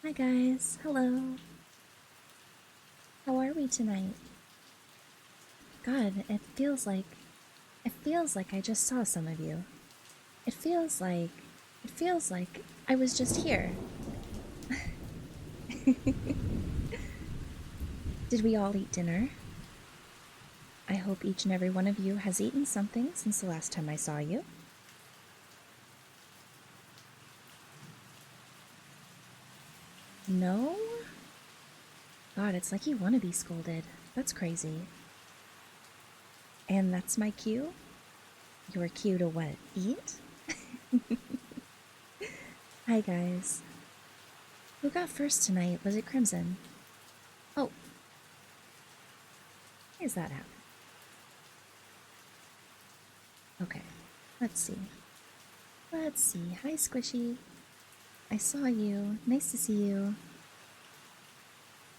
Hi guys, hello. How are we tonight? God, it feels like I just saw some of you. It feels like it feels like I was just here. Did we all eat dinner? I hope each and every one of you has eaten something since the last time I saw you. No? God, it's like you want to be scolded. That's crazy. And that's my cue? Your cue to what? Eat? Hi guys. Who got first tonight? Was it Crimson? Oh, why is that happen? Okay, let's see. Let's see. Hi, Squishy. I saw you. Nice to see you.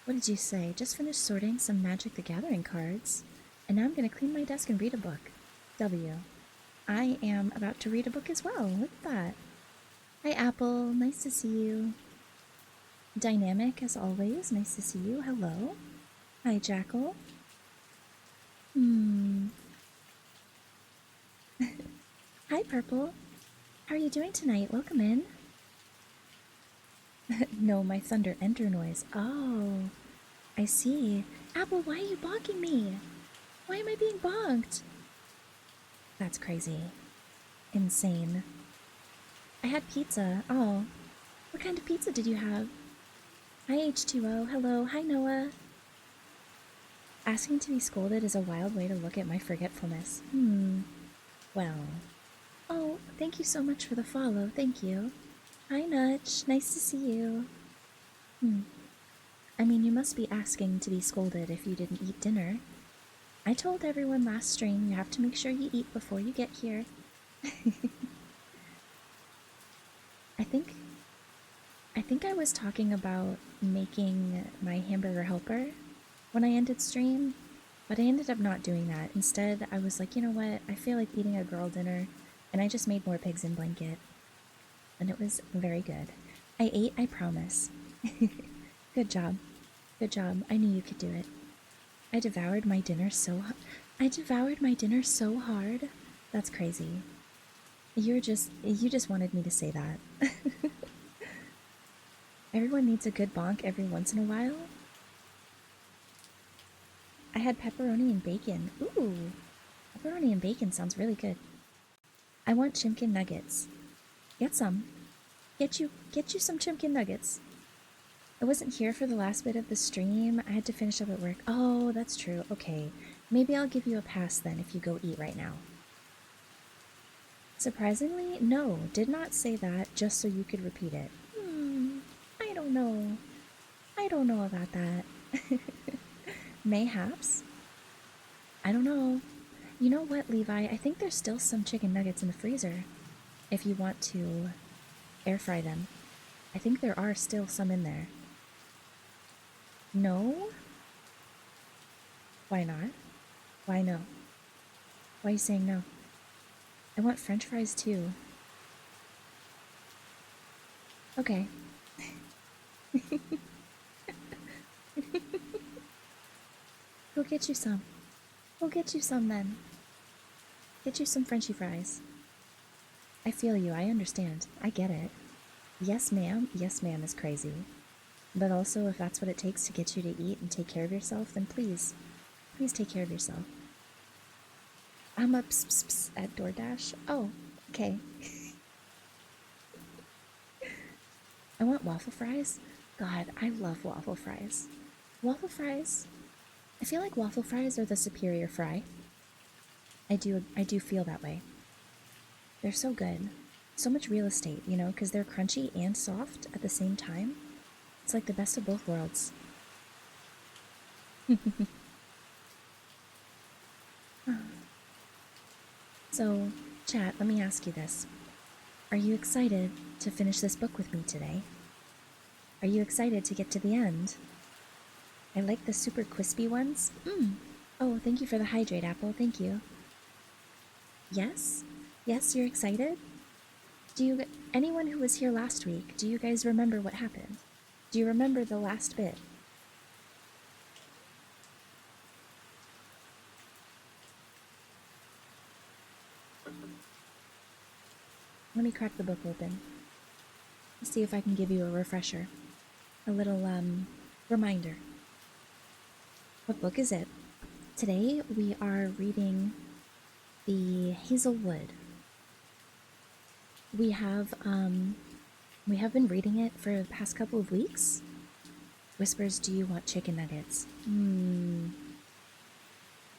What did you say? Just finished sorting some Magic the Gathering cards, and now I'm gonna clean my desk and read a book. W. I am about to read a book as well. Look at that. Hi, Apple. Nice to see you. Dynamic, as always. Nice to see you. Hello. Hi, Jackal. Hmm. Hi, Purple. How are you doing tonight? Welcome in. No, my thunder enter noise. Oh, I see. Apple, why are you bonking me? Why am I being bonked? That's crazy. Insane. I had pizza. Oh, what kind of pizza did you have? Hi, H2O. Hello. Hi, Noah. Asking to be scolded is a wild way to look at my forgetfulness. Well. Oh, thank you so much for the follow. Thank you. Hi, Nudge. Nice to see you. I mean, you must be asking to be scolded if you didn't eat dinner. I told everyone last stream you have to make sure you eat before you get here. I think I think I was talking about making my hamburger helper when I ended stream, but I ended up not doing that. Instead, I was like, you know what? I feel like eating a girl dinner, and I just made more pigs in blanket, and it was very good. I ate, I promise. Good job. Good job. I knew you could do it. I devoured my dinner so I devoured my dinner so hard. That's crazy. You just wanted me to say that. Everyone needs a good bonk every once in a while. I had pepperoni and bacon. Ooh, pepperoni and bacon sounds really good. I want chimkin nuggets. Get some. Get you some chimkin nuggets. I wasn't here for the last bit of the stream. I had to finish up at work. Oh, that's true. Okay. Maybe I'll give you a pass then if you go eat right now. Surprisingly, no, did not say that just so you could repeat it. I don't know. I don't know about that. Mayhaps. I don't know. You know what, Levi? I think there's still some chicken nuggets in the freezer. If you want to air fry them. I think there are still some in there. No? Why not? Why no? Why are you saying no? I want french fries too. Okay. Go get you some. Go get you some then. Get you some frenchy fries. I feel you. I understand. I get it. Yes, ma'am. Yes, ma'am is crazy. But also, if that's what it takes to get you to eat and take care of yourself, then please, please take care of yourself. I'm up at DoorDash. Oh, okay. I want waffle fries. God, I love waffle fries. Waffle fries. I feel like waffle fries are the superior fry. I do feel that way. They're so good. So much real estate, you know, because they're crunchy and soft at the same time. It's like the best of both worlds. So, chat, let me ask you this. Are you excited to finish this book with me today? Are you excited to get to the end? I like the super crispy ones. Oh, thank you for the hydrate, Apple. Thank you. Yes? Yes, you're excited? Anyone who was here last week, do you guys remember what happened? Do you remember the last bit? Let me crack the book open. See if I can give you a refresher. A little, reminder. What book is it? Today we are reading The Hazel Wood. We have been reading it for the past couple of weeks. Whispers, do you want chicken nuggets?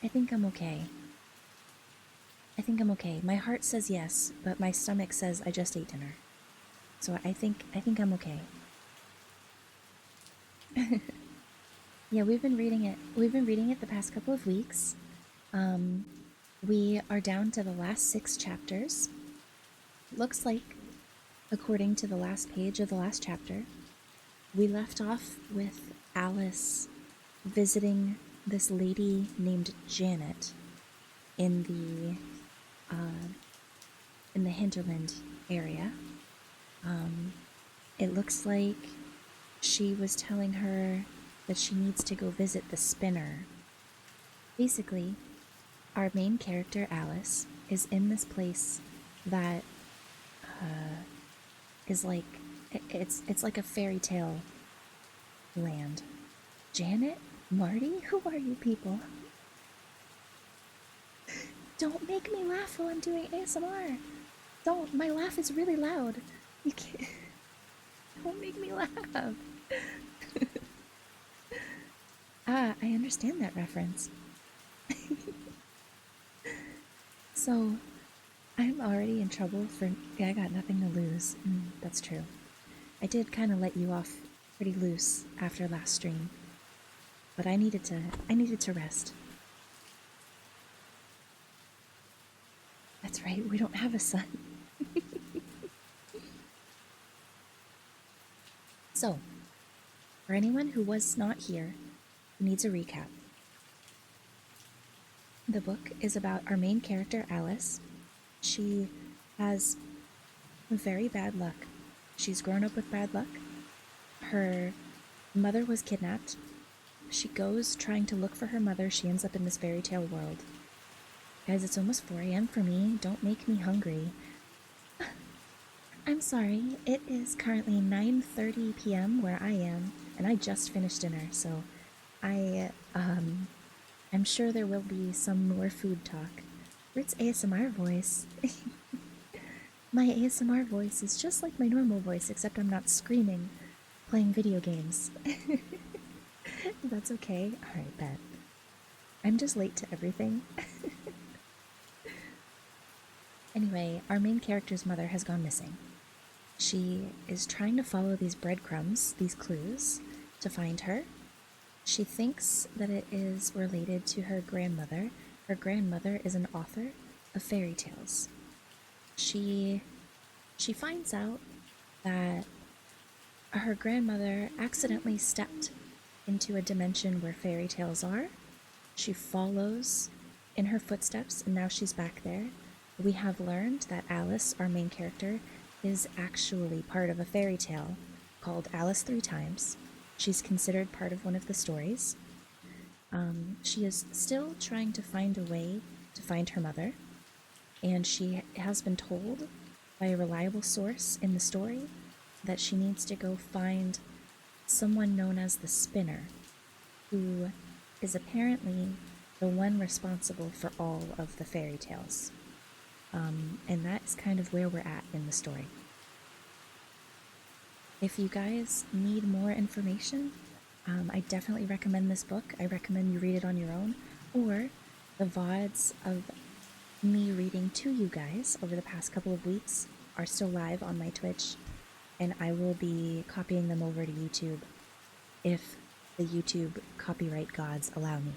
I think I'm okay. My heart says yes, but my stomach says I just ate dinner. So I think I'm okay. Yeah, we've been reading it. We've been reading it the past couple of weeks. We are down to the last 6 chapters. It looks like, according to the last page of the last chapter, we left off with Alice visiting this lady named Janet in the hinterland area. It looks like she was telling her that she needs to go visit the spinner. Basically, our main character, Alice, is in this place that is like, it's like a fairy tale land. Janet? Marty? Who are you people? Don't make me laugh while I'm doing ASMR. Don't. My laugh is really loud. You can't. Don't make me laugh. Ah, I understand that reference. So, I'm already in trouble for. Yeah, I got nothing to lose. That's true. I did kind of let you off pretty loose after last stream, but I needed to rest. That's right. We don't have a son. So, for anyone who was not here, who needs a recap. The book is about our main character, Alice. She has very bad luck. She's grown up with bad luck. Her mother was kidnapped. She goes trying to look for her mother. She ends up in this fairy tale world. Guys, it's almost 4 a.m. for me. Don't make me hungry. I'm sorry. It is currently 9:30 p.m. where I am, and I just finished dinner, so I'm sure there will be some more food talk. Fruit's ASMR voice. My ASMR voice is just like my normal voice, except I'm not screaming, playing video games. That's okay. Alright, bet. I'm just late to everything. Anyway, our main character's mother has gone missing. She is trying to follow these breadcrumbs, these clues, to find her. She thinks that it is related to her grandmother. Her grandmother is an author of fairy tales. She finds out that her grandmother accidentally stepped into a dimension where fairy tales are. She follows in her footsteps, and now she's back there. We have learned that Alice, our main character, is actually part of a fairy tale called Alice 3 Times. She's considered part of one of the stories. She is still trying to find a way to find her mother, and she has been told by a reliable source in the story that she needs to go find someone known as the Spinner, who is apparently the one responsible for all of the fairy tales. And that's kind of where we're at in the story. If you guys need more information, I definitely recommend this book. I recommend you read it on your own, or the VODs of me reading to you guys over the past couple of weeks are still live on my Twitch, and I will be copying them over to YouTube if the YouTube copyright gods allow me.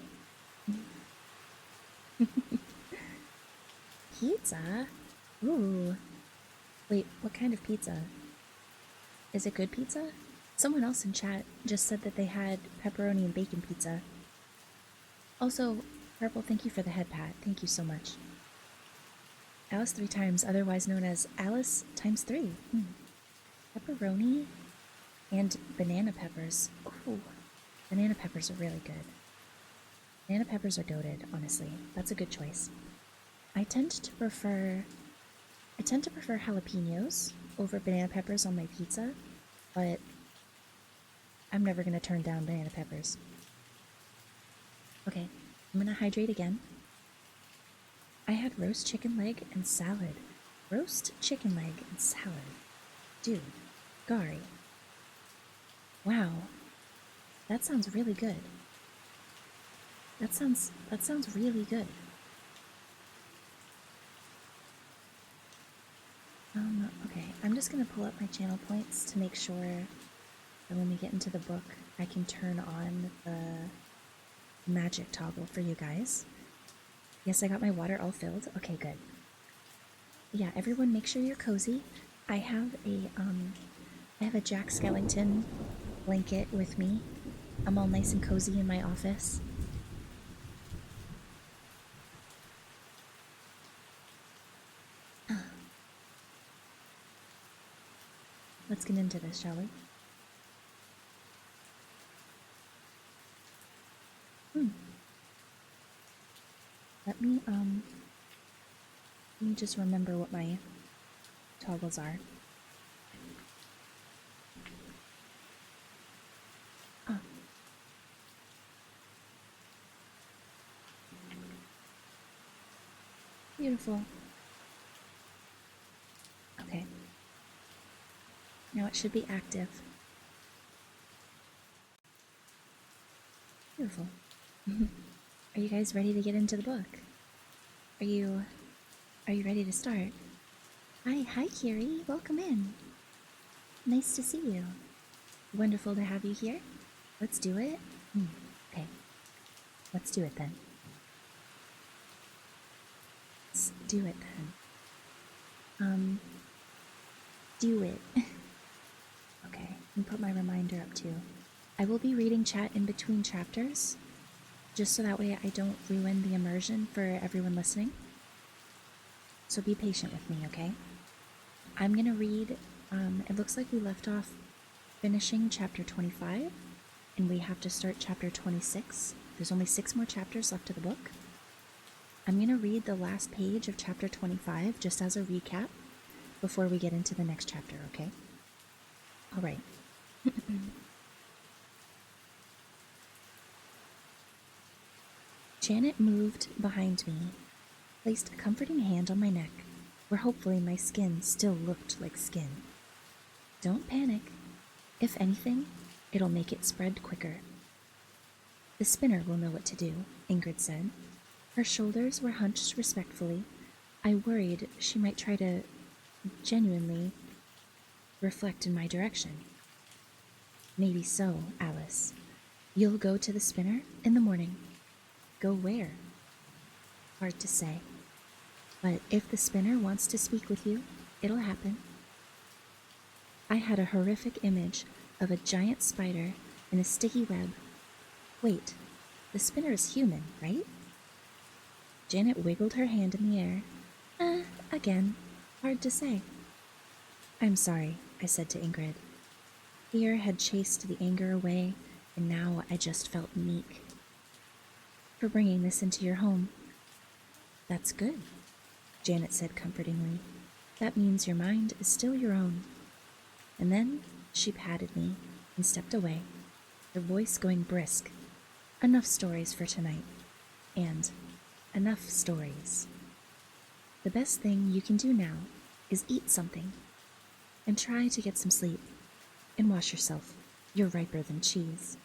Pizza? Ooh. Wait, what kind of pizza? Is it good pizza? Someone else in chat just said that they had pepperoni and bacon pizza. Also, Purple, thank you for the head pat. Thank you so much. Alice 3 Times, otherwise known as Alice times 3. Pepperoni And banana peppers. Ooh, banana peppers are really good. Banana peppers are goated, honestly. That's a good choice. I tend to prefer jalapenos over banana peppers on my pizza, but I'm never gonna turn down banana peppers. Okay, I'm gonna hydrate again. I had roast chicken leg and salad. Roast chicken leg and salad. Dude, Gary. Wow, that sounds really good. That sounds really good. Okay, I'm just gonna pull up my channel points to make sure that when we get into the book, I can turn on the magic toggle for you guys. Yes, I got my water all filled. Okay, good. Yeah, everyone make sure you're cozy. I have a Jack Skellington blanket with me. I'm all nice and cozy in my office. Let's get into this, shall we? Let me just remember what my toggles are. Ah. Beautiful. Okay. Now it should be active. Beautiful. Are you guys ready to get into the book? Are you ready to start? Hi Kiri, welcome in. Nice to see you. Wonderful to have you here. Let's do it. Okay. Let's do it then. Let's do it then. Do it. Okay, and put my reminder up too. I will be reading chat in between chapters, just so that way I don't ruin the immersion for everyone listening. So be patient with me, okay? I'm gonna read, it looks like we left off finishing chapter 25, and we have to start chapter 26. There's only 6 more chapters left of the book. I'm gonna read the last page of chapter 25 just as a recap before we get into the next chapter, okay? All right. Janet moved behind me, placed a comforting hand on my neck, where hopefully my skin still looked like skin. Don't panic. If anything, it'll make it spread quicker. The spinner will know what to do, Ingrid said. Her shoulders were hunched respectfully. I worried she might try to genuinely reflect in my direction. Maybe so, Alice. You'll go to the spinner in the morning. Go where? Hard to say. But if the spinner wants to speak with you, it'll happen. I had a horrific image of a giant spider in a sticky web. Wait, the spinner is human, right? Janet wiggled her hand in the air. Again, hard to say. I'm sorry, I said to Ingrid. Fear had chased the anger away, and now I just felt meek. For bringing this into your home. That's good, Janet said comfortingly. That means your mind is still your own. And then she patted me and stepped away, her voice going brisk. Enough stories for tonight. And enough stories. The best thing you can do now is eat something and try to get some sleep and wash yourself. You're riper than cheese.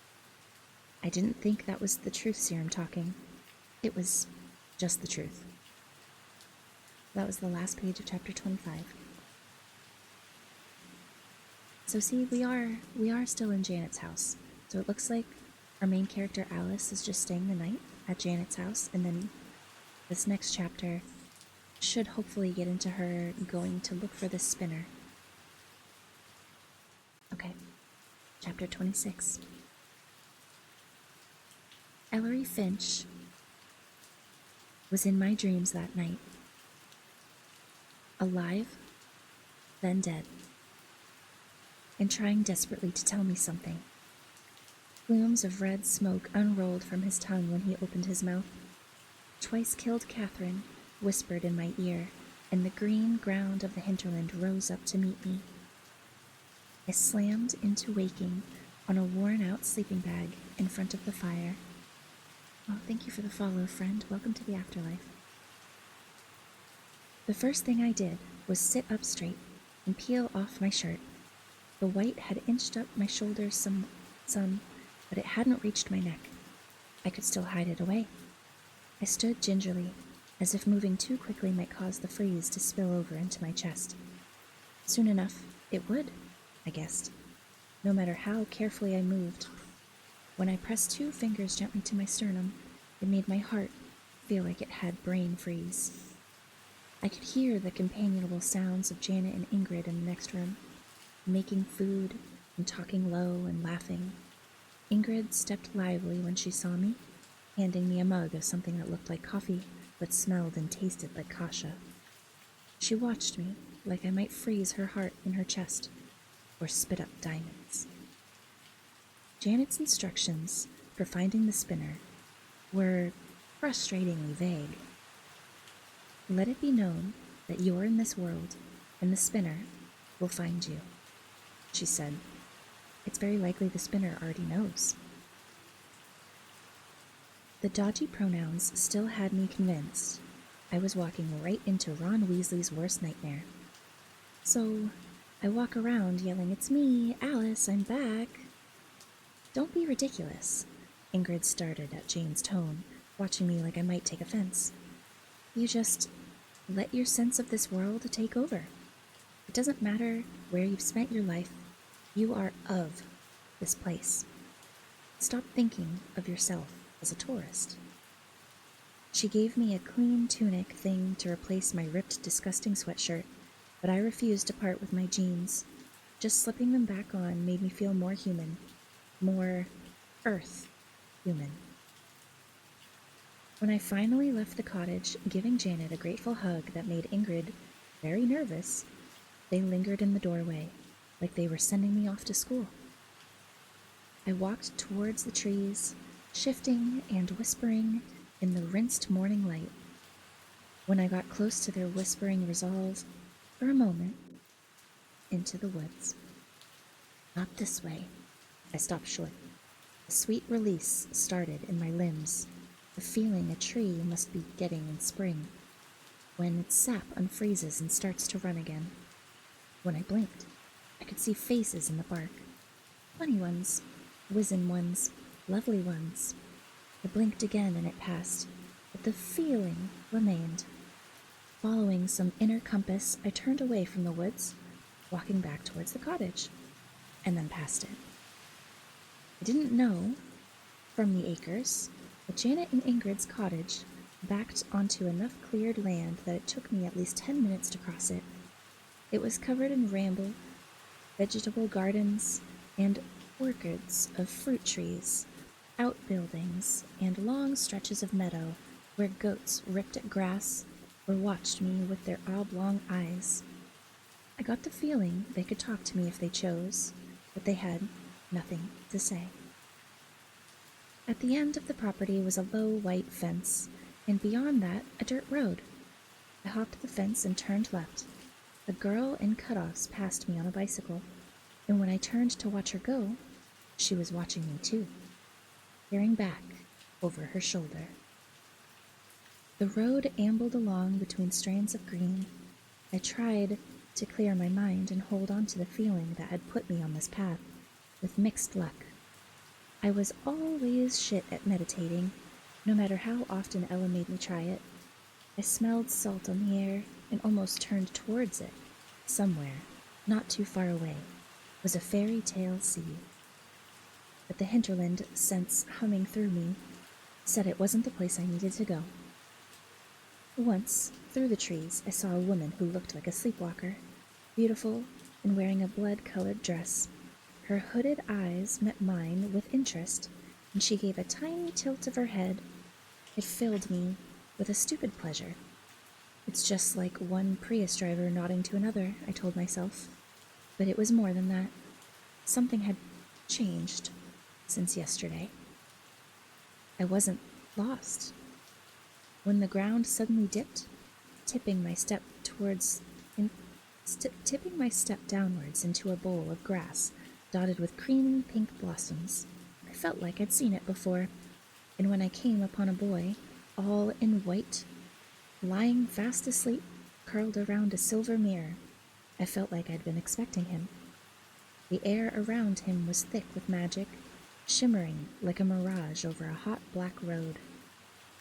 I didn't think that was the truth serum talking. It was just the truth. That was the last page of chapter 25. So see, we are still in Janet's house. So it looks like our main character Alice is just staying the night at Janet's house, and then this next chapter should hopefully get into her going to look for the spinner. Okay, chapter 26. Ellery Finch was in my dreams that night. Alive, then dead. and trying desperately to tell me something. Plumes of red smoke unrolled from his tongue when he opened his mouth. Twice killed Catherine whispered in my ear, and the green ground of the hinterland rose up to meet me. I slammed into waking on a worn-out sleeping bag in front of the fire. Oh, thank you for the follow, friend. Welcome to the afterlife. The first thing I did was sit up straight and peel off my shirt. The white had inched up my shoulders some, but it hadn't reached my neck. I could still hide it away. I stood gingerly, as if moving too quickly might cause the freeze to spill over into my chest. Soon enough, it would, I guessed, no matter how carefully I moved. When I pressed 2 fingers gently to my sternum, it made my heart feel like it had brain freeze. I could hear the companionable sounds of Janet and Ingrid in the next room, making food and talking low and laughing. Ingrid stepped lively when she saw me, handing me a mug of something that looked like coffee but smelled and tasted like kasha. She watched me like I might freeze her heart in her chest or spit up diamonds. Janet's instructions for finding the spinner were frustratingly vague. Let it be known that you're in this world and the spinner will find you, she said. It's very likely the spinner already knows. The dodgy pronouns still had me convinced I was walking right into Ron Weasley's worst nightmare. So I walk around yelling, "It's me, Alice, I'm back." Don't be ridiculous, Ingrid started at Jane's tone, watching me like I might take offense. You just let your sense of this world take over. It doesn't matter where you've spent your life, you are of this place. Stop thinking of yourself as a tourist. She gave me a clean tunic thing to replace my ripped, disgusting sweatshirt, but I refused to part with my jeans. Just slipping them back on made me feel more human, more earth human. When I finally left the cottage, giving Janet a grateful hug that made Ingrid very nervous, they lingered in the doorway, like they were sending me off to school. I walked towards the trees, shifting and whispering in the rinsed morning light. When I got close to their whispering resolve, for a moment, into the woods. Not this way. I stopped short. A sweet release started in my limbs, the feeling a tree must be getting in spring, when its sap unfreezes and starts to run again. When I blinked, I could see faces in the bark. Funny ones, wizen ones, lovely ones. I blinked again and it passed, but the feeling remained. Following some inner compass, I turned away from the woods, walking back towards the cottage, and then past it. I didn't know, from the acres, that Janet and Ingrid's cottage backed onto enough cleared land that it took me at least 10 minutes to cross it. It was covered in ramble, vegetable gardens, and orchards of fruit trees, outbuildings, and long stretches of meadow where goats ripped at grass or watched me with their oblong eyes. I got the feeling they could talk to me if they chose, but they had nothing to say. At the end of the property was a low white fence, and beyond that, a dirt road. I hopped the fence and turned left. A girl in cutoffs passed me on a bicycle, and when I turned to watch her go, she was watching me too, peering back over her shoulder. The road ambled along between strands of green. I tried to clear my mind and hold on to the feeling that had put me on this path, with mixed luck. I was always shit at meditating, no matter how often Ella made me try it. I smelled salt on the air and almost turned towards it. Somewhere, not too far away, was a fairy tale sea. But the hinterland sense humming through me said it wasn't the place I needed to go. Once, through the trees, I saw a woman who looked like a sleepwalker, beautiful and wearing a blood-colored dress. Her hooded eyes met mine with interest, and she gave a tiny tilt of her head. It filled me with a stupid pleasure. It's just like one Prius driver nodding to another, I told myself. But it was more than that. Something had changed since yesterday. I wasn't lost. When the ground suddenly dipped, tipping my step tipping my step downwards into a bowl of grass dotted with creamy pink blossoms, I felt like I'd seen it before, and when I came upon a boy, all in white, lying fast asleep, curled around a silver mirror, I felt like I'd been expecting him. The air around him was thick with magic, shimmering like a mirage over a hot black road.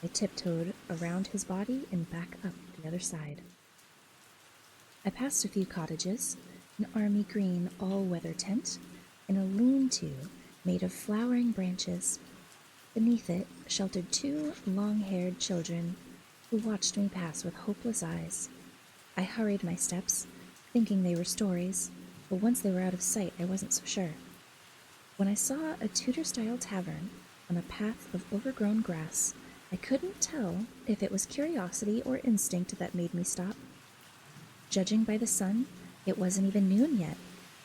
I tiptoed around his body and back up the other side. I passed a few cottages, an army green all-weather tent, and a lean-to made of flowering branches. Beneath it sheltered two long-haired children who watched me pass with hopeless eyes. I hurried my steps, thinking they were stories, but once they were out of sight, I wasn't so sure. When I saw a Tudor-style tavern on a path of overgrown grass, I couldn't tell if it was curiosity or instinct that made me stop. Judging by the sun, it wasn't even noon yet,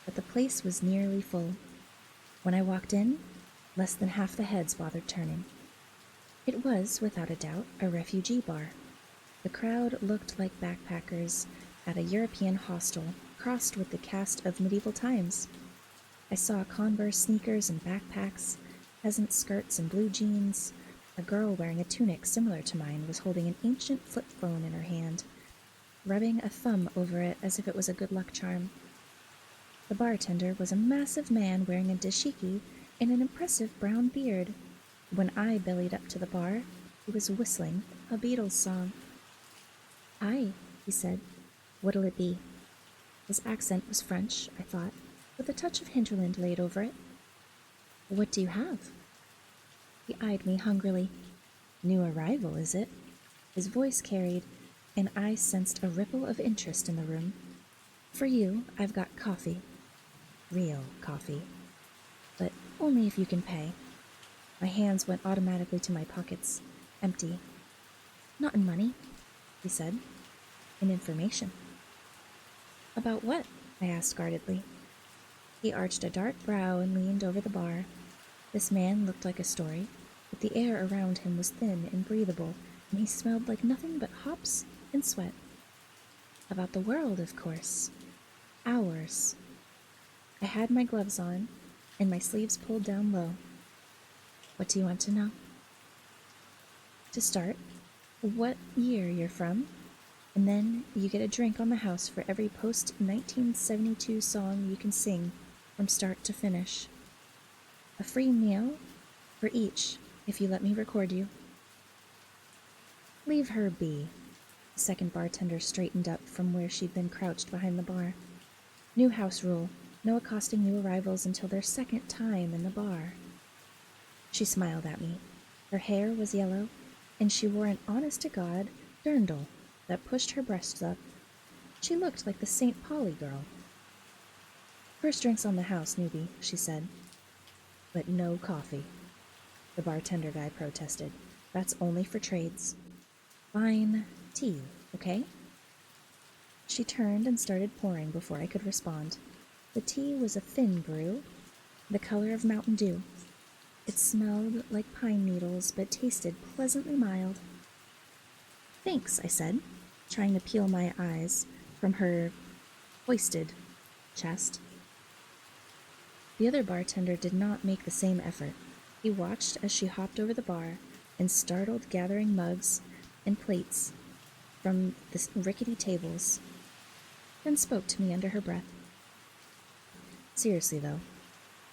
but the place was nearly full. When I walked in, less than half the heads bothered turning. It was, without a doubt, a refugee bar. The crowd looked like backpackers at a European hostel, crossed with the cast of medieval times. I saw Converse sneakers and backpacks, peasant skirts and blue jeans. A girl wearing a tunic similar to mine was holding an ancient flip phone in her hand, rubbing a thumb over it as if it was a good luck charm. The bartender was a massive man wearing a dashiki and an impressive brown beard. When I bellied up to the bar, he was whistling a Beatles song. "Hi," he said. "What'll it be?" His accent was French, I thought, with a touch of hinterland laid over it. "What do you have?" He eyed me hungrily. "New arrival, is it?" His voice carried, and I sensed a ripple of interest in the room. "For you, I've got coffee. Real coffee. But only if you can pay." My hands went automatically to my pockets, empty. "Not in money," he said. "In information." "About what?" I asked guardedly. He arched a dark brow and leaned over the bar. This man looked like a story, but the air around him was thin and breathable, and he smelled like nothing but hops and sweat. "About the world, of course. Ours." I had my gloves on, and my sleeves pulled down low. "What do you want to know?" "To start, what year you're from, and then you get a drink on the house for every post-1972 song you can sing from start to finish. A free meal for each if you let me record you." "Leave her be." The second bartender straightened up from where she'd been crouched behind the bar. "New house rule. No accosting new arrivals until their second time in the bar." She smiled at me. Her hair was yellow, and she wore an honest-to-God dirndl that pushed her breasts up. She looked like the St. Pauli girl. "First drinks on the house, newbie," she said. "But no coffee," the bartender guy protested. "That's only for trades. Fine tea, okay?" She turned and started pouring before I could respond. The tea was a thin brew, the color of Mountain Dew. It smelled like pine needles, but tasted pleasantly mild. "Thanks," I said, trying to peel my eyes from her hoisted chest. The other bartender did not make the same effort. He watched as she hopped over the bar and startled gathering mugs and plates from the rickety tables, then spoke to me under her breath. "Seriously, though,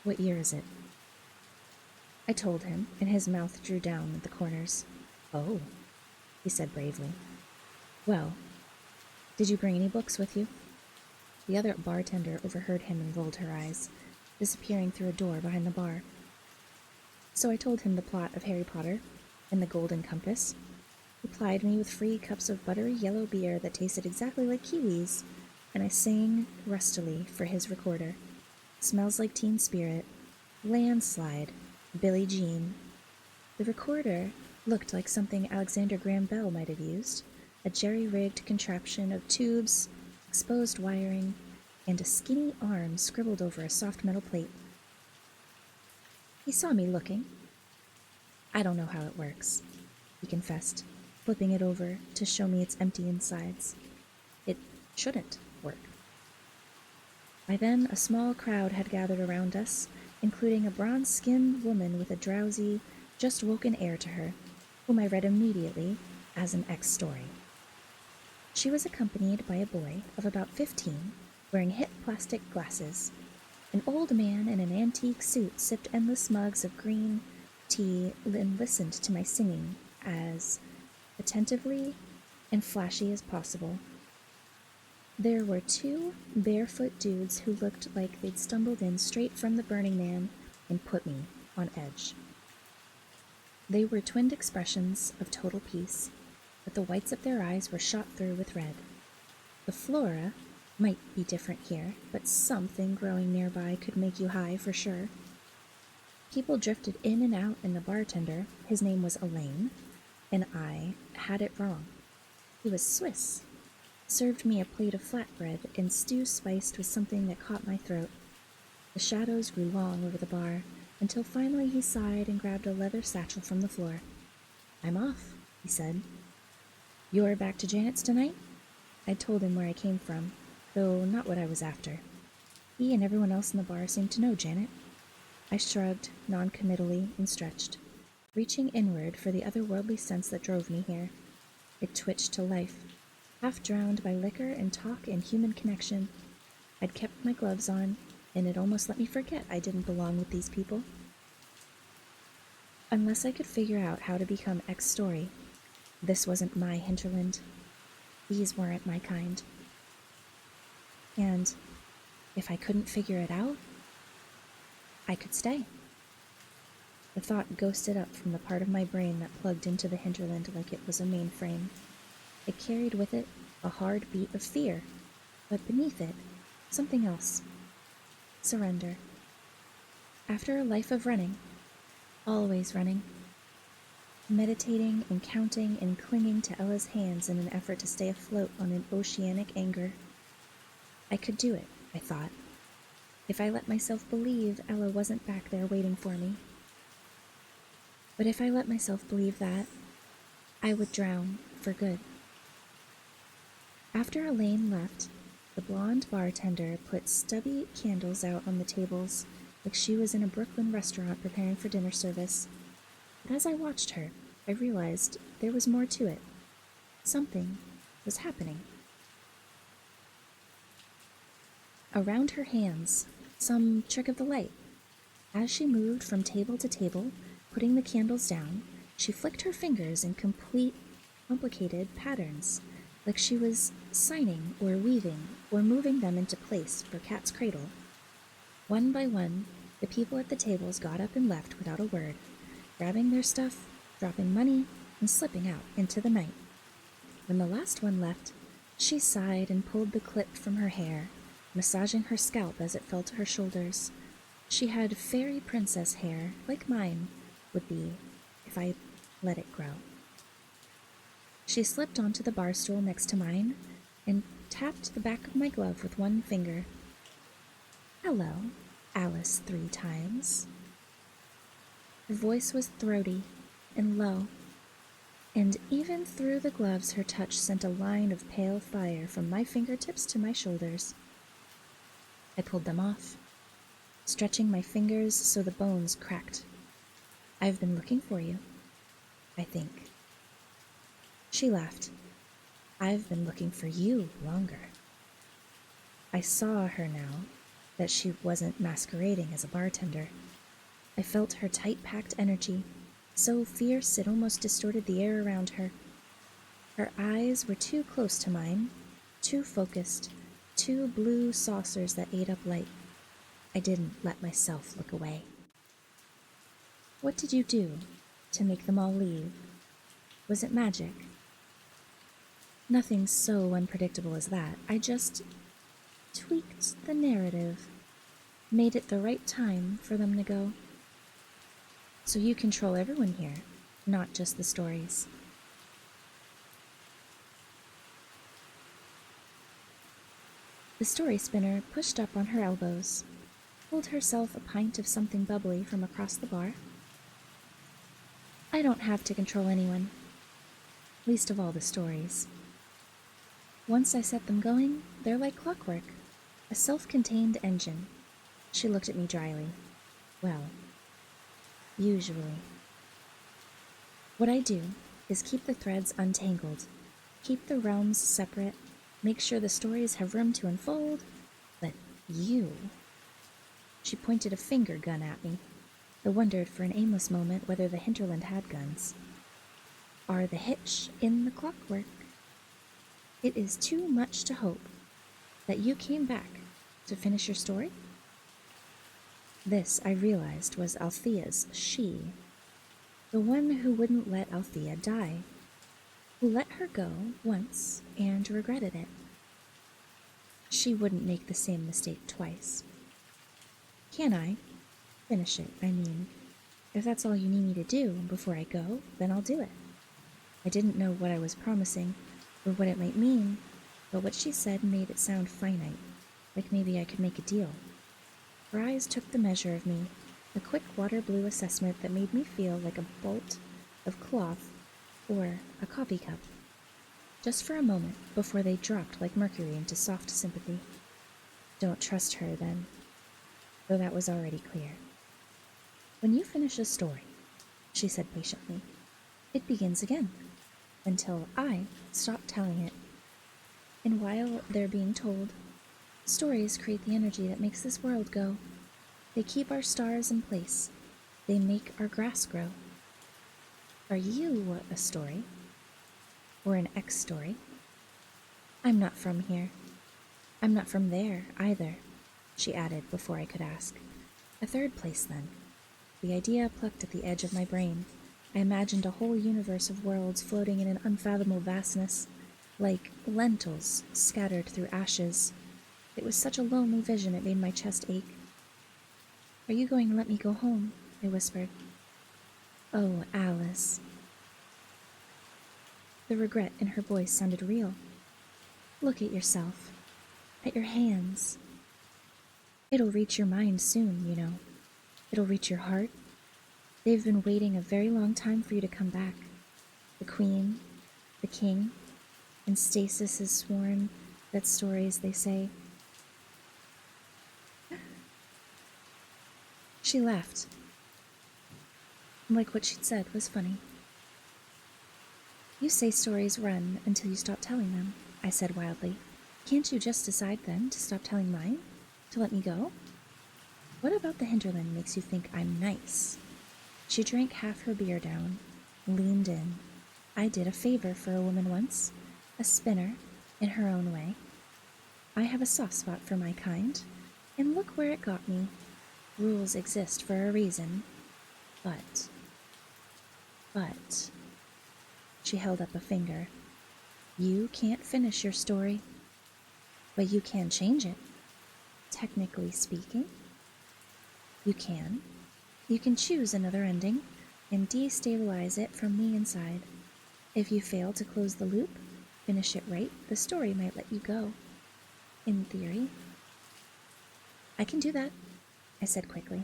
what year is it?" I told him, and his mouth drew down at the corners. "Oh," he said bravely. "Well, did you bring any books with you?" The other bartender overheard him and rolled her eyes, disappearing through a door behind the bar. So I told him the plot of Harry Potter and the Golden Compass. He plied me with free cups of buttery yellow beer that tasted exactly like kiwis, and I sang rustily for his recorder. "Smells Like Teen Spirit," "Landslide," "Billie Jean." The recorder looked like something Alexander Graham Bell might have used, a jerry-rigged contraption of tubes, exposed wiring, and a skinny arm scribbled over a soft metal plate. He saw me looking. I don't know how it works, he confessed, flipping it over to show me its empty insides. It shouldn't work. By then, a small crowd had gathered around us, including a bronze-skinned woman with a drowsy, just-woken air to her, whom I read immediately as an ex-story. She was accompanied by a boy of about 15, wearing hip plastic glasses. An old man in an antique suit sipped endless mugs of green tea and listened to my singing as attentively and flashy as possible. There were 2 barefoot dudes who looked like they'd stumbled in straight from the Burning Man and put me on edge. They were twinned expressions of total peace, but the whites of their eyes were shot through with red. The flora might be different here, but something growing nearby could make you high for sure. People drifted in and out, and the bartender, his name was Elaine, and I had it wrong. He was Swiss. Served me a plate of flatbread and stew spiced with something that caught my throat. The shadows grew long over the bar, until finally he sighed and grabbed a leather satchel from the floor. "I'm off," he said. "You're back to Janet's tonight?" I told him where I came from, though not what I was after. He and everyone else in the bar seemed to know Janet. I shrugged non-committally and stretched, reaching inward for the otherworldly sense that drove me here. It twitched to life, half drowned by liquor and talk and human connection. I'd kept my gloves on, and it almost let me forget I didn't belong with these people. Unless I could figure out how to become ex-story, this wasn't my hinterland. These weren't my kind. And if I couldn't figure it out, I could stay. The thought ghosted up from the part of my brain that plugged into the hinterland like it was a mainframe. It carried with it a hard beat of fear, but beneath it, something else. Surrender. After a life of running, always running, meditating and counting and clinging to Ella's hands in an effort to stay afloat on an oceanic anger, I could do it, I thought, if I let myself believe Ella wasn't back there waiting for me. But if I let myself believe that, I would drown for good. After Elaine left, the blonde bartender put stubby candles out on the tables like she was in a Brooklyn restaurant preparing for dinner service. But as I watched her, I realized there was more to it. Something was happening. Around her hands, some trick of the light. As she moved from table to table, putting the candles down, she flicked her fingers in complicated patterns, like she was signing or weaving or moving them into place for Cat's cradle. One by one, the people at the tables got up and left without a word, grabbing their stuff, dropping money, and slipping out into the night. When the last one left, she sighed and pulled the clip from her hair, massaging her scalp as it fell to her shoulders. She had fairy princess hair, like mine would be if I let it grow. She slipped onto the bar stool next to mine and tapped the back of my glove with one finger. "Hello, Alice 3 times. Her voice was throaty and low, and even through the gloves her touch sent a line of pale fire from my fingertips to my shoulders. I pulled them off, stretching my fingers so the bones cracked. "I've been looking for you, I think." She laughed. "I've been looking for you longer." I saw her now, that she wasn't masquerading as a bartender. I felt her tight-packed energy, so fierce it almost distorted the air around her. Her eyes were too close to mine, too focused, 2 blue saucers that ate up light. I didn't let myself look away. "What did you do to make them all leave? Was it magic?" "Nothing so unpredictable as that. I just tweaked the narrative, made it the right time for them to go. So you control everyone here, not just the stories." The story spinner pushed up on her elbows, pulled herself a pint of something bubbly from across the bar. I don't have to control anyone, least of all the stories. Once I set them going, they're like clockwork, a self-contained engine. She looked at me dryly. Well, usually. What I do is keep the threads untangled, keep the realms separate, make sure the stories have room to unfold, but you... She pointed a finger gun at me. I wondered for an aimless moment whether the hinterland had guns. Are the hitch in the clockwork? It is too much to hope that you came back to finish your story? This, I realized, was Althea's she, the one who wouldn't let Althea die, who let her go once and regretted it. She wouldn't make the same mistake twice. Can I? Finish it, I mean. If that's all you need me to do before I go, then I'll do it. I didn't know what I was promising, or what it might mean, but what she said made it sound finite, like maybe I could make a deal. Her eyes took the measure of me, a quick water blue assessment that made me feel like a bolt of cloth or a coffee cup. Just for a moment before they dropped like mercury into soft sympathy. Don't trust her, then, though that was already clear. When you finish a story, she said patiently, it begins again, until I stop telling it. And while they're being told, stories create the energy that makes this world go. They keep our stars in place. They make our grass grow. Are you a story? Or an ex-story? I'm not from here. I'm not from there, either, she added before I could ask. A third place, then. The idea plucked at the edge of my brain. I imagined a whole universe of worlds floating in an unfathomable vastness, like lentils scattered through ashes. It was such a lonely vision it made my chest ache. Are you going to let me go home? I whispered. Oh, Alice. The regret in her voice sounded real. Look at yourself. At your hands. It'll reach your mind soon, you know. It'll reach your heart. They've been waiting a very long time for you to come back. The Queen, the King, and Stasis has sworn that stories, they say. She laughed, like what she'd said was funny. You say stories run until you stop telling them, I said wildly. Can't you just decide then to stop telling mine? To let me go? What about the hinterland makes you think I'm nice? She drank half her beer down, leaned in. I did a favor for a woman once, a spinner, in her own way. I have a soft spot for my kind, and look where it got me. Rules exist for a reason. But... She held up a finger. You can't finish your story, but you can change it. Technically speaking, you can. You can choose another ending and destabilize it from the inside. If you fail to close the loop, finish it right, the story might let you go. In theory. I can do that, I said quickly.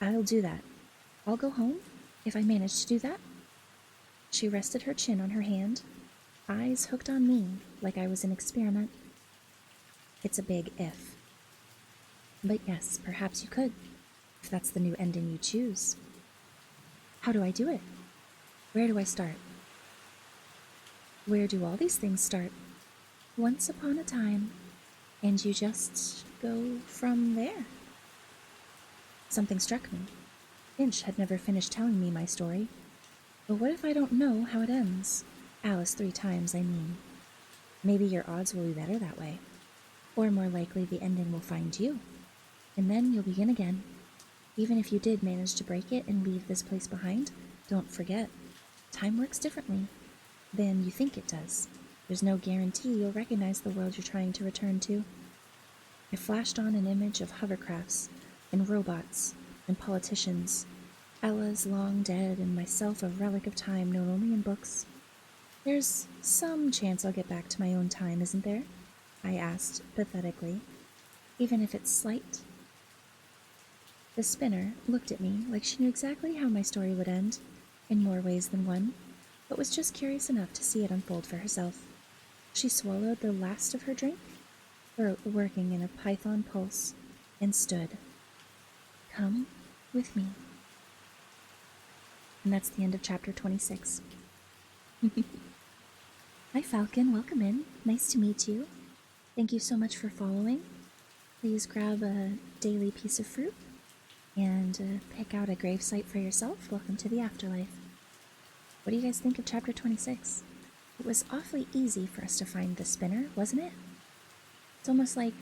I'll do that. I'll go home if I manage to do that. She rested her chin on her hand, eyes hooked on me like I was an experiment. It's a big if. But yes, perhaps you could, if that's the new ending you choose. How do I do it? Where do I start? Where do all these things start? Once upon a time, and you just go from there. Something struck me. Finch had never finished telling me my story. But what if I don't know how it ends? Alice 3 times, I mean. Maybe your odds will be better that way. Or more likely the ending will find you. And then you'll begin again. Even if you did manage to break it and leave this place behind, don't forget, time works differently than you think it does. There's no guarantee you'll recognize the world you're trying to return to. I flashed on an image of hovercrafts and robots and politicians. Ella's long dead and myself a relic of time known only in books. There's some chance I'll get back to my own time, isn't there? I asked pathetically, even if it's slight. The spinner looked at me like she knew exactly how my story would end, in more ways than one, but was just curious enough to see it unfold for herself. She swallowed the last of her drink, throat working in a python pulse, and stood. Come with me. And that's the end of chapter 26. Hi, Falcon. Welcome in. Nice to meet you. Thank you so much for following. Please grab a daily piece of fruit and pick out a gravesite for yourself. Welcome to the afterlife. What do you guys think of chapter 26? It was awfully easy for us to find the spinner, wasn't it? It's almost like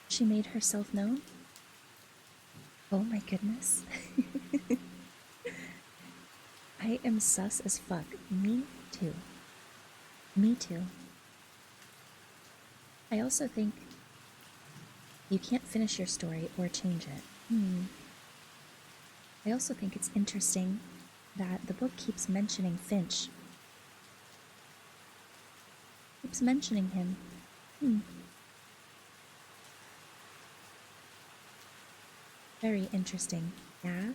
she made herself known. Oh my goodness. I am sus as fuck. Me too. Me too. I also think you can't finish your story or change it. I also think it's interesting that the book keeps mentioning Finch. Keeps mentioning him. Very interesting. Yeah?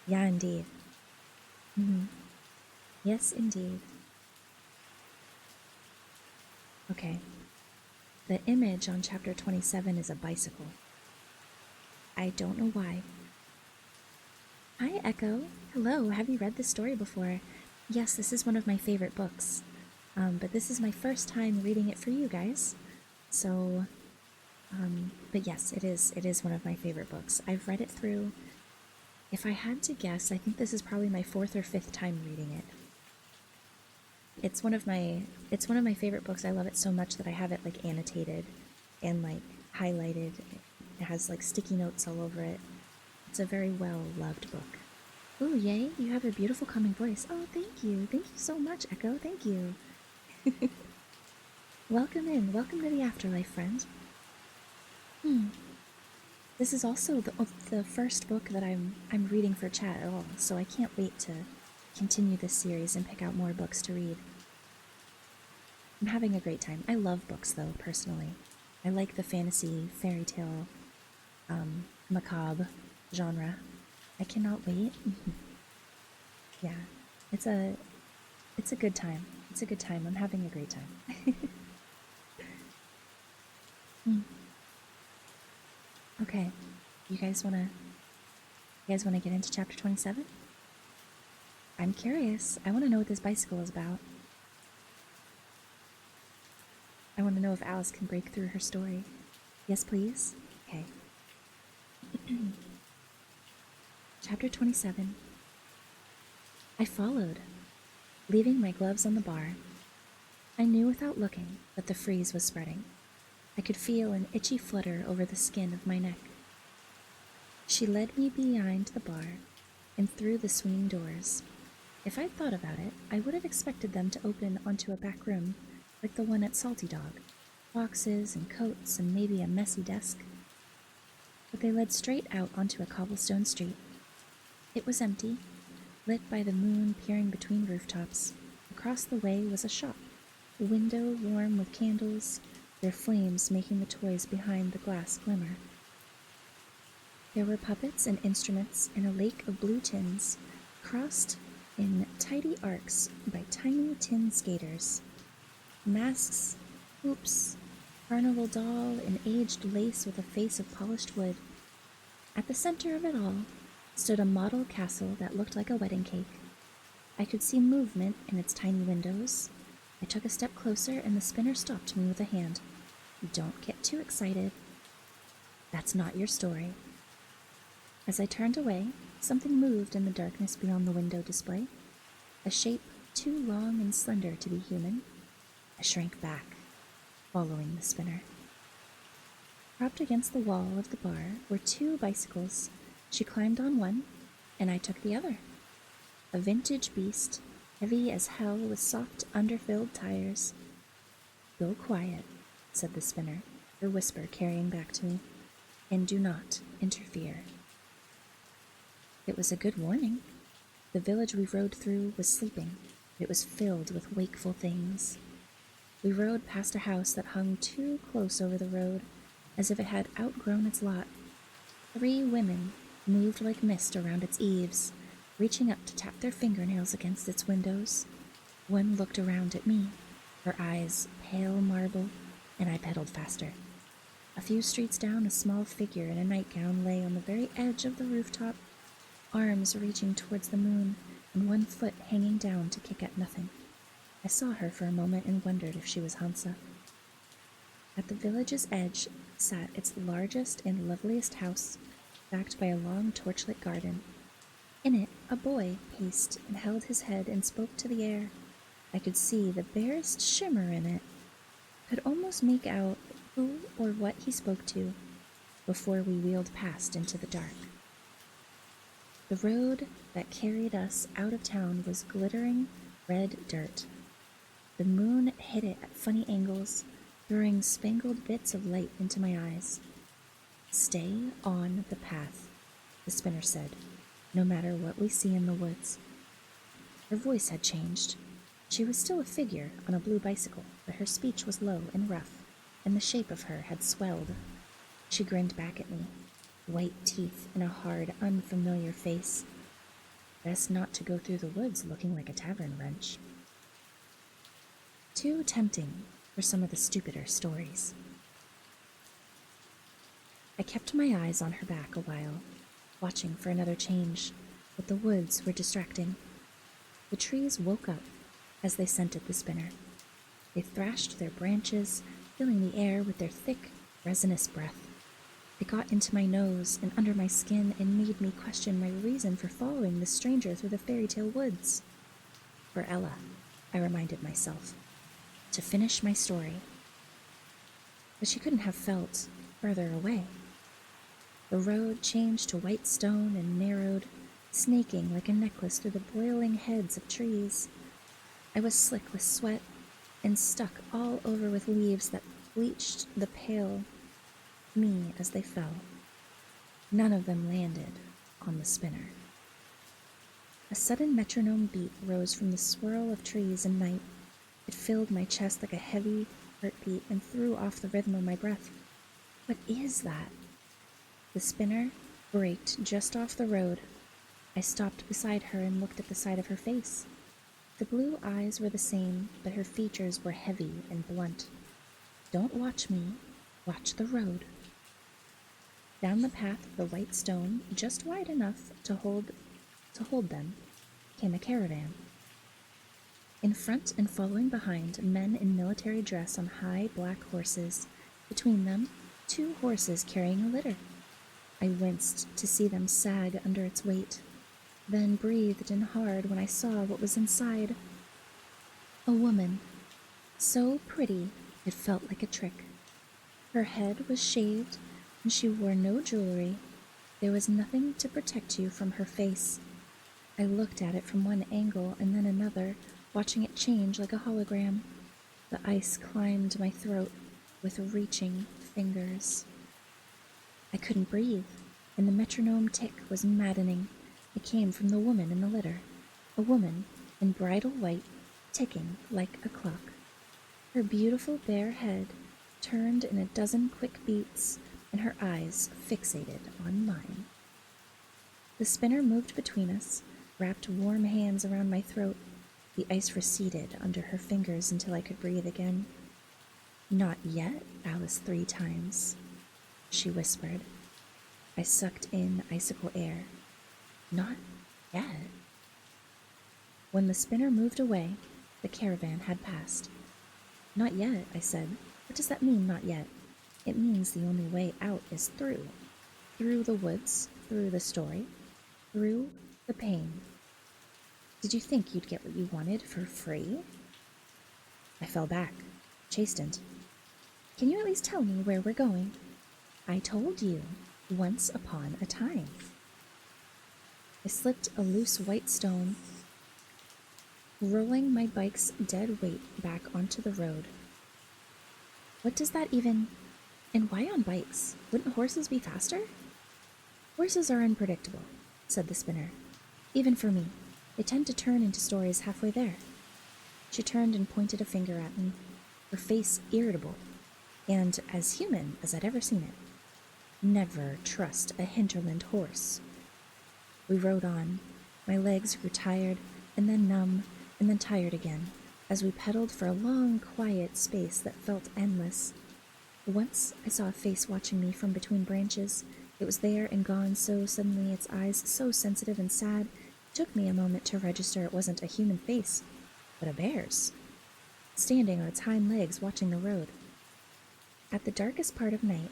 Yeah, indeed. Yes, indeed. Okay. The image on chapter 27 is a bicycle. I don't know why. Hi, Echo. Hello, have you read this story before? Yes, this is one of my favorite books. But this is my first time reading it for you guys. So, but yes, it is one of my favorite books. I've read it through. If I had to guess, I think this is probably my 4th or 5th time reading it. It's one of my favorite books. I love it so much that I have it like annotated and like highlighted. It has like sticky notes all over it. It's a very well loved book. Ooh, yay, you have a beautiful calming voice. Oh, thank you. Thank you so much, Echo. Thank you. Welcome in. Welcome to the afterlife, friend. This is also the first book that I'm reading for chat at all, so I can't wait to continue this series and pick out more books to read. I'm having a great time. I love books, though, personally. I like the fantasy, fairy tale, macabre genre. I cannot wait. Yeah, it's a good time. It's a good time. I'm having a great time. Okay, you guys wanna get into chapter 27? I'm curious. I want to know what this bicycle is about. I want to know if Alice can break through her story. Yes, please? Okay. Chapter 27. I followed, leaving my gloves on the bar. I knew without looking that the freeze was spreading. I could feel an itchy flutter over the skin of my neck. She led me behind the bar and through the swinging doors. If I'd thought about it, I would have expected them to open onto a back room like the one at Salty Dog. Boxes and coats and maybe a messy desk. But they led straight out onto a cobblestone street. It was empty, lit by the moon peering between rooftops. Across the way was a shop, a window warm with candles, their flames making the toys behind the glass glimmer. There were puppets and instruments in a lake of blue tins, crossed in tidy arcs by tiny tin skaters. Masks, hoops, carnival doll, and aged lace with a face of polished wood. At the center of it all stood a model castle that looked like a wedding cake. I could see movement in its tiny windows. I took a step closer and the spinner stopped me with a hand. Don't get too excited. That's not your story. As I turned away, something moved in the darkness beyond the window display. A shape too long and slender to be human. I shrank back, following the spinner. Propped against the wall of the bar were 2 bicycles. She climbed on one, and I took the other. A vintage beast, heavy as hell with soft, underfilled tires. Go quiet, said the spinner, her whisper carrying back to me, and do not interfere. It was a good warning. The village we rode through was sleeping. It was filled with wakeful things. We rode past a house that hung too close over the road, as if it had outgrown its lot. 3 women moved like mist around its eaves, reaching up to tap their fingernails against its windows. One looked around at me, her eyes pale marble, and I pedaled faster. A few streets down, a small figure in a nightgown lay on the very edge of the rooftop, arms reaching towards the moon and one foot hanging down to kick at nothing. I saw her for a moment and wondered if she was Hansa. At the village's edge sat its largest and loveliest house, backed by a long torchlit garden. In it, a boy paced and held his head and spoke to the air. I could see the barest shimmer in it, could almost make out who or what he spoke to before we wheeled past into the dark. The road that carried us out of town was glittering red dirt. The moon hit it at funny angles, throwing spangled bits of light into my eyes. "Stay on the path," the spinner said, "no matter what we see in the woods." Her voice had changed. She was still a figure on a blue bicycle, but her speech was low and rough, and the shape of her had swelled. She grinned back at me, white teeth in a hard, unfamiliar face. Best not to go through the woods looking like a tavern wench. Too tempting for some of the stupider stories. I kept my eyes on her back a while, watching for another change, but the woods were distracting. The trees woke up as they scented the spinner. They thrashed their branches, filling the air with their thick, resinous breath. It got into my nose and under my skin and made me question my reason for following this stranger through the fairy tale woods. For Ella, I reminded myself, to finish my story. But she couldn't have felt further away. The road changed to white stone and narrowed, snaking like a necklace through the boiling heads of trees. I was slick with sweat and stuck all over with leaves that bleached the pale me as they fell. None of them landed on the spinner. A sudden metronome beat rose from the swirl of trees and night. It filled my chest like a heavy heartbeat and threw off the rhythm of my breath. What is that? The spinner braked just off the road. I stopped beside her and looked at the side of her face. The blue eyes were the same, but her features were heavy and blunt. "Don't watch me, watch the road." Down the path of the white stone, just wide enough to hold them, came a caravan. In front and following behind, men in military dress on high black horses. Between them, 2 horses carrying a litter. I winced to see them sag under its weight, then breathed in hard when I saw what was inside. A woman, so pretty it felt like a trick. Her head was shaved, and she wore no jewelry. There was nothing to protect you from her face. I looked at it from one angle and then another, watching it change like a hologram. The ice climbed my throat with reaching fingers. I couldn't breathe, and the metronome tick was maddening. It came from the woman in the litter, a woman in bridal white, ticking like a clock. Her beautiful bare head turned in a dozen quick beats, and her eyes fixated on mine. The spinner moved between us, wrapped warm hands around my throat. The ice receded under her fingers until I could breathe again. "Not yet, Alice 3 times," she whispered. I sucked in icicle air. Not yet. When the spinner moved away, the caravan had passed. "Not yet," I said. "What does that mean, not yet?" "It means the only way out is through. Through the woods, through the story, through the pain. Did you think you'd get what you wanted for free?" I fell back, chastened. "Can you at least tell me where we're going?" "I told you, once upon a time." I slipped a loose white stone, rolling my bike's dead weight back onto the road. "What does that even... And why on bikes? Wouldn't horses be faster?" "Horses are unpredictable," said the spinner. "Even for me. They tend to turn into stories halfway there." She turned and pointed a finger at me. her face irritable, and as human as I'd ever seen it. Never trust a hinterland horse. We rode on. My legs grew tired, and then numb, and then tired again, as we pedaled for a long, quiet space that felt endless. Once I saw a face watching me from between branches. It was there and gone so suddenly, its eyes so sensitive and sad. It took me a moment to register it wasn't a human face, but a bear's, standing on its hind legs watching the road. At the darkest part of night,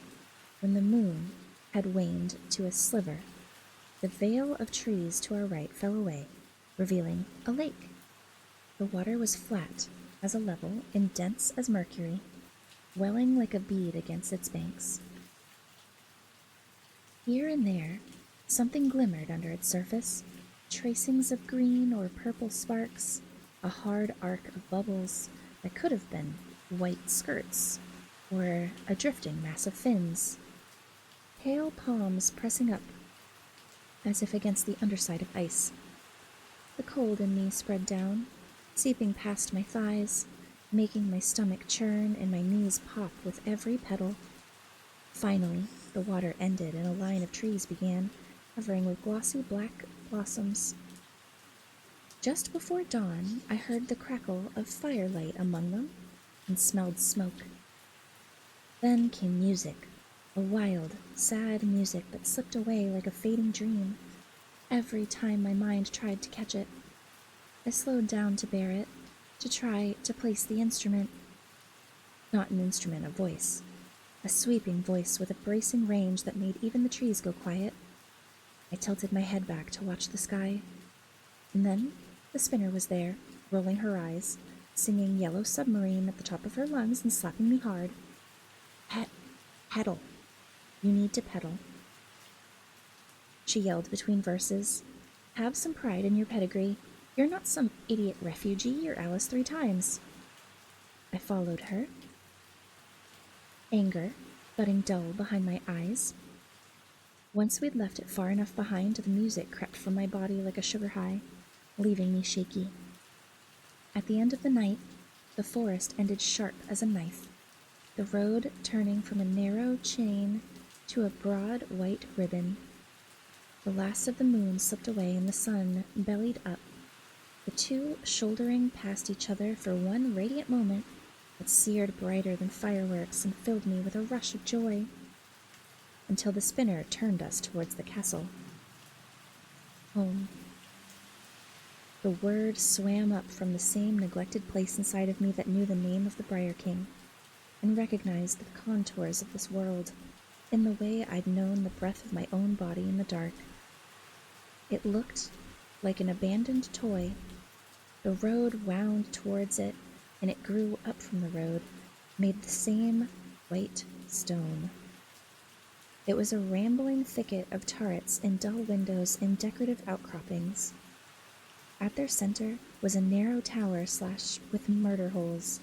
when the moon had waned to a sliver, the veil of trees to our right fell away, revealing a lake. The water was flat as a level and dense as mercury, welling like a bead against its banks. Here and there, something glimmered under its surface, tracings of green or purple sparks, a hard arc of bubbles that could have been white skirts or a drifting mass of fins, pale palms pressing up as if against the underside of ice. The cold in me spread down, seeping past my thighs, making my stomach churn and my knees pop with every pedal. Finally, the water ended and a line of trees began, covering with glossy black blossoms. Just before dawn, I heard the crackle of firelight among them and smelled smoke. Then came music, a wild, sad music that slipped away like a fading dream. Every time my mind tried to catch it, I slowed down to bear it, to try to place the instrument. Not an instrument, a voice. A sweeping voice with a bracing range that made even the trees go quiet. I tilted my head back to watch the sky. And then the spinner was there, rolling her eyes, singing Yellow Submarine at the top of her lungs and slapping me hard. Pedal. You need to pedal. She yelled between verses. Have some pride in your pedigree. You're not some idiot refugee, you're Alice 3 times. I followed her, anger budding dull behind my eyes. Once we'd left it far enough behind, the music crept from my body like a sugar high, leaving me shaky. At the end of the night, the forest ended sharp as a knife, the road turning from a narrow chain to a broad white ribbon. The last of the moon slipped away and the sun bellied up, the two shouldering past each other for one radiant moment that seared brighter than fireworks and filled me with a rush of joy, until the spinner turned us towards the castle. Home. The word swam up from the same neglected place inside of me that knew the name of the Briar King, and recognized the contours of this world in the way I'd known the breath of my own body in the dark. It looked like an abandoned toy. The road wound towards it, and it grew up from the road, made the same white stone. It was a rambling thicket of turrets and dull windows and decorative outcroppings. At their center was a narrow tower with murder holes.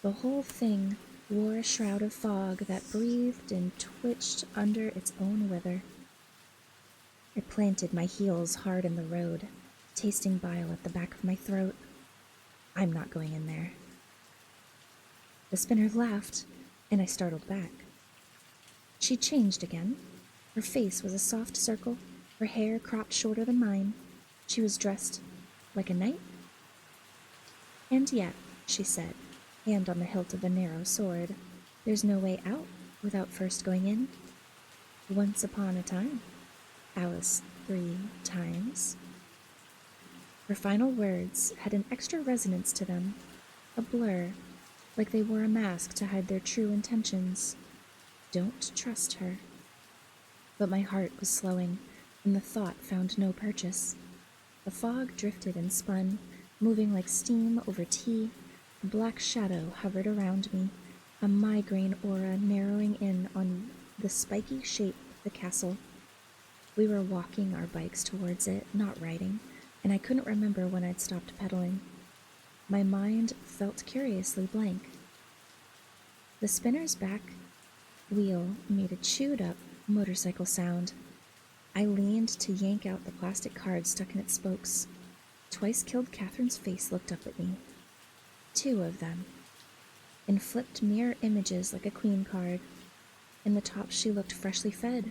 The whole thing wore a shroud of fog that breathed and twitched under its own weather. I planted my heels hard in the road, tasting bile at the back of my throat. I'm not going in there. The spinner laughed, and I startled back. She changed again. Her face was a soft circle, her hair cropped shorter than mine. She was dressed like a knight. And yet, she said, hand on the hilt of a narrow sword, there's no way out without first going in. Once upon a time, Alice 3 times. Her final words had an extra resonance to them, a blur, like they wore a mask to hide their true intentions. Don't trust her. But my heart was slowing, and the thought found no purchase. The fog drifted and spun, moving like steam over tea. A black shadow hovered around me, a migraine aura narrowing in on the spiky shape of the castle. We were walking our bikes towards it, not riding, and I couldn't remember when I'd stopped pedaling. My mind felt curiously blank. The spinner's back wheel made a chewed-up motorcycle sound. I leaned to yank out the plastic card stuck in its spokes. Twice Killed Catherine's face looked up at me. 2 of them. in flipped mirror images like a queen card. In the top, she looked freshly fed.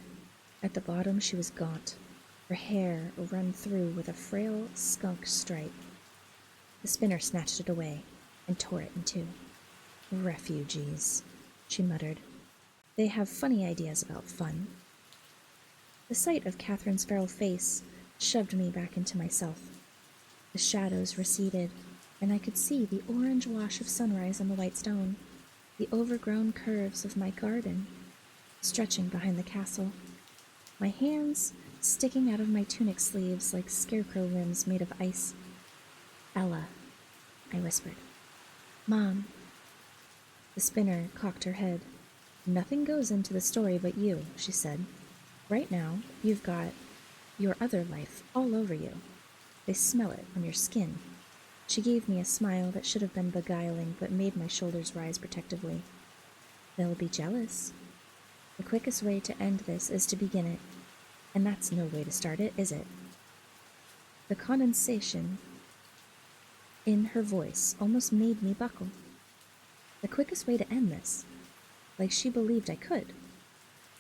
At the bottom, she was gaunt, her hair run through with a frail skunk stripe. The spinner snatched it away and tore it in two. Refugees, she muttered. They have funny ideas about fun. The sight of Catherine's feral face shoved me back into myself. The shadows receded, and I could see the orange wash of sunrise on the white stone, the overgrown curves of my garden stretching behind the castle, my hands sticking out of my tunic sleeves like scarecrow limbs made of ice. Ella, I whispered. Mom. The spinner cocked her head. Nothing goes into the story but you, she said. Right now, you've got your other life all over you. They smell it on your skin. She gave me a smile that should have been beguiling but made my shoulders rise protectively. They'll be jealous. The quickest way to end this is to begin it, and that's no way to start it, is it? The condensation in her voice almost made me buckle. The quickest way to end this, like she believed I could.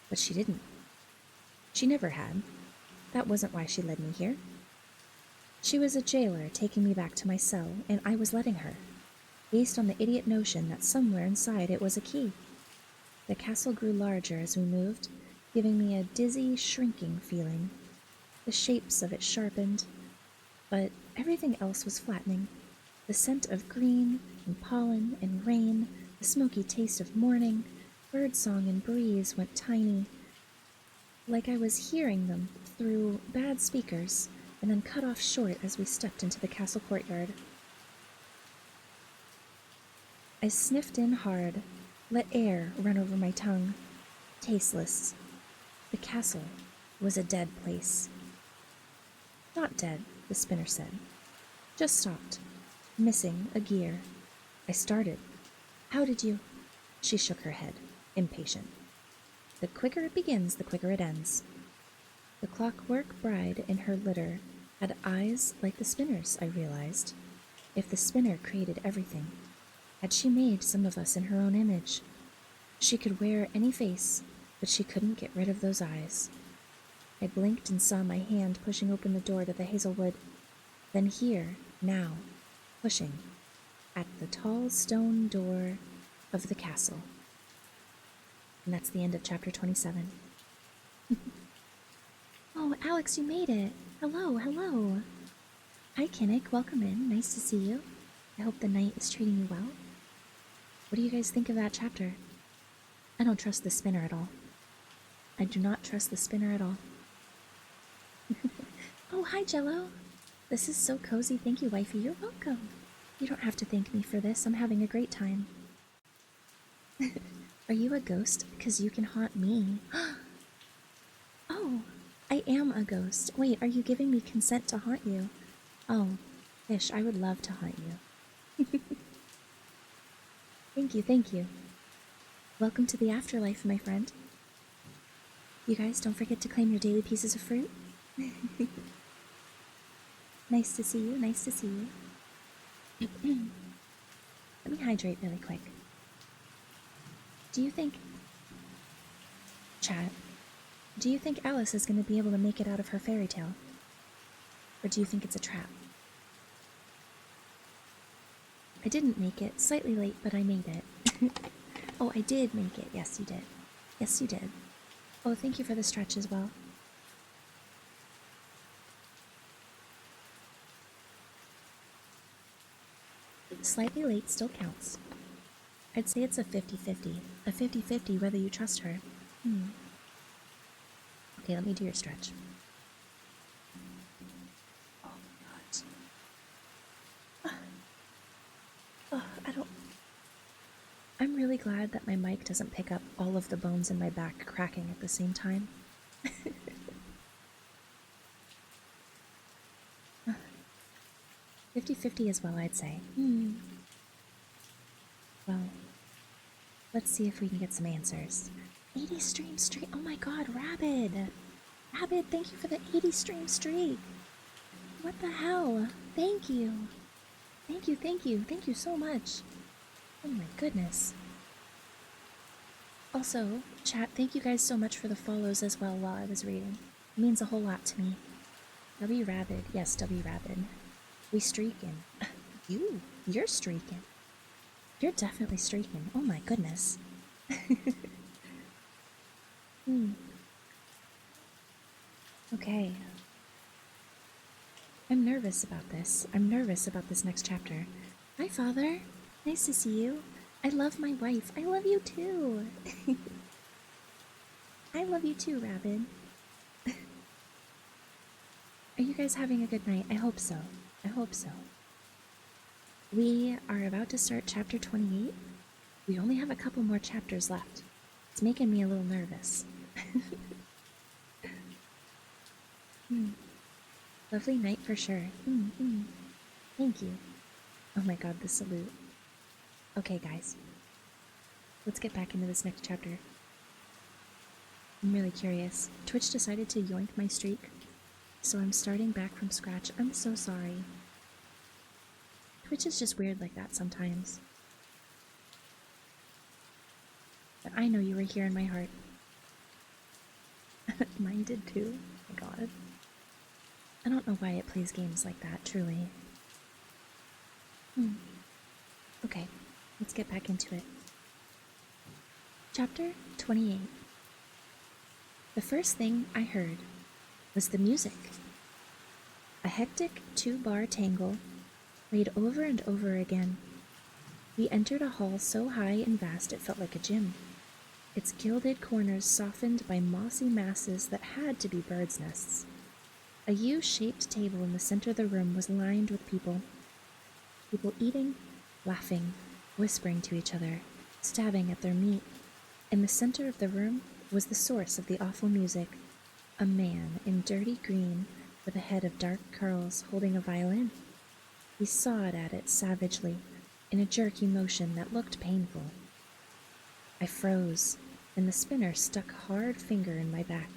But she didn't. She never had. That wasn't why she led me here. She was a jailer taking me back to my cell, and I was letting her, based on the idiot notion that somewhere inside it was a key. The castle grew larger as we moved, giving me a dizzy, shrinking feeling. The shapes of it sharpened, but everything else was flattening. The scent of green and pollen and rain, the smoky taste of morning, birdsong and breeze went tiny, like I was hearing them through bad speakers, and then cut off short as we stepped into the castle courtyard. I sniffed in hard, let air run over my tongue. Tasteless. The castle was a dead place. Not dead, the spinner said. Just stopped. Missing a gear. I started. How did you? She shook her head, impatient. The quicker it begins, the quicker it ends. The clockwork bride in her litter had eyes like the spinner's, I realized. If the spinner created everything, had she made some of us in her own image? She could wear any face, but she couldn't get rid of those eyes. I blinked and saw my hand pushing open the door to the hazelwood. Then here, now, pushing, at the tall stone door of the castle. And that's the end of chapter 27. Oh, Alex, you made it. Hello, hello. Hi, Kinnick. Welcome in. Nice to see you. I hope the night is treating you well. What do you guys think of that chapter? I don't trust the spinner at all. I do not trust the spinner at all. Oh, hi, Jello. This is so cozy. Thank you, wifey. You're welcome. You don't have to thank me for this. I'm having a great time. Are you a ghost? Because you can haunt me. Oh, I am a ghost. Wait, are you giving me consent to haunt you? Oh, Fish, I would love to haunt you. Thank you, thank you. Welcome to the afterlife, my friend. You guys, don't forget to claim your daily pieces of fruit. Nice to see you, nice to see you. Let me hydrate really quick. Do you think... Chat, do you think Alice is going to be able to make it out of her fairy tale? Or do you think it's a trap? I didn't make it. Slightly late, but I made it. Oh, I did make it. Yes, you did. Yes, you did. Oh, thank you for the stretch as well. Slightly late still counts. I'd say it's a 50-50. A 50-50 whether you trust her. Okay, let me do your stretch. Oh, God. I'm really glad that my mic doesn't pick up all of the bones in my back cracking at the same time. 50-50 as well, I'd say. Well, let's see if we can get some answers. 80 stream streak. Oh my god, Rabid! Rabid, thank you for the 80 stream streak! What the hell? Thank you! Thank you, thank you, thank you so much! Oh my goodness. Also, chat, thank you guys so much for the follows as well while I was reading. It means a whole lot to me. W Rabid, yes, W Rabid. We streaking. You're streaking. You're definitely streaking. Oh my goodness. Hmm. Okay. I'm nervous about this. I'm nervous about this next chapter. Hi, Father. Nice to see you. I love my wife. I love you too. I love you too, Rabid. Are you guys having a good night? I hope so. I hope so. We are about to start chapter 28. We only have a couple more chapters left. It's making me a little nervous. Lovely night for sure. Thank you. Oh my god, the salute. Okay, guys. Let's get back into this next chapter. I'm really curious. Twitch decided to yoink my streak, so I'm starting back from scratch. I'm so sorry. Twitch is just weird like that sometimes. But I know you were here in my heart. Mine did too. Oh my god. I don't know why it plays games like that, truly. Okay, let's get back into it. Chapter 28. The first thing I heard was the music. A hectic 2-bar tango played over and over again. We entered a hall so high and vast it felt like a gym, its gilded corners softened by mossy masses that had to be birds' nests. A U-shaped table in the center of the room was lined with people. People eating, laughing, whispering to each other, stabbing at their meat. In the center of the room was the source of the awful music, a man in dirty green with a head of dark curls holding a violin. He sawed at it savagely, in a jerky motion that looked painful. I froze, and the spinner stuck a hard finger in my back.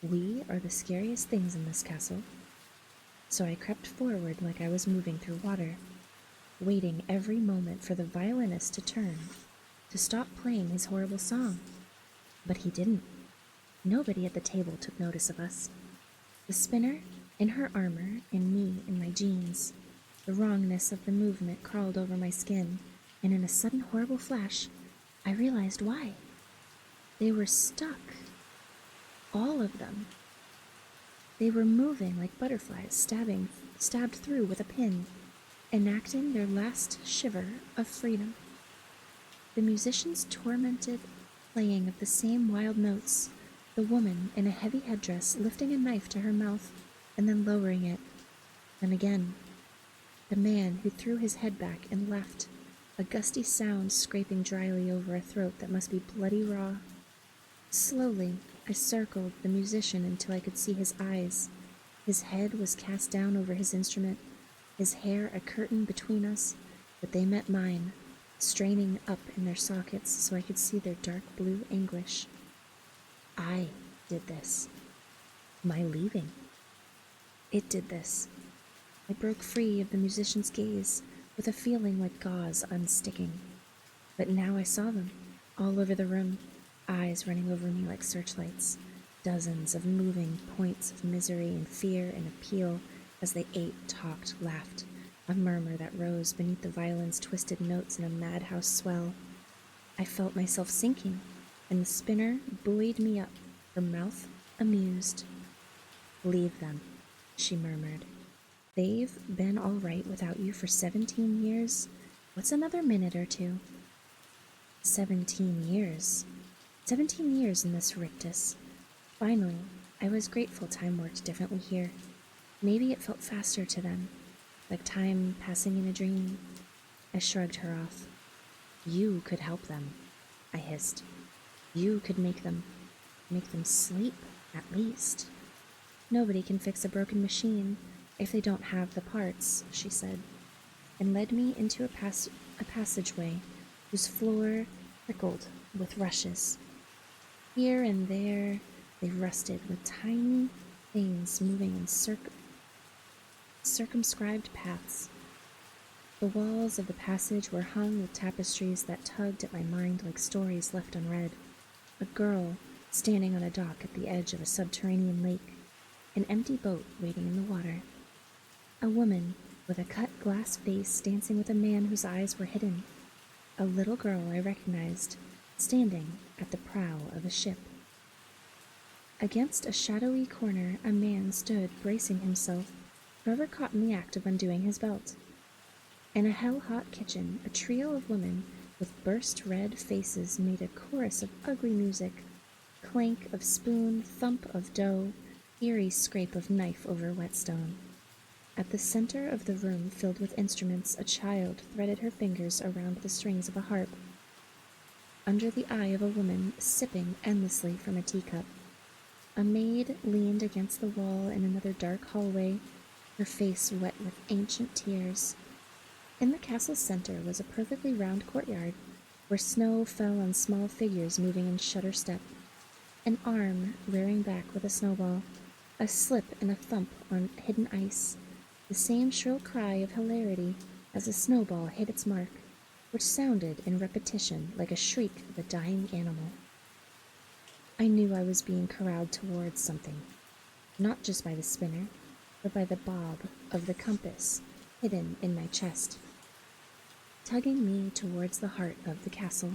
We are the scariest things in this castle. So I crept forward like I was moving through water, waiting every moment for the violinist to turn, to stop playing his horrible song. But he didn't. Nobody at the table took notice of us. The spinner, in her armor, and me in my jeans. The wrongness of the movement crawled over my skin, and in a sudden horrible flash, I realized why. They were stuck. All of them. They were moving like butterflies, stabbed through with a pin, enacting their last shiver of freedom. The musicians' tormented playing of the same wild notes, the woman in a heavy headdress lifting a knife to her mouth and then lowering it, and again. The man who threw his head back and left, a gusty sound scraping dryly over a throat that must be bloody raw. Slowly, I circled the musician until I could see his eyes. His head was cast down over his instrument, his hair a curtain between us, but they met mine, straining up in their sockets so I could see their dark blue anguish. I did this. My leaving. It did this. I broke free of the musician's gaze with a feeling like gauze unsticking. But now I saw them, all over the room, eyes running over me like searchlights, dozens of moving points of misery and fear and appeal as they ate, talked, laughed, a murmur that rose beneath the violin's twisted notes in a madhouse swell. I felt myself sinking, and the spinner buoyed me up, her mouth amused. "Leave them," she murmured. "They've been all right without you for 17 years. What's another minute or two?" 17 years. 17 years in this rictus. Finally, I was grateful time worked differently here. Maybe it felt faster to them, like time passing in a dream. I shrugged her off. "You could help them," I hissed. "You could make them sleep, at least." "Nobody can fix a broken machine if they don't have the parts," she said, and led me into a passageway whose floor trickled with rushes. Here and there they rusted with tiny things moving in circumscribed paths. The walls of the passage were hung with tapestries that tugged at my mind like stories left unread. A girl standing on a dock at the edge of a subterranean lake, an empty boat waiting in the water. A woman with a cut glass face dancing with a man whose eyes were hidden. A little girl I recognized, standing at the prow of a ship. Against a shadowy corner, a man stood bracing himself, forever caught in the act of undoing his belt. In a hell-hot kitchen, a trio of women with burst red faces made a chorus of ugly music. Clank of spoon, thump of dough, eerie scrape of knife over whetstone. At the center of the room filled with instruments, a child threaded her fingers around the strings of a harp. Under the eye of a woman sipping endlessly from a teacup, a maid leaned against the wall in another dark hallway, her face wet with ancient tears. In the castle's center was a perfectly round courtyard, where snow fell on small figures moving in shudder step. An arm rearing back with a snowball, a slip and a thump on hidden ice, the same shrill cry of hilarity as a snowball hit its mark, which sounded in repetition like a shriek of a dying animal. I knew I was being corralled towards something, not just by the spinner, but by the bob of the compass hidden in my chest, tugging me towards the heart of the castle,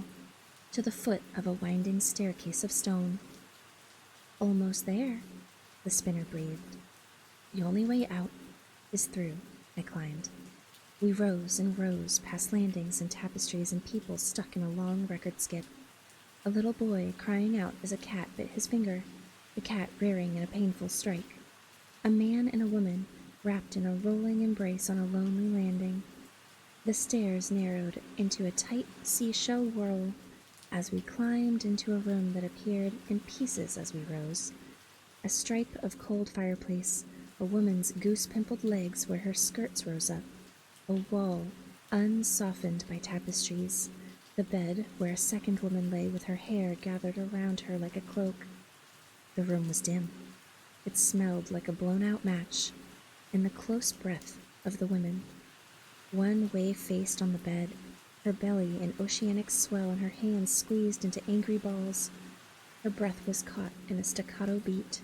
to the foot of a winding staircase of stone. Almost there, the spinner breathed. The only way out is through, I climbed. We rose and rose past landings and tapestries and people stuck in a long record skip. A little boy crying out as a cat bit his finger, the cat rearing in a painful strike. A man and a woman wrapped in a rolling embrace on a lonely landing. The stairs narrowed into a tight seashell whirl as we climbed into a room that appeared in pieces as we rose. A stripe of cold fireplace, a woman's goose-pimpled legs where her skirts rose up, a wall unsoftened by tapestries, the bed where a second woman lay with her hair gathered around her like a cloak. The room was dim. It smelled like a blown-out match, and the close breath of the women. One wave-faced on the bed, her belly an oceanic swell and her hands squeezed into angry balls. Her breath was caught in a staccato beat.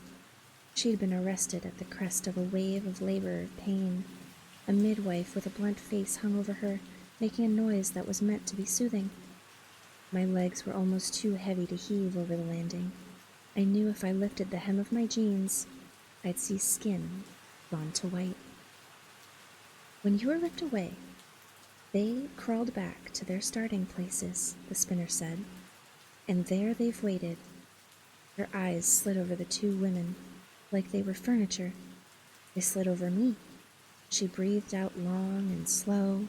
She had been arrested at the crest of a wave of labor pain. A midwife with a blunt face hung over her, making a noise that was meant to be soothing. My legs were almost too heavy to heave over the landing. I knew if I lifted the hem of my jeans, I'd see skin gone to white. When you were ripped away, they crawled back to their starting places, the spinner said, and there they've waited. Her eyes slid over the two women, like they were furniture. They slid over me. She breathed out long and slow,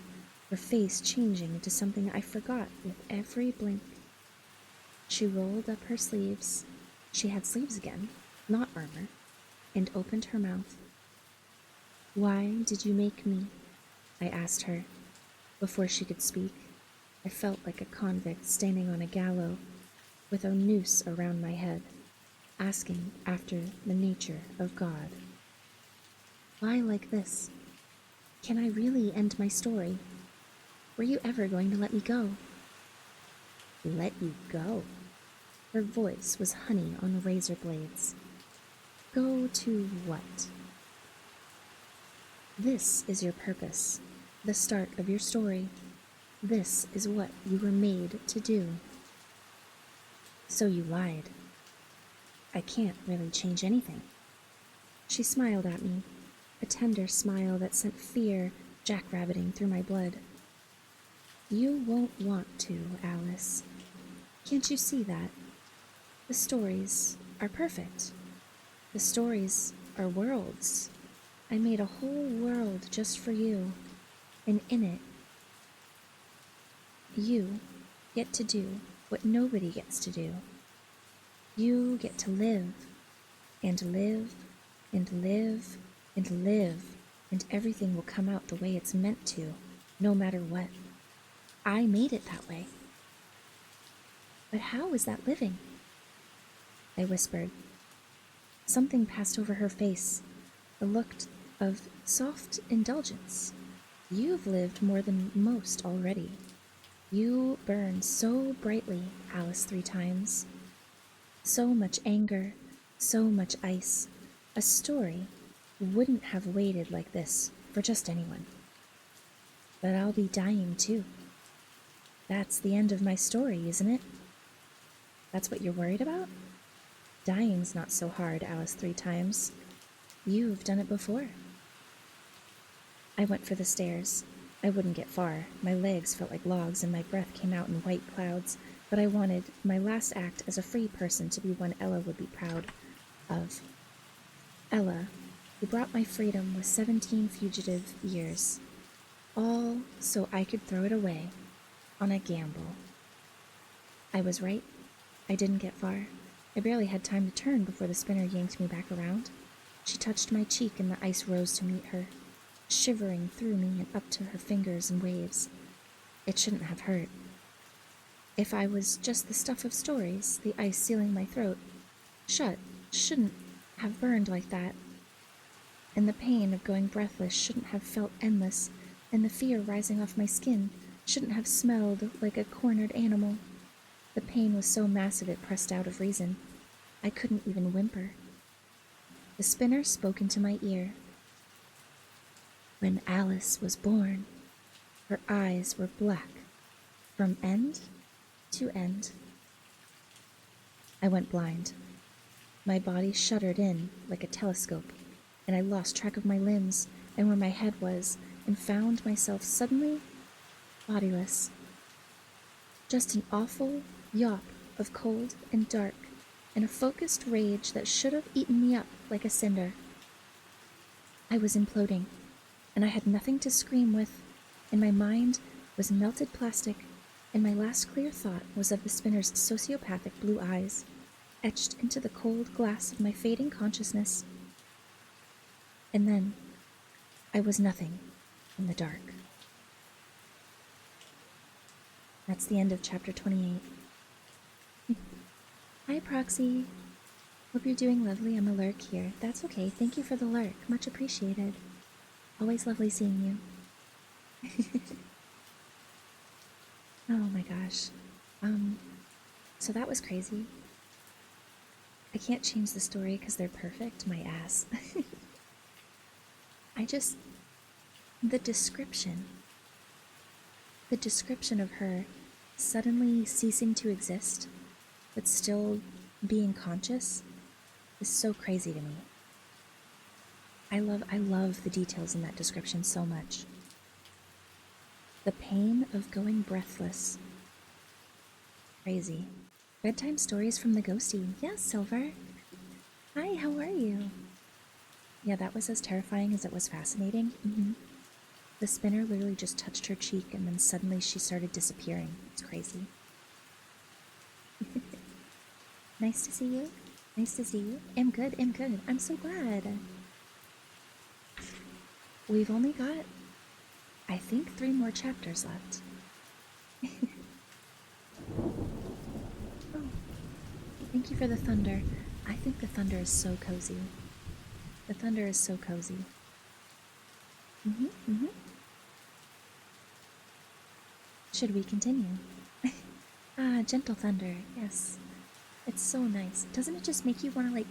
her face changing into something I forgot with every blink. She rolled up her sleeves. She had sleeves again, not armor, and opened her mouth. "Why did you make me?" I asked her. Before she could speak, I felt like a convict standing on a gallows with a noose around my head, asking after the nature of God. Why like this? Can I really end my story? Were you ever going to let me go? Let you go? Her voice was honey on razor blades. Go to what? This is your purpose, the start of your story. This is what you were made to do. So you lied. I can't really change anything. She smiled at me, a tender smile that sent fear jackrabbiting through my blood. You won't want to, Alice. Can't you see that? The stories are perfect. The stories are worlds. I made a whole world just for you, and in it, you get to do what nobody gets to do. You get to live, and live, and live, and live, and everything will come out the way it's meant to, no matter what. I made it that way. But how is that living? I whispered. Something passed over her face, a look of soft indulgence. You've lived more than most already. You burn so brightly, Alice 3 times. So much anger, so much ice. A story wouldn't have waited like this for just anyone. But I'll be dying too. That's the end of my story, isn't it? That's what you're worried about? Dying's not so hard, Alice 3 times. You've done it before. I went for the stairs. I wouldn't get far. My legs felt like logs and my breath came out in white clouds, but I wanted my last act as a free person to be one Ella would be proud of. Ella, who brought my freedom with 17 fugitive years. All so I could throw it away on a gamble. I was right. I didn't get far. I barely had time to turn before the spinner yanked me back around. She touched my cheek and the ice rose to meet her, shivering through me and up to her fingers in waves. It shouldn't have hurt. If I was just the stuff of stories, the ice sealing my throat shut shouldn't have burned like that. And the pain of going breathless shouldn't have felt endless, and the fear rising off my skin shouldn't have smelled like a cornered animal. The pain was so massive it pressed out of reason. I couldn't even whimper. The spinner spoke into my ear. When Alice was born, her eyes were black, from end to end. I went blind. My body shuddered in like a telescope, and I lost track of my limbs and where my head was, and found myself suddenly bodiless. Just an awful yawp of cold and dark, and a focused rage that should have eaten me up like a cinder. I was imploding, and I had nothing to scream with, and my mind was melted plastic, and my last clear thought was of the spinner's sociopathic blue eyes, etched into the cold glass of my fading consciousness. And then I was nothing in the dark. That's the end of chapter 28. Hi, Proxy. Hope you're doing lovely. I'm a lurk here. That's okay. Thank you for the lurk. Much appreciated. Always lovely seeing you. Oh my gosh. So that was crazy. I can't change the story because they're perfect. My ass. The description of her suddenly ceasing to exist, but still being conscious, is so crazy to me. I love the details in that description so much. The pain of going breathless. Crazy. Bedtime stories from the ghostie. Yes, Silver. Hi, how are you? Yeah, that was as terrifying as it was fascinating. The spinner literally just touched her cheek and then suddenly she started disappearing. It's crazy. Nice to see you. Nice to see you. I'm good. I'm so glad. We've only got, I think, 3 more chapters left. Oh, thank you for the thunder. I think the thunder is so cozy. The thunder is so cozy. Should we continue? Gentle thunder, yes. It's so nice. Doesn't it just make you want to, like,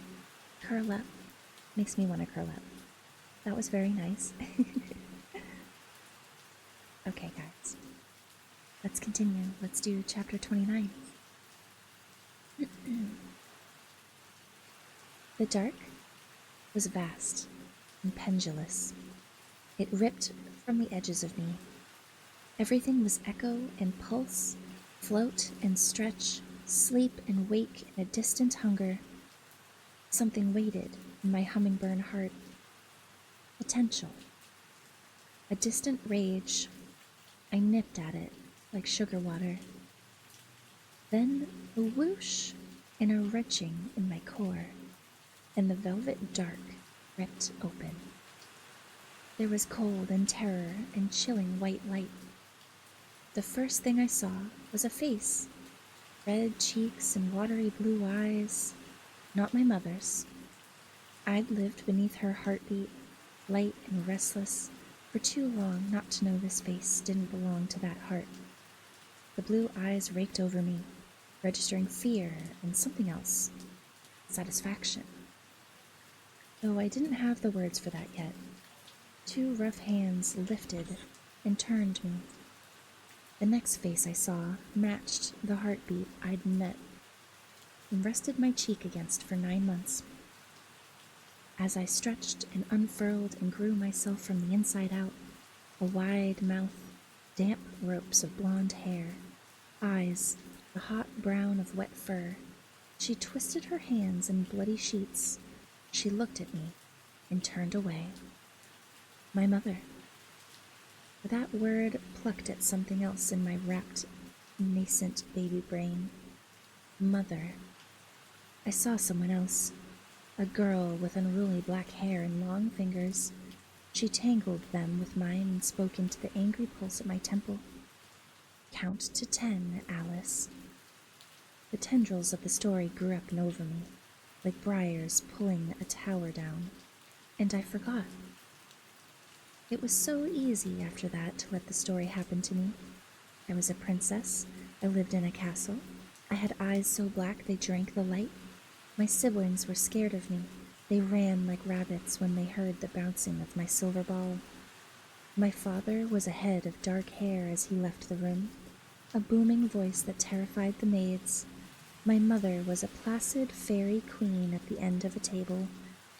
curl up? Makes me want to curl up. That was very nice. Okay, guys. Let's continue. Let's do chapter 29. The dark was vast and pendulous. It ripped from the edges of me. Everything was echo and pulse, float and stretch, sleep and wake in a distant hunger. Something waited in my hummingbird heart. Potential. A distant rage. I nipped at it like sugar water. Then a whoosh and a retching in my core, and the velvet dark ripped open. There was cold and terror and chilling white light. The first thing I saw was a face, red cheeks and watery blue eyes. Not my mother's. I'd lived beneath her heartbeat, light and restless, for too long not to know this face didn't belong to that heart. The blue eyes raked over me, registering fear and something else, satisfaction. Though I didn't have the words for that yet, two rough hands lifted and turned me. The next face I saw matched the heartbeat I'd met and rested my cheek against for 9 months. As I stretched and unfurled and grew myself from the inside out, a wide mouth, damp ropes of blonde hair, eyes, the hot brown of wet fur, she twisted her hands in bloody sheets. She looked at me and turned away. My mother. That word plucked at something else in my wrapped, nascent baby brain. Mother. I saw someone else, a girl with unruly black hair and long fingers. She tangled them with mine and spoke into the angry pulse at my temple. Count to 10, Alice. The tendrils of the story grew up and over me, like briars pulling a tower down, and I forgot. It was so easy after that to let the story happen to me. I was a princess. I lived in a castle. I had eyes so black they drank the light. My siblings were scared of me. They ran like rabbits when they heard the bouncing of my silver ball. My father was a head of dark hair as he left the room, a booming voice that terrified the maids. My mother was a placid fairy queen at the end of a table,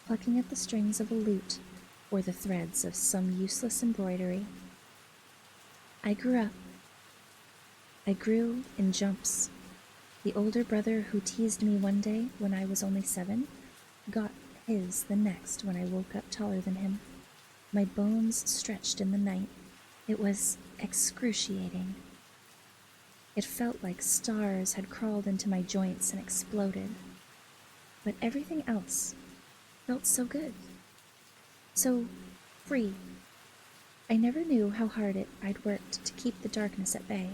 plucking at the strings of a lute or the threads of some useless embroidery. I grew up. I grew in jumps. The older brother who teased me one day when I was only 7 got his the next when I woke up taller than him. My bones stretched in the night. It was excruciating. It felt like stars had crawled into my joints and exploded. But everything else felt so good. So free. I never knew how hard I'd worked to keep the darkness at bay.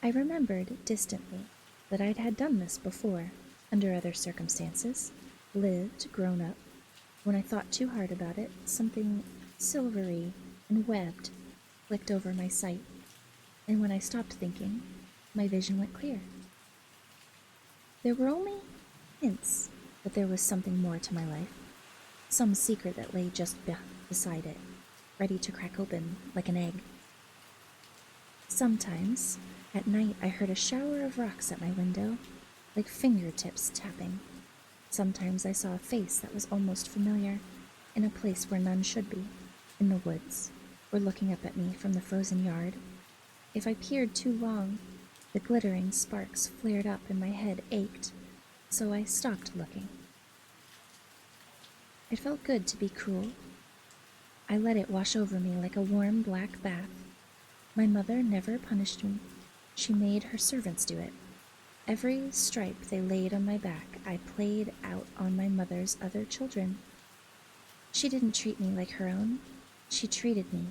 I remembered distantly that I'd had done this before, under other circumstances, lived, grown up. When I thought too hard about it, something silvery and webbed flicked over my sight, and when I stopped thinking, my vision went clear. There were only hints that there was something more to my life, some secret that lay just beside it, ready to crack open like an egg. Sometimes, at night, I heard a shower of rocks at my window, like fingertips tapping. Sometimes I saw a face that was almost familiar, in a place where none should be, in the woods, or looking up at me from the frozen yard. If I peered too long, the glittering sparks flared up and my head ached, so I stopped looking. It felt good to be cruel. I let it wash over me like a warm black bath. My mother never punished me. She made her servants do it. Every stripe they laid on my back, I played out on my mother's other children. She didn't treat me like her own. She treated me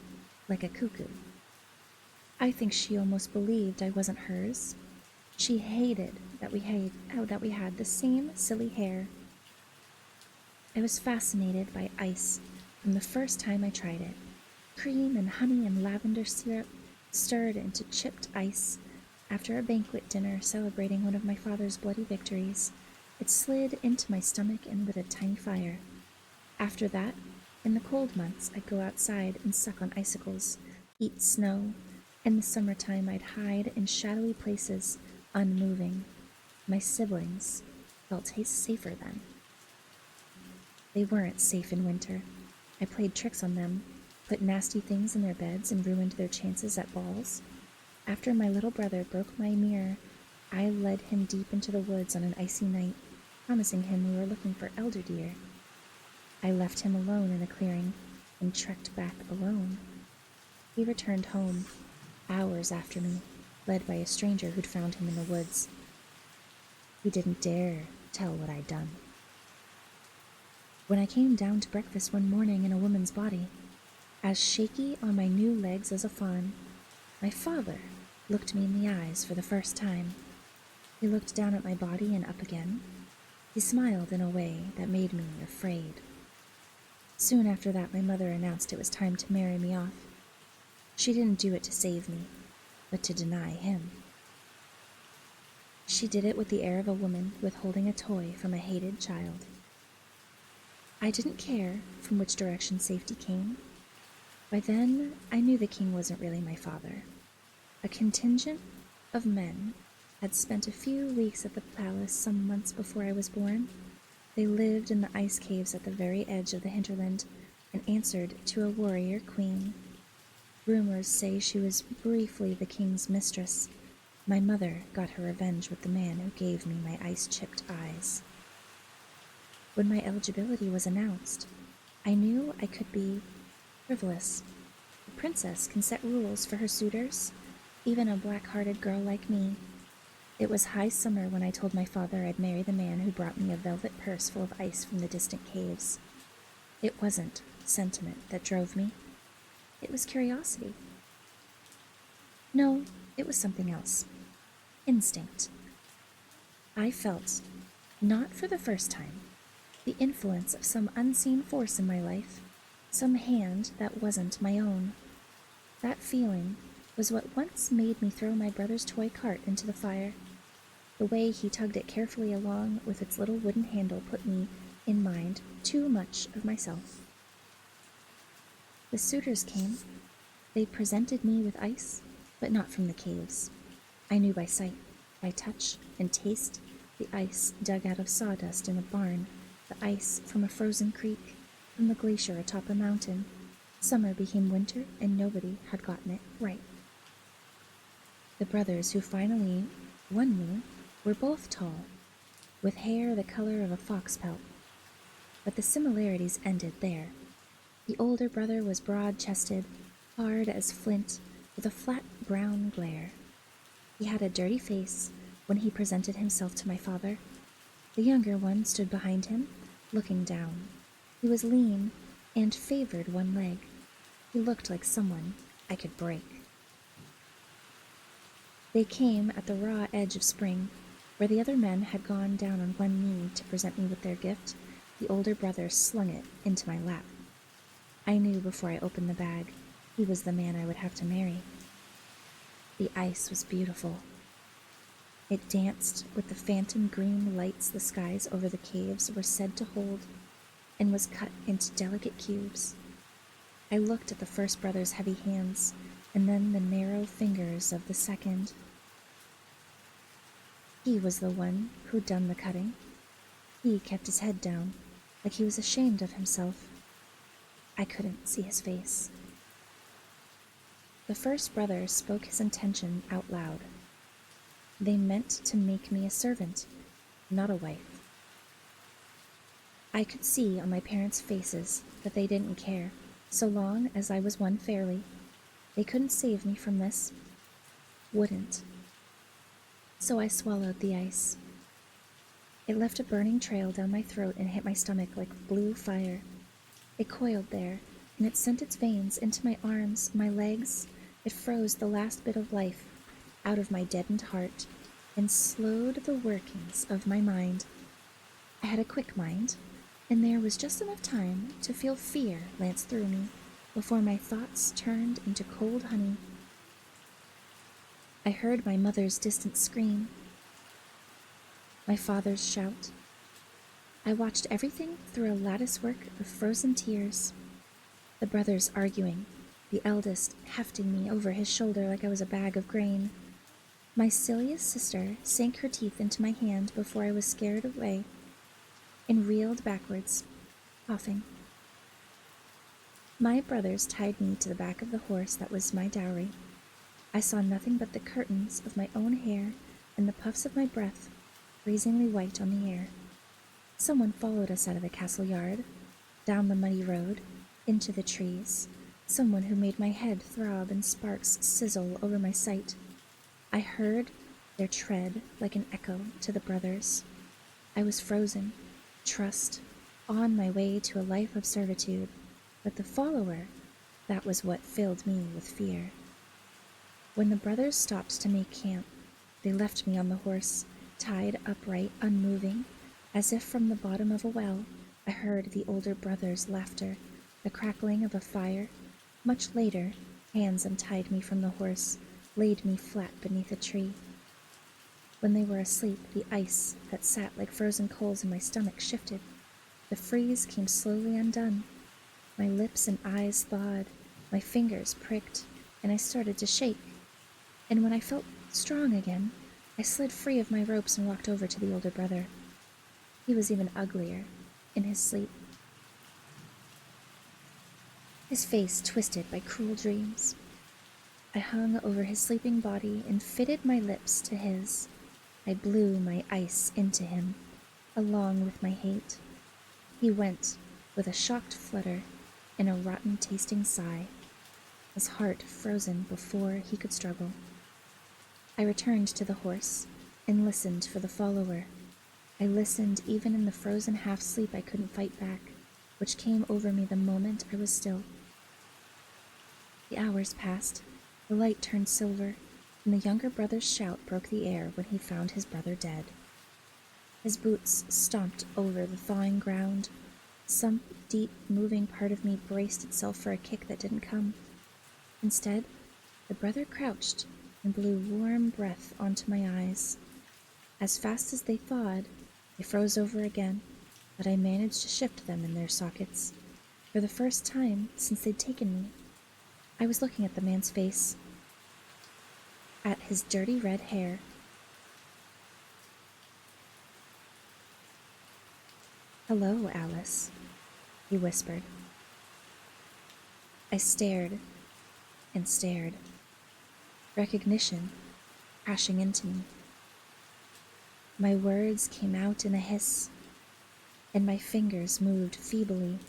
like a cuckoo. I think she almost believed I wasn't hers. She hated that we had the same silly hair. I was fascinated by ice from the first time I tried it. Cream and honey and lavender syrup stirred into chipped ice. After a banquet dinner celebrating one of my father's bloody victories, it slid into my stomach and lit a tiny fire. After that, in the cold months, I'd go outside and suck on icicles, eat snow. In the summertime, I'd hide in shadowy places, unmoving. My siblings felt safer then. They weren't safe in winter. I played tricks on them, put nasty things in their beds, and ruined their chances at balls. After my little brother broke my mirror, I led him deep into the woods on an icy night, promising him we were looking for elder deer. I left him alone in a clearing and trekked back alone. He returned home, hours after me, led by a stranger who'd found him in the woods. He didn't dare tell what I'd done. When I came down to breakfast one morning in a woman's body, as shaky on my new legs as a fawn, my father looked me in the eyes for the first time. He looked down at my body and up again. He smiled in a way that made me afraid. Soon after that, my mother announced it was time to marry me off. She didn't do it to save me, but to deny him. She did it with the air of a woman withholding a toy from a hated child. I didn't care from which direction safety came. By then, I knew the king wasn't really my father. A contingent of men had spent a few weeks at the palace some months before I was born. They lived in the ice caves at the very edge of the hinterland and answered to a warrior queen. Rumors say she was briefly the king's mistress. My mother got her revenge with the man who gave me my ice-chipped eyes. When my eligibility was announced, I knew I could be frivolous. A princess can set rules for her suitors, even a black-hearted girl like me. It was high summer when I told my father I'd marry the man who brought me a velvet purse full of ice from the distant caves. It wasn't sentiment that drove me. It was curiosity. No, it was something else. Instinct. I felt, not for the first time, the influence of some unseen force in my life, some hand that wasn't my own. That feeling was what once made me throw my brother's toy cart into the fire. The way he tugged it carefully along with its little wooden handle put me in mind too much of myself. The suitors came. They presented me with ice, but not from the caves. I knew by sight, by touch, and taste the ice dug out of sawdust in a barn, the ice from a frozen creek, from the glacier atop a mountain. Summer became winter, and nobody had gotten it right. The brothers who finally won me were both tall, with hair the color of a fox pelt. But the similarities ended there. The older brother was broad-chested, hard as flint, with a flat brown glare. He had a dirty face when he presented himself to my father. The younger one stood behind him, looking down. He was lean and favored one leg. He looked like someone I could break. They came at the raw edge of spring, where the other men had gone down on one knee to present me with their gift. The older brother slung it into my lap. I knew before I opened the bag he was the man I would have to marry. The ice was beautiful. It danced with the phantom green lights the skies over the caves were said to hold, and was cut into delicate cubes. I looked at the first brother's heavy hands, and then the narrow fingers of the second. He was the one who'd done the cutting. He kept his head down, like he was ashamed of himself. I couldn't see his face. The first brother spoke his intention out loud. They meant to make me a servant, not a wife. I could see on my parents' faces that they didn't care, so long as I was won fairly. They couldn't save me from this. Wouldn't. So I swallowed the ice. It left a burning trail down my throat and hit my stomach like blue fire. It coiled there, and it sent its veins into my arms, my legs. It froze the last bit of life out of my deadened heart and slowed the workings of my mind. I had a quick mind, and there was just enough time to feel fear lance through me before my thoughts turned into cold honey. I heard my mother's distant scream, my father's shout. I watched everything through a latticework of frozen tears. The brothers arguing, the eldest hefting me over his shoulder like I was a bag of grain. My silliest sister sank her teeth into my hand before I was scared away and reeled backwards, coughing. My brothers tied me to the back of the horse that was my dowry. I saw nothing but the curtains of my own hair and the puffs of my breath, freezingly white on the air. Someone followed us out of the castle yard, down the muddy road, into the trees. Someone who made my head throb and sparks sizzle over my sight. I heard their tread like an echo to the brothers. I was frozen, trussed, on my way to a life of servitude, but the follower, that was what filled me with fear. When the brothers stopped to make camp, they left me on the horse, tied upright, unmoving, as if from the bottom of a well, I heard the older brother's laughter, the crackling of a fire. Much later, hands untied me from the horse, laid me flat beneath a tree. When they were asleep, the ice that sat like frozen coals in my stomach shifted. The freeze came slowly undone. My lips and eyes thawed, my fingers pricked, and I started to shake. And when I felt strong again, I slid free of my ropes and walked over to the older brother. He was even uglier, in his sleep, his face twisted by cruel dreams. I hung over his sleeping body and fitted my lips to his. I blew my ice into him, along with my hate. He went with a shocked flutter and a rotten-tasting sigh, his heart frozen before he could struggle. I returned to the horse and listened for the follower. I listened even in the frozen half-sleep I couldn't fight back, which came over me the moment I was still. The hours passed, the light turned silver, and the younger brother's shout broke the air when he found his brother dead. His boots stomped over the thawing ground. Some deep, moving part of me braced itself for a kick that didn't come. Instead, the brother crouched and blew warm breath onto my eyes. As fast as they thawed, they froze over again, but I managed to shift them in their sockets. For the first time since they'd taken me, I was looking at the man's face, at his dirty red hair. "Hello, Alice," he whispered. I stared and stared, recognition crashing into me. My words came out in a hiss, and my fingers moved feebly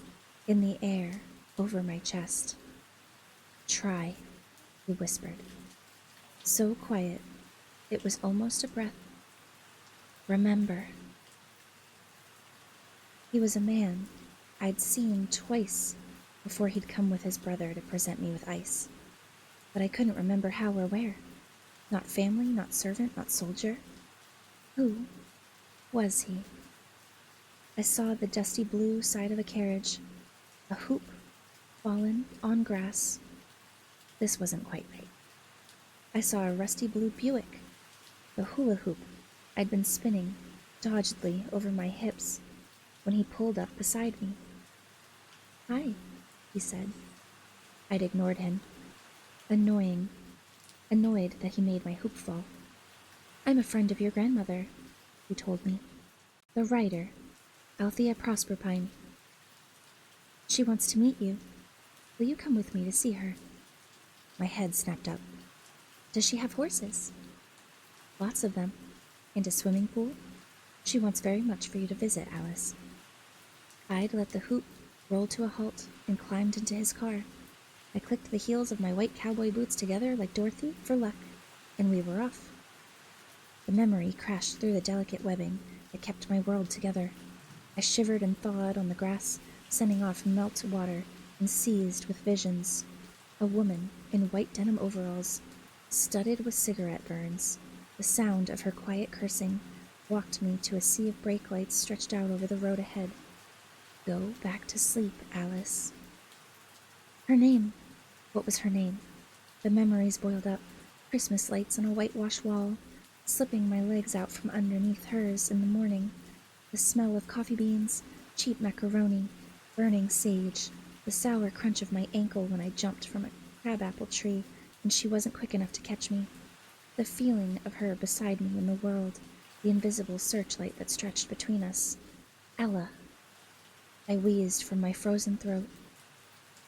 in the air over my chest. "Try," he whispered, so quiet it was almost a breath. "Remember." He was a man I'd seen twice before he'd come with his brother to present me with ice, but I couldn't remember how or where. Not family, not servant, not soldier. Who was he? I saw the dusty blue side of a carriage, a hoop fallen on grass. This wasn't quite right. I saw a rusty blue Buick, the hula hoop I'd been spinning doggedly over my hips when he pulled up beside me. "Hi," he said. I'd ignored him, annoyed that he made my hoop fall. "I'm a friend of your grandmother," he told me. "The writer, Althea Prosperpine. She wants to meet you. Will you come with me to see her?" My head snapped up. "Does she have horses?" "Lots of them. And a swimming pool? She wants very much for you to visit, Alice." I'd let the hoop roll to a halt and climbed into his car. I clicked the heels of my white cowboy boots together like Dorothy for luck, and we were off. The memory crashed through the delicate webbing that kept my world together. I shivered and thawed on the grass, sending off melt water and seized with visions. A woman in white denim overalls, studded with cigarette burns. The sound of her quiet cursing walked me to a sea of brake lights stretched out over the road ahead. "Go back to sleep, Alice." Her name. What was her name? The memories boiled up. Christmas lights on a whitewashed wall, slipping my legs out from underneath hers in the morning. The smell of coffee beans, cheap macaroni, burning sage, the sour crunch of my ankle when I jumped from a crabapple tree and she wasn't quick enough to catch me. The feeling of her beside me in the world, the invisible searchlight that stretched between us. Ella. I wheezed from my frozen throat.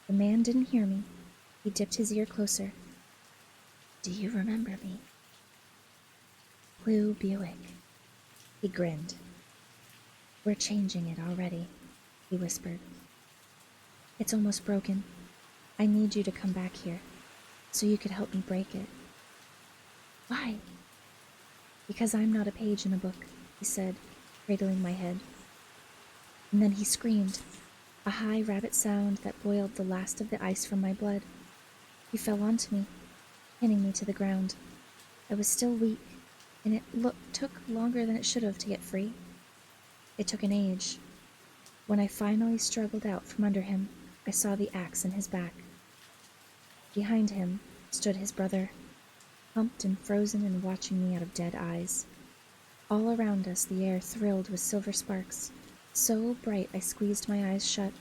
The man didn't hear me. He dipped his ear closer. "Do you remember me?" "Blue Buick." He grinned. "We're changing it already," he whispered. "It's almost broken. I need you to come back here, so you could help me break it." "Why?" "Because I'm not a page in a book," he said, cradling my head. And then he screamed, a high rabbit sound that boiled the last of the ice from my blood. He fell onto me, pinning me to the ground. I was still weak, and it took longer than it should have to get free. It took an age. When I finally struggled out from under him, I saw the axe in his back. Behind him stood his brother, humped and frozen and watching me out of dead eyes. All around us the air thrilled with silver sparks, so bright I squeezed my eyes shut.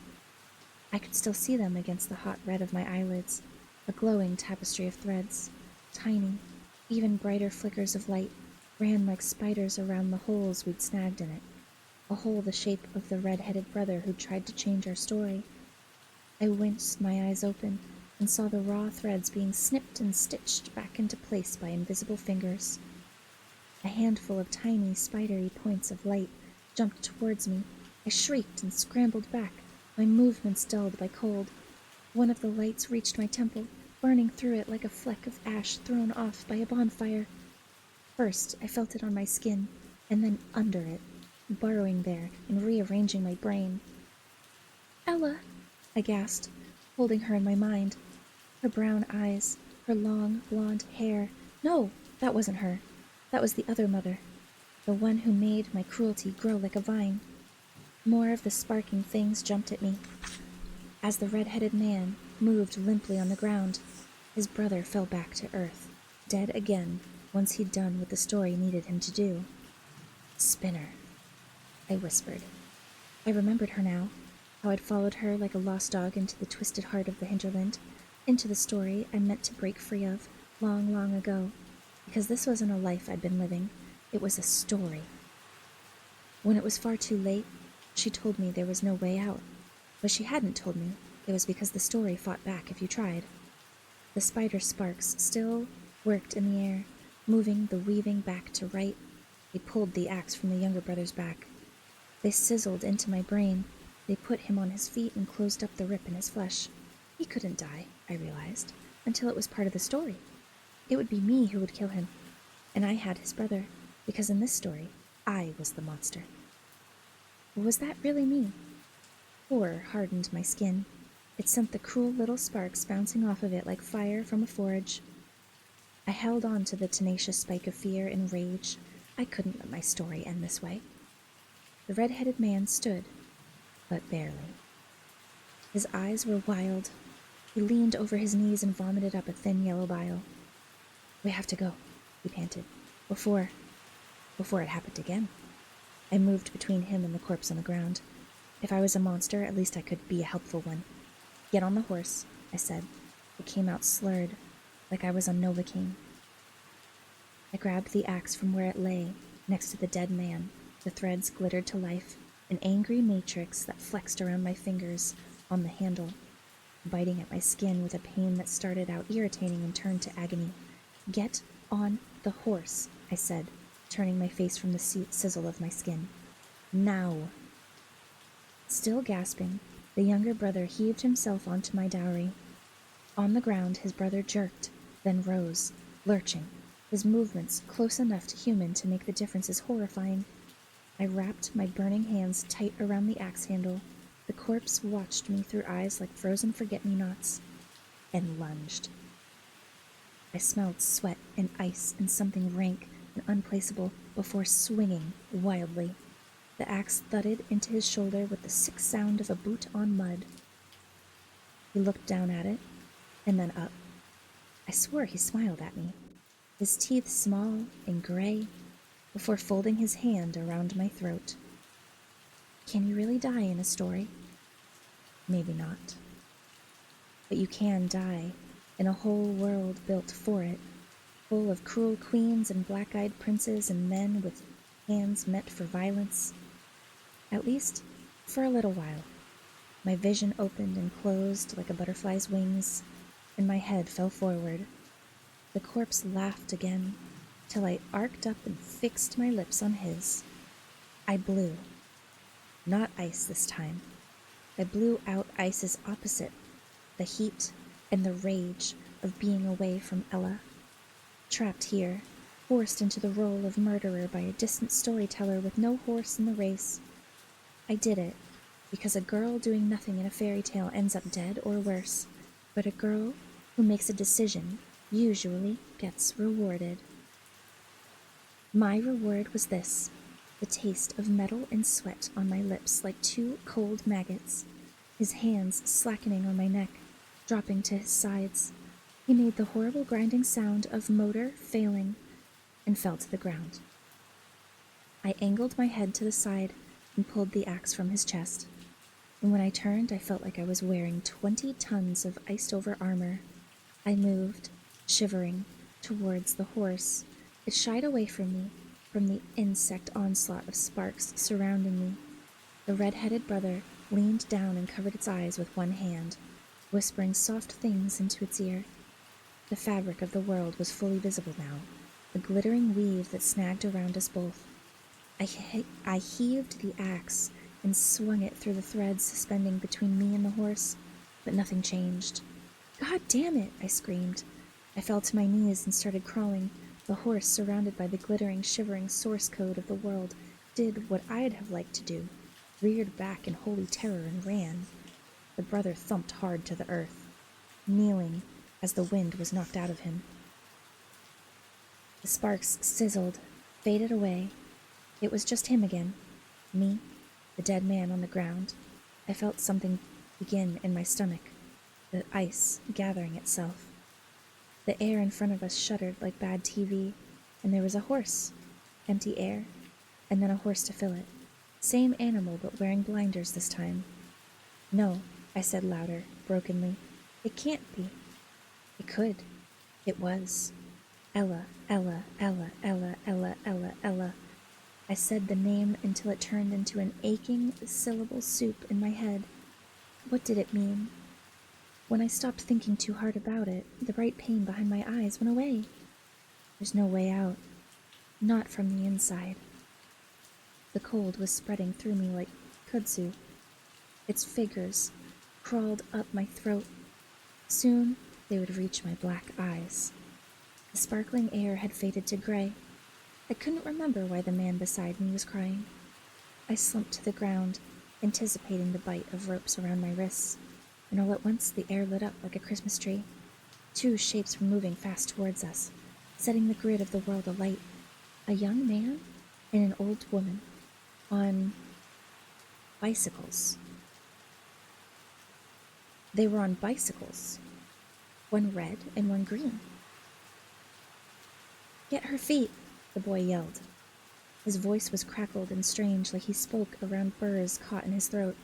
I could still see them against the hot red of my eyelids, a glowing tapestry of threads. Tiny, even brighter flickers of light ran like spiders around the holes we'd snagged in it, a hole the shape of the red-headed brother who'd tried to change our story. I winced my eyes open and saw the raw threads being snipped and stitched back into place by invisible fingers. A handful of tiny, spidery points of light jumped towards me. I shrieked and scrambled back, my movements dulled by cold. One of the lights reached my temple, burning through it like a fleck of ash thrown off by a bonfire. First, I felt it on my skin, and then under it, burrowing there and rearranging my brain. "Ella," I gasped, holding her in my mind. Her brown eyes, her long, blonde hair. No, that wasn't her. That was the other mother, the one who made my cruelty grow like a vine. More of the sparking things jumped at me. As the red-headed man moved limply on the ground, his brother fell back to earth, dead again once he'd done what the story needed him to do. "Spinner," I whispered. I remembered her now, how I'd followed her like a lost dog into the twisted heart of the hinterland, into the story I meant to break free of long, long ago, because this wasn't a life I'd been living, it was a story. When it was far too late, she told me there was no way out. But she hadn't told me it was because the story fought back if you tried. The spider sparks still worked in the air, moving the weaving back to right. They pulled the axe from the younger brother's back. They sizzled into my brain. They put him on his feet and closed up the rip in his flesh. He couldn't die, I realized, until it was part of the story. It would be me who would kill him, and I had his brother, because in this story, I was the monster. Was that really me? Horror hardened my skin. It sent the cruel little sparks bouncing off of it like fire from a forge. I held on to the tenacious spike of fear and rage. I couldn't let my story end this way. The red-headed man stood, but barely. His eyes were wild. He leaned over his knees and vomited up a thin yellow bile. "We have to go," he panted, before it happened again. I moved between him and the corpse on the ground. If I was a monster, at least I could be a helpful one. "Get on the horse," I said. It came out slurred, like I was on Novocaine. I grabbed the axe from where it lay, next to the dead man. The threads glittered to life, an angry matrix that flexed around my fingers on the handle, biting at my skin with a pain that started out irritating and turned to agony. "Get on the horse," I said, turning my face from the sizzle of my skin. "Now." Still gasping, the younger brother heaved himself onto my dowry. On the ground, his brother jerked, then rose, lurching, his movements close enough to human to make the differences horrifying. I wrapped my burning hands tight around the axe handle. The corpse watched me through eyes like frozen forget-me-nots, and lunged. I smelled sweat and ice and something rank and unplaceable before swinging wildly. The axe thudded into his shoulder with the sick sound of a boot on mud. He looked down at it, and then up. I swore he smiled at me, his teeth small and gray, before folding his hand around my throat. Can you really die in a story? Maybe not. But you can die in a whole world built for it, full of cruel queens and black-eyed princes and men with hands meant for violence. At least, for a little while. My vision opened and closed like a butterfly's wings, and my head fell forward. The corpse laughed again, till I arced up and fixed my lips on his. I blew. Not ice this time. I blew out ice's opposite, the heat and the rage of being away from Ella. Trapped here, forced into the role of murderer by a distant storyteller with no horse in the race. I did it because a girl doing nothing in a fairy tale ends up dead or worse, but a girl who makes a decision usually gets rewarded. My reward was this: the taste of metal and sweat on my lips like two cold maggots, his hands slackening on my neck, dropping to his sides. He made the horrible grinding sound of motor failing and fell to the ground. I angled my head to the side and pulled the axe from his chest. And when I turned, I felt like I was wearing 20 tons of iced-over armor. I moved, shivering, towards the horse. It shied away from me, from the insect onslaught of sparks surrounding me. The red-headed brother leaned down and covered its eyes with one hand, whispering soft things into its ear. The fabric of the world was fully visible now, a glittering weave that snagged around us both. I heaved the axe and swung it through the threads suspending between me and the horse, but nothing changed. "God damn it!" I screamed. I fell to my knees and started crawling. The horse, surrounded by the glittering, shivering source code of the world, did what I'd have liked to do, reared back in holy terror and ran. The brother thumped hard to the earth, kneeling as the wind was knocked out of him. The sparks sizzled, faded away. It was just him again. Me, the dead man on the ground. I felt something begin in my stomach, the ice gathering itself. The air in front of us shuddered like bad TV, and there was a horse, empty air, and then a horse to fill it. Same animal, but wearing blinders this time. "No," I said louder, brokenly. "It can't be." It could. It was. Ella, Ella, Ella, Ella, Ella, Ella, Ella. I said the name until it turned into an aching syllable soup in my head. What did it mean? When I stopped thinking too hard about it, the bright pain behind my eyes went away. There's no way out. Not from the inside. The cold was spreading through me like kudzu. Its fingers crawled up my throat. Soon they would reach my black eyes. The sparkling air had faded to gray. I couldn't remember why the man beside me was crying. I slumped to the ground, anticipating the bite of ropes around my wrists, and all at once the air lit up like a Christmas tree. Two shapes were moving fast towards us, setting the grid of the world alight. A young man and an old woman on bicycles. They were on bicycles, one red and one green. "Get her feet," the boy yelled. His voice was crackled and strange, like he spoke around burrs caught in his throat.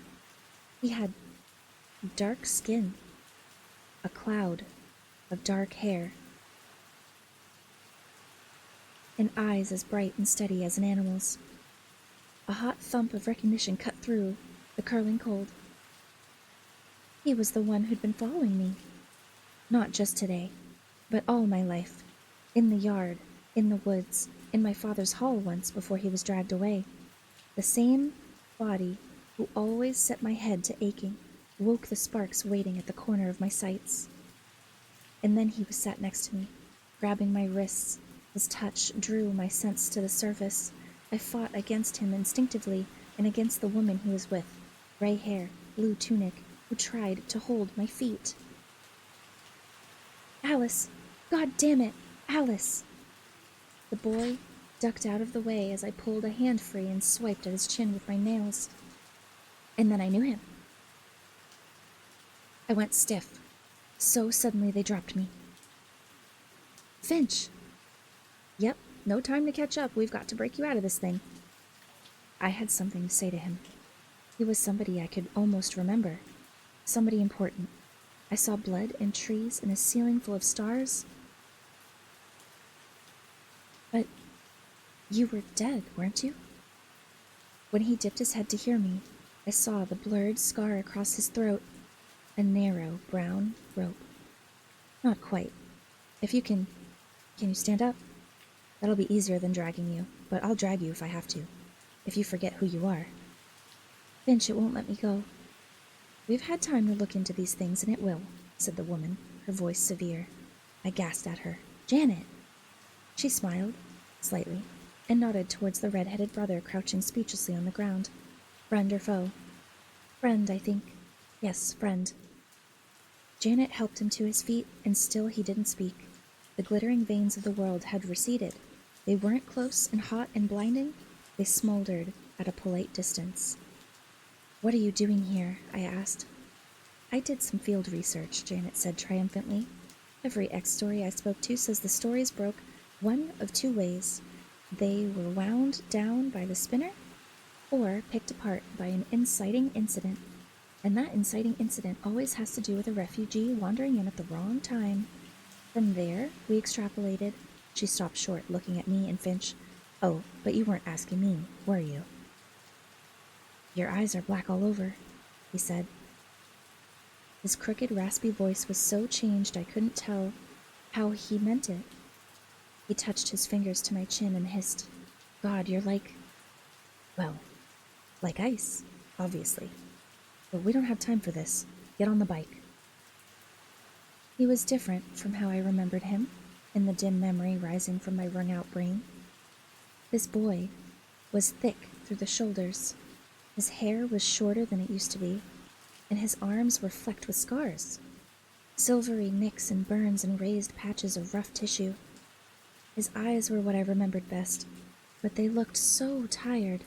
He had dark skin, a cloud of dark hair, and eyes as bright and steady as an animal's. A hot thump of recognition cut through the curling cold. He was the one who'd been following me. Not just today, but all my life. In the yard, in the woods, in my father's hall once before he was dragged away. The same body who always set my head to aching, woke the sparks waiting at the corner of my sights. And then he was sat next to me, grabbing my wrists. His touch drew my sense to the surface. I fought against him instinctively and against the woman he was with, gray hair, blue tunic, who tried to hold my feet. "Alice! God damn it! Alice!" The boy ducked out of the way as I pulled a hand free and swiped at his chin with my nails. And then I knew him. I went stiff. So suddenly they dropped me. "Finch!" "Yep, no time to catch up. We've got to break you out of this thing." I had something to say to him. He was somebody I could almost remember. Somebody important. I saw blood and trees and a ceiling full of stars. "But you were dead, weren't you?" When he dipped his head to hear me, I saw the blurred scar across his throat, a narrow brown rope. "Not quite. If you can you stand up? That'll be easier than dragging you, but I'll drag you if I have to, if you forget who you are." "Finch, it won't let me go." "We've had time to look into these things, and it will," said the woman, her voice severe. I gasped at her. "Janet!" She smiled, slightly, and nodded towards the red-headed brother crouching speechlessly on the ground. "Friend or foe?" "Friend, I think. Yes, friend." Janet helped him to his feet, and still he didn't speak. The glittering veins of the world had receded. They weren't close and hot and blinding, They smoldered at a polite distance. "What are you doing here?" I asked. "I did some field research," Janet said triumphantly. "Every ex-story I spoke to says the stories broke one of two ways. They were wound down by the spinner, or picked apart by an inciting incident. And that inciting incident always has to do with a refugee wandering in at the wrong time. From there, we extrapolated." She stopped short, looking at me and Finch. "Oh, but you weren't asking me, were you?" "Your eyes are black all over," he said. His crooked, raspy voice was so changed I couldn't tell how he meant it. He touched his fingers to my chin and hissed, "God, you're well, like ice, obviously. But we don't have time for this. Get on the bike." He was different from how I remembered him, in the dim memory rising from my wrung-out brain. This boy was thick through the shoulders. His hair was shorter than it used to be, and his arms were flecked with scars. Silvery nicks and burns and raised patches of rough tissue. His eyes were what I remembered best, but they looked so tired.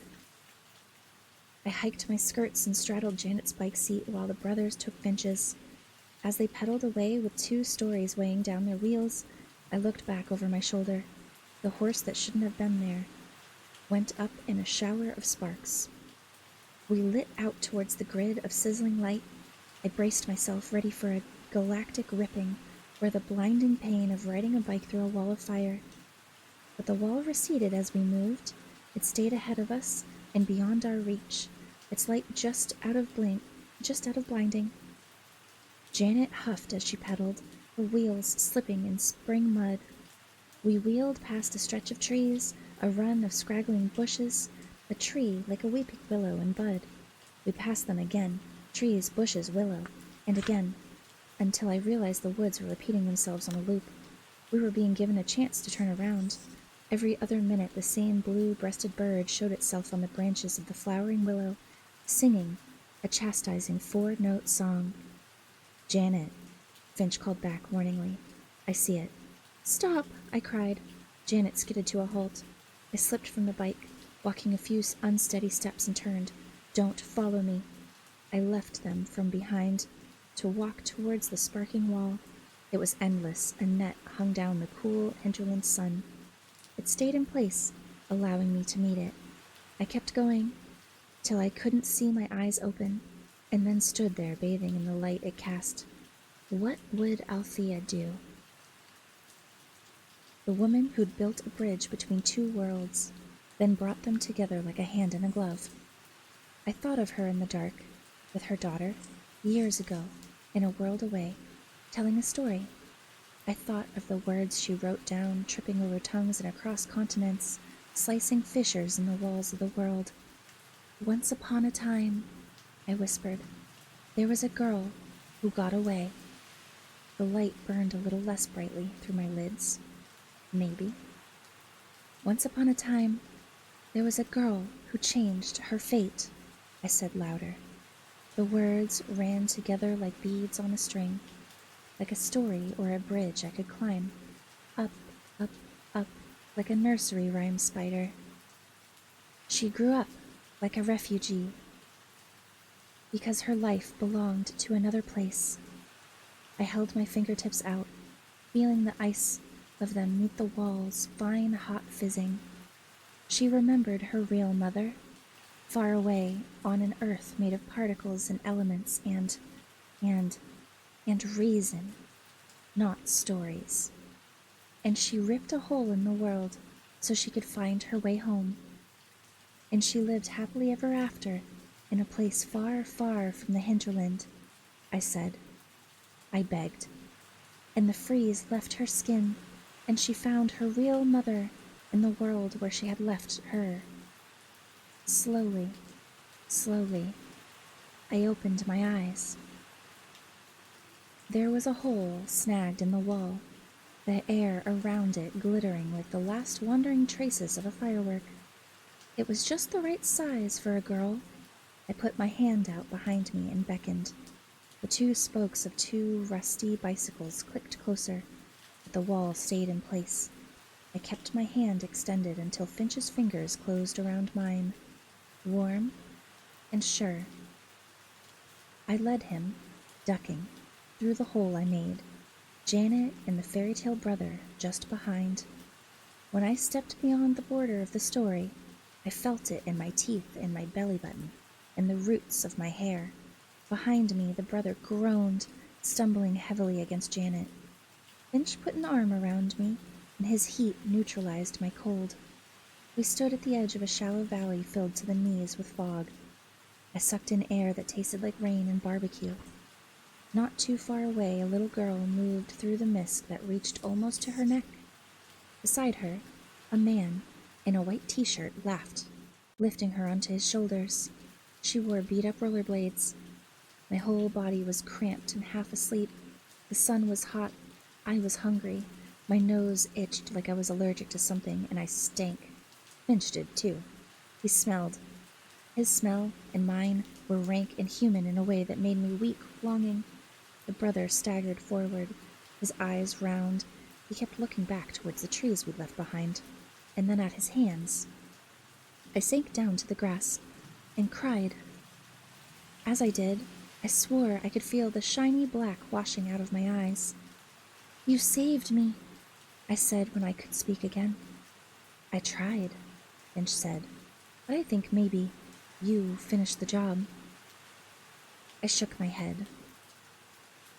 I hiked my skirts and straddled Janet's bike seat while the brothers took Finch's. As they pedaled away with 2 stories weighing down their wheels, I looked back over my shoulder. The horse that shouldn't have been there went up in a shower of sparks. We lit out towards the grid of sizzling light. I braced myself, ready for a galactic ripping, or the blinding pain of riding a bike through a wall of fire. But the wall receded as we moved. It stayed ahead of us and beyond our reach, its light just out of blinding. Janet huffed as she pedaled, her wheels slipping in spring mud. We wheeled past a stretch of trees, a run of scraggling bushes, a tree like a weeping willow in bud. We passed them again, trees, bushes, willow, and again, until I realized the woods were repeating themselves on a loop. We were being given a chance to turn around. Every other minute the same blue-breasted bird showed itself on the branches of the flowering willow, singing a chastising 4-note song. "Janet," Finch called back warningly. "I see it." "Stop!" I cried. Janet skidded to a halt. I slipped from the bike, walking a few unsteady steps and turned. "Don't follow me." I left them from behind to walk towards the sparking wall. It was endless, a net hung down the cool hinterland sun. It stayed in place, allowing me to meet it. I kept going, till I couldn't see my eyes open, and then stood there bathing in the light it cast. What would Althea do? The woman who'd built a bridge between 2 worlds, then brought them together like a hand in a glove. I thought of her in the dark, with her daughter, years ago, in a world away, telling a story. I thought of the words she wrote down, tripping over tongues and across continents, slicing fissures in the walls of the world. "Once upon a time," I whispered, "there was a girl who got away." The light burned a little less brightly through my lids. Maybe. "Once upon a time, there was a girl who changed her fate," I said louder. The words ran together like beads on a string, like a story or a bridge I could climb. Up, up, up, like a nursery rhyme spider. She grew up like a refugee, because her life belonged to another place. I held my fingertips out, feeling the ice of them meet the walls, fine, hot fizzing. She remembered her real mother, far away on an earth made of particles and elements and reason, not stories. And she ripped a hole in the world so she could find her way home. And she lived happily ever after in a place far, far from the hinterland. I said. I begged. And the freeze left her skin, and she found her real mother in the world where she had left her. Slowly, slowly, I opened my eyes. There was a hole snagged in the wall, the air around it glittering like the last wandering traces of a firework. It was just the right size for a girl. I put my hand out behind me and beckoned. The 2 spokes of 2 rusty bicycles clicked closer, but the wall stayed in place. I kept my hand extended until Finch's fingers closed around mine, warm and sure. I led him, ducking, through the hole I made, Janet and the fairy tale brother just behind. When I stepped beyond the border of the story, I felt it in my teeth and my belly button, and the roots of my hair. Behind me, the brother groaned, stumbling heavily against Janet. Finch put an arm around me, and his heat neutralized my cold. We stood at the edge of a shallow valley filled to the knees with fog. I sucked in air that tasted like rain and barbecue. Not too far away, a little girl moved through the mist that reached almost to her neck. Beside her, a man in a white t-shirt laughed, lifting her onto his shoulders. She wore beat-up rollerblades. My whole body was cramped and half asleep. The sun was hot. I was hungry. My nose itched like I was allergic to something, and I stank. Finch did, too. He smelled. His smell and mine were rank and human in a way that made me weak with longing. The brother staggered forward, his eyes round. He kept looking back towards the trees we'd left behind, and then at his hands. I sank down to the grass and cried. As I did, I swore I could feel the shiny black washing out of my eyes. "You saved me," I said when I could speak again. "I tried," Finch said, "but I think maybe you finished the job." I shook my head,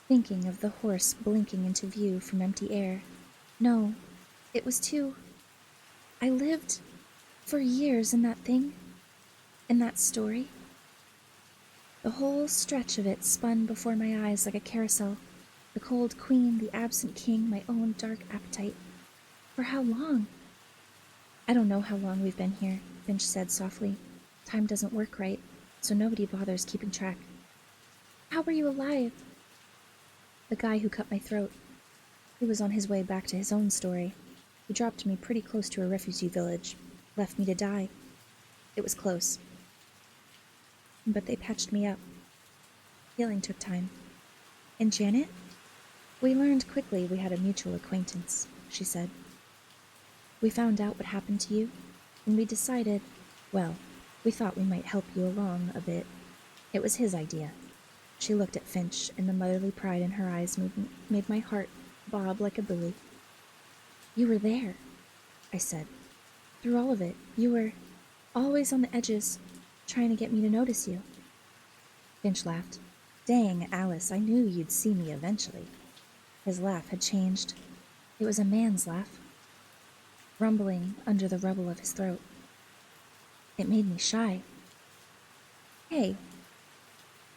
thinking of the horse blinking into view from empty air. No, it was too... I lived for years in that thing, in that story. The whole stretch of it spun before my eyes like a carousel. The cold queen, the absent king, my own dark appetite. For how long? "I don't know how long we've been here," Finch said softly. "Time doesn't work right, so nobody bothers keeping track." "How were you alive?" "The guy who cut my throat. He was on his way back to his own story. He dropped me pretty close to a refugee village, left me to die. It was close. But they patched me up. Healing took time." "And Janet?" "We learned quickly we had a mutual acquaintance," she said. "We found out what happened to you, and we decided, well, we thought we might help you along a bit. It was his idea." She looked at Finch, and the motherly pride in her eyes made my heart bob like a buoy. "You were there," I said. "Through all of it, you were always on the edges, trying to get me to notice you." Finch laughed. "Dang, Alice, I knew you'd see me eventually." His laugh had changed. It was a man's laugh, rumbling under the rubble of his throat. It made me shy. "Hey."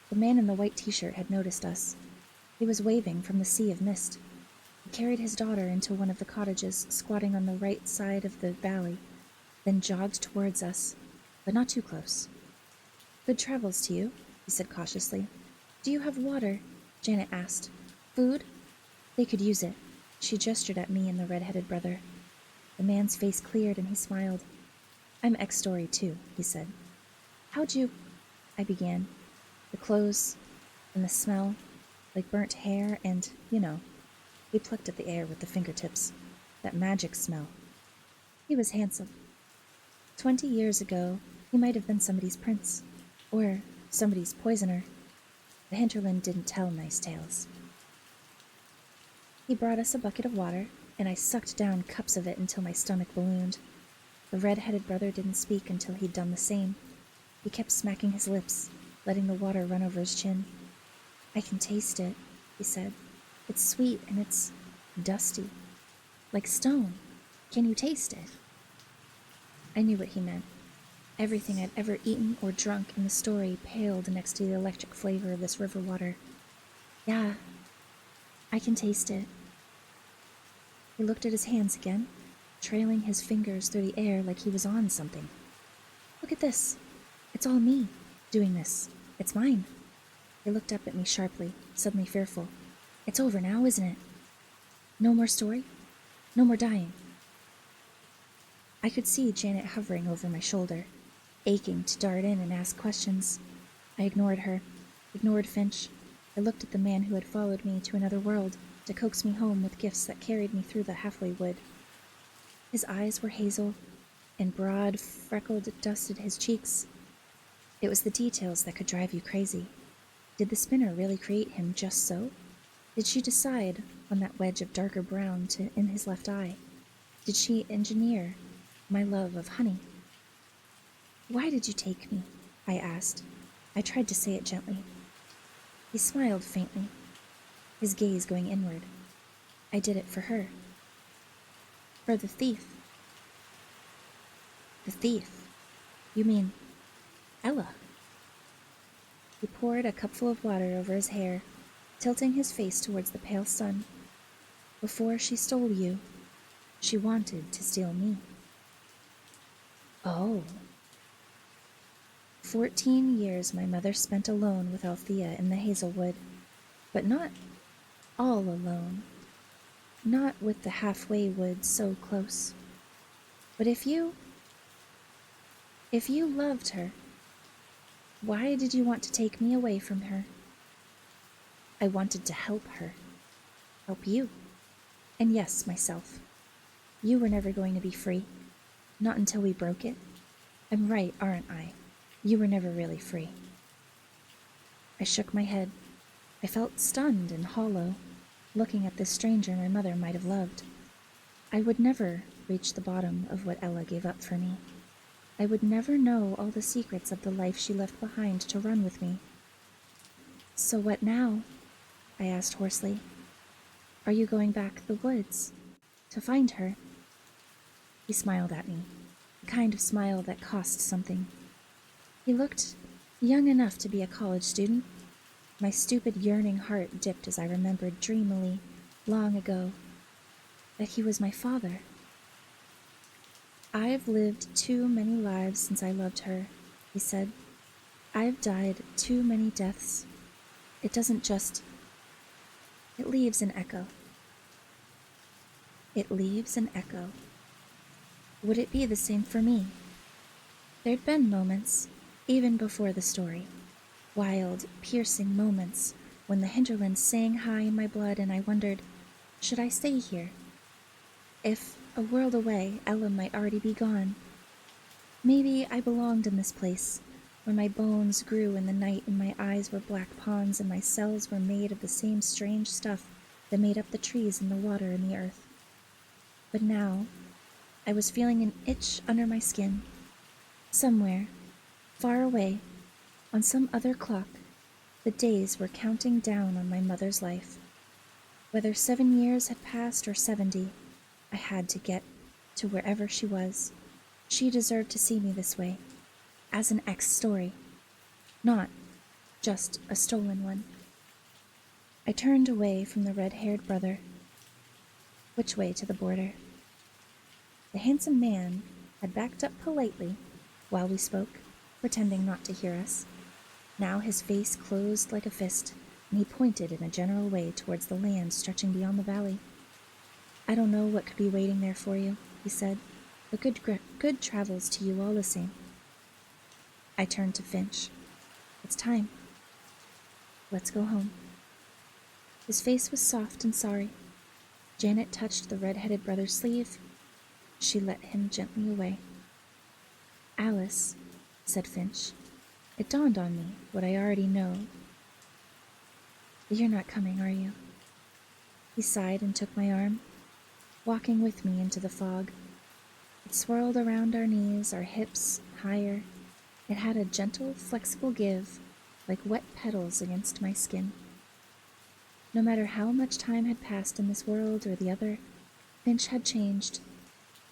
The man in the white t-shirt had noticed us. He was waving from the sea of mist. He carried his daughter into one of the cottages, squatting on the right side of the valley, then jogged towards us, but not too close. "Good travels to you," he said cautiously. "Do you have water?" Janet asked. "Food?" They could use it. She gestured at me and the red-headed brother. The man's face cleared and he smiled. "I'm ex-story too," he said. "How'd you—" I began. The clothes and the smell, like burnt hair and, he plucked at the air with the fingertips. That magic smell. He was handsome. 20 years ago, he might have been somebody's prince. Or somebody's poisoner. The hinterland didn't tell nice tales. He brought us a bucket of water, and I sucked down cups of it until my stomach ballooned. The red-headed brother didn't speak until he'd done the same. He kept smacking his lips, letting the water run over his chin. "I can taste it," he said. "It's sweet and it's dusty. Like stone. Can you taste it?" I knew what he meant. Everything I'd ever eaten or drunk in the story paled next to the electric flavor of this river water. "Yeah, I can taste it." He looked at his hands again, trailing his fingers through the air like he was on something. "Look at this. It's all me, doing this. It's mine." He looked up at me sharply, suddenly fearful. "It's over now, isn't it? No more story? No more dying?" I could see Janet hovering over my shoulder, aching to dart in and ask questions. I ignored her, ignored Finch. I looked at the man who had followed me to another world to coax me home with gifts that carried me through the halfway wood. His eyes were hazel, and broad, freckled dusted his cheeks. It was the details that could drive you crazy. Did the spinner really create him just so? Did she decide on that wedge of darker brown in his left eye? Did she engineer my love of honey? Why did you take me? I asked. I tried to say it gently. He smiled faintly, his gaze going inward. I did it for her. For the thief. The thief? You mean Ella? He poured a cupful of water over his hair, tilting his face towards the pale sun. Before she stole you, she wanted to steal me. Oh. 14 years my mother spent alone with Althea in the hazelwood, but not all alone. Not with the halfway woods so close. But if you loved her, why did you want to take me away from her? I wanted to help her. Help you. And yes, myself. You were never going to be free. Not until we broke it. I'm right, aren't I? You were never really free. I shook my head. I felt stunned and hollow, looking at this stranger my mother might have loved. I would never reach the bottom of what Ella gave up for me. I would never know all the secrets of the life she left behind to run with me. So what now? I asked hoarsely. Are you going back the woods to find her? He smiled at me, the kind of smile that cost something. He looked young enough to be a college student. My stupid, yearning heart dipped as I remembered dreamily, long ago, that he was my father. I've lived too many lives since I loved her, he said. I've died too many deaths. It doesn't just... It leaves an echo. It leaves an echo. Would it be the same for me? There'd been moments, even before the story, wild, piercing moments when the hinterlands sang high in my blood and I wondered, should I stay here? If, a world away, Ella might already be gone. Maybe I belonged in this place, where my bones grew in the night and my eyes were black ponds and my cells were made of the same strange stuff that made up the trees and the water and the earth. But now, I was feeling an itch under my skin. Somewhere, far away, on some other clock, the days were counting down on my mother's life. Whether 7 years had passed or 70, I had to get to wherever she was. She deserved to see me this way, as an ex-story, not just a stolen one. I turned away from the red-haired brother. Which way to the border? The handsome man had backed up politely while we spoke, pretending not to hear us. Now his face closed like a fist, and he pointed in a general way towards the land stretching beyond the valley. I don't know what could be waiting there for you, he said, but good travels to you all the same. I turned to Finch. It's time. Let's go home. His face was soft and sorry. Janet touched the red-headed brother's sleeve. She let him gently away. Alice, said Finch. It dawned on me what I already know. You're not coming, are you? He sighed and took my arm, walking with me into the fog. It swirled around our knees, our hips higher. It had a gentle, flexible give, like wet petals against my skin. No matter how much time had passed in this world or the other, Finch had changed.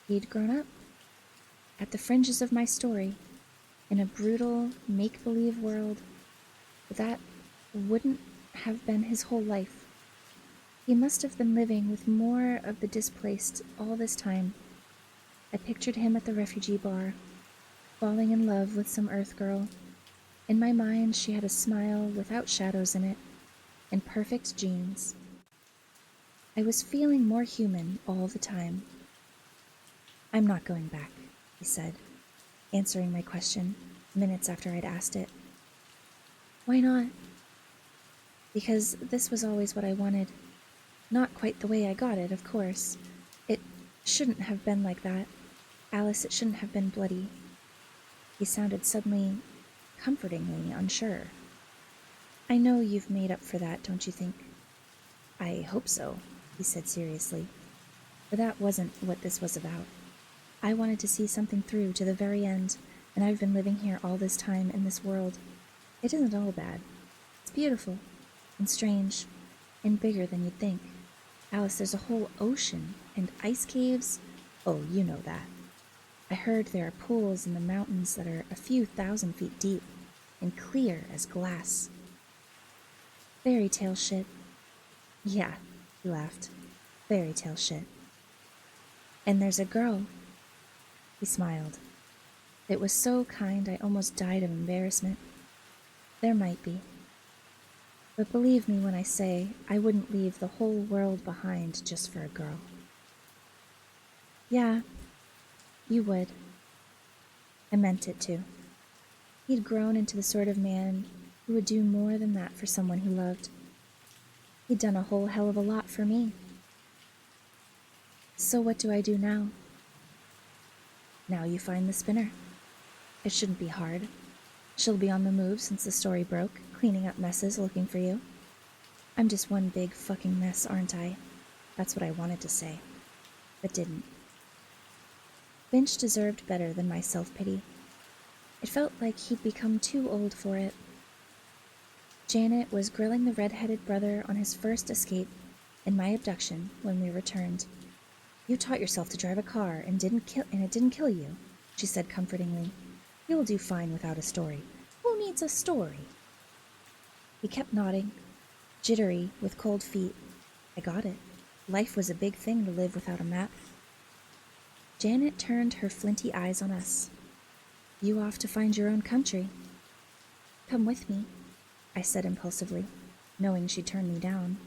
He'd grown up. At the fringes of my story, in a brutal, make-believe world, that wouldn't have been his whole life. He must have been living with more of the displaced all this time. I pictured him at the refugee bar, falling in love with some Earth girl. In my mind, she had a smile without shadows in it, and perfect genes. I was feeling more human all the time. I'm not going back, he said, answering my question minutes after I'd asked it. Why not? Because this was always what I wanted. Not quite the way I got it, of course. It It shouldn't have been like that. Alice, it shouldn't have been bloody. He sounded suddenly comfortingly unsure. I know you've made up for that, don't you think? I hope so, he said seriously. But that wasn't what this was about. I wanted to see something through to the very end, and I've been living here all this time in this world. It isn't all bad. It's beautiful, and strange, and bigger than you'd think. Alice, there's a whole ocean, and ice caves. Oh, you know that. I heard there are pools in the mountains that are a few thousand feet deep, and clear as glass. Fairy tale shit. Yeah, he laughed. Fairy tale shit. And there's a girl. He smiled. It was so kind I almost died of embarrassment. There might be. But believe me when I say I wouldn't leave the whole world behind just for a girl. Yeah, you would. I meant it too. He'd grown into the sort of man who would do more than that for someone he loved. He'd done a whole hell of a lot for me. So what do I do now? Now you find the spinner. It shouldn't be hard. She'll be on the move since the story broke, cleaning up messes looking for you. I'm just one big fucking mess, aren't I? That's what I wanted to say, but didn't. Finch deserved better than my self-pity. It felt like he'd become too old for it. Janet was grilling the red-headed brother on his first escape and my abduction when we returned. You taught yourself to drive a car and it didn't kill you, she said comfortingly. You'll do fine without a story. Who needs a story? He kept nodding, jittery with cold feet. I got it. Life was a big thing to live without a map. Janet turned her flinty eyes on us. You off to find your own country? Come with me, I said impulsively, knowing she'd turn me down.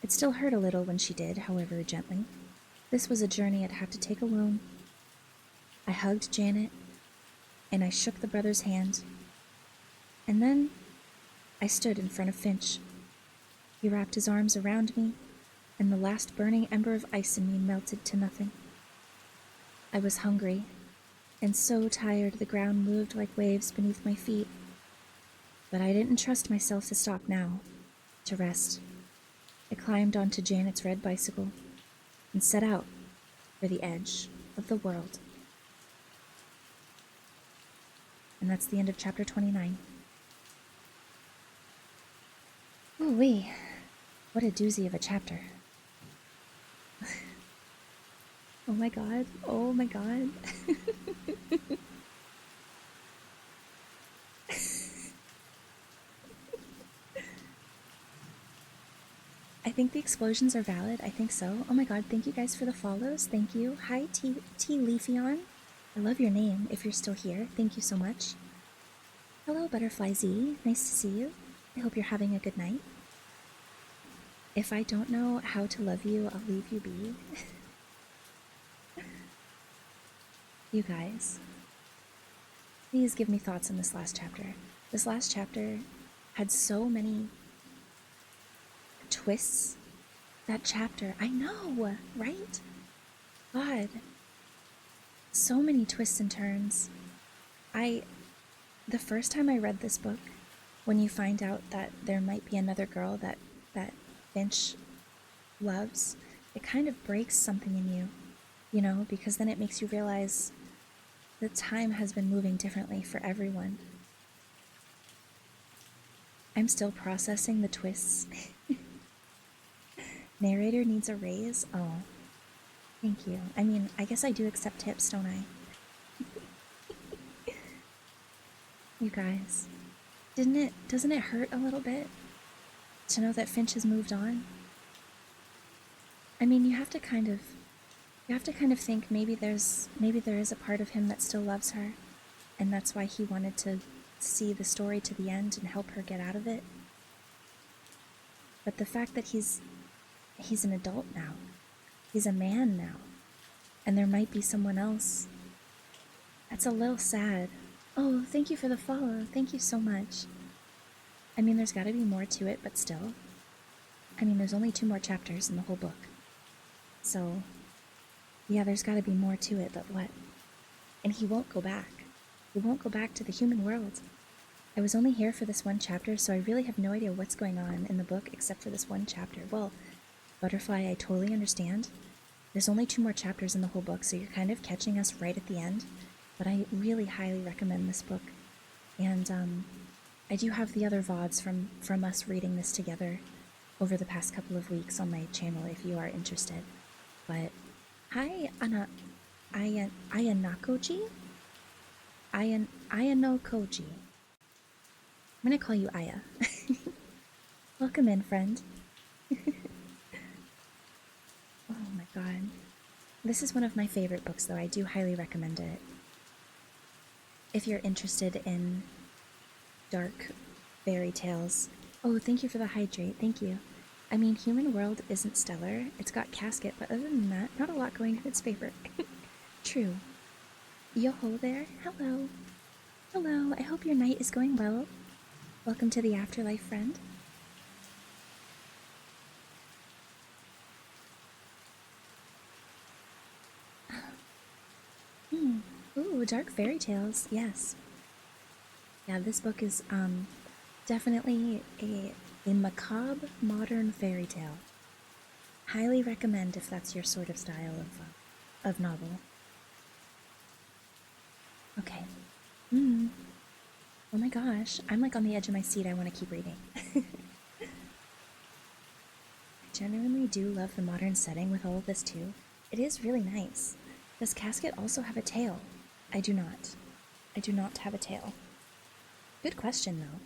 It still hurt a little when she did, however gently. This was a journey I'd have to take alone. I hugged Janet, and I shook the brother's hand. And then I stood in front of Finch. He wrapped his arms around me, and the last burning ember of ice in me melted to nothing. I was hungry, and so tired the ground moved like waves beneath my feet. But I didn't trust myself to stop now, to rest. I climbed onto Janet's red bicycle and set out for the edge of the world. And that's the end of chapter 29. Ooh-wee, what a doozy of a chapter. Oh my god, oh my god. I think the explosions are valid. I think so. Oh my god, thank you guys for the follows. Thank you. Hi, T Leafeon. I love your name if you're still here. Thank you so much. Hello, Butterfly Z. Nice to see you. I hope you're having a good night. If I don't know how to love you, I'll leave you be. You guys, please give me thoughts on this last chapter. This last chapter had so many twists. That chapter, I know, right? God, so many twists and turns. The first time I read this book, when you find out that there might be another girl that Finch loves, it kind of breaks something in you, you know, because then it makes you realize that time has been moving differently for everyone. I'm still processing the twists. Narrator needs a raise? Oh, thank you. I mean, I guess I do accept tips, don't I? You guys, doesn't it hurt a little bit to know that Finch has moved on? I mean, you have to kind of think maybe there is a part of him that still loves her, and that's why he wanted to see the story to the end and help her get out of it. But the fact that he's an adult now, he's a man now, and there might be someone else, that's a little sad. Oh, thank you for the follow. Thank you so much. I mean, there's got to be more to it, but still. I mean, there's only 2 more chapters in the whole book. So, Yeah, there's gotta be more to it, but what? And he won't go back. He won't go back to the human world. I was only here for this one chapter, so I really have no idea what's going on in the book except for this one chapter. Well, Butterfly, I totally understand. There's only 2 more chapters in the whole book, so you're kind of catching us right at the end. But I really highly recommend this book. And I do have the other VODs from us reading this together over the past couple of weeks on my channel if you are interested. But hi, Ayanakoji? Ayanokoji. I'm gonna call you Aya. Welcome in, friend. Oh my god. This is one of my favorite books, though. I do highly recommend it. If you're interested in dark fairy tales. Oh, thank you for the hydrate. Thank you. I mean, Human World isn't stellar. It's got Casket, but other than that, not a lot going in its favor. True. Yo-ho there. Hello. Hello. I hope your night is going well. Welcome to the afterlife, friend. Ooh, dark fairy tales. Yes. Yeah, this book is definitely a macabre modern fairy tale. Highly recommend if that's your sort of style of novel. Okay. Oh my gosh, I'm like on the edge of my seat. I want to keep reading. I genuinely do love the modern setting with all of this too. It is really nice. Does Casket also have a tail? I do not. I do not have a tail. Good question, though.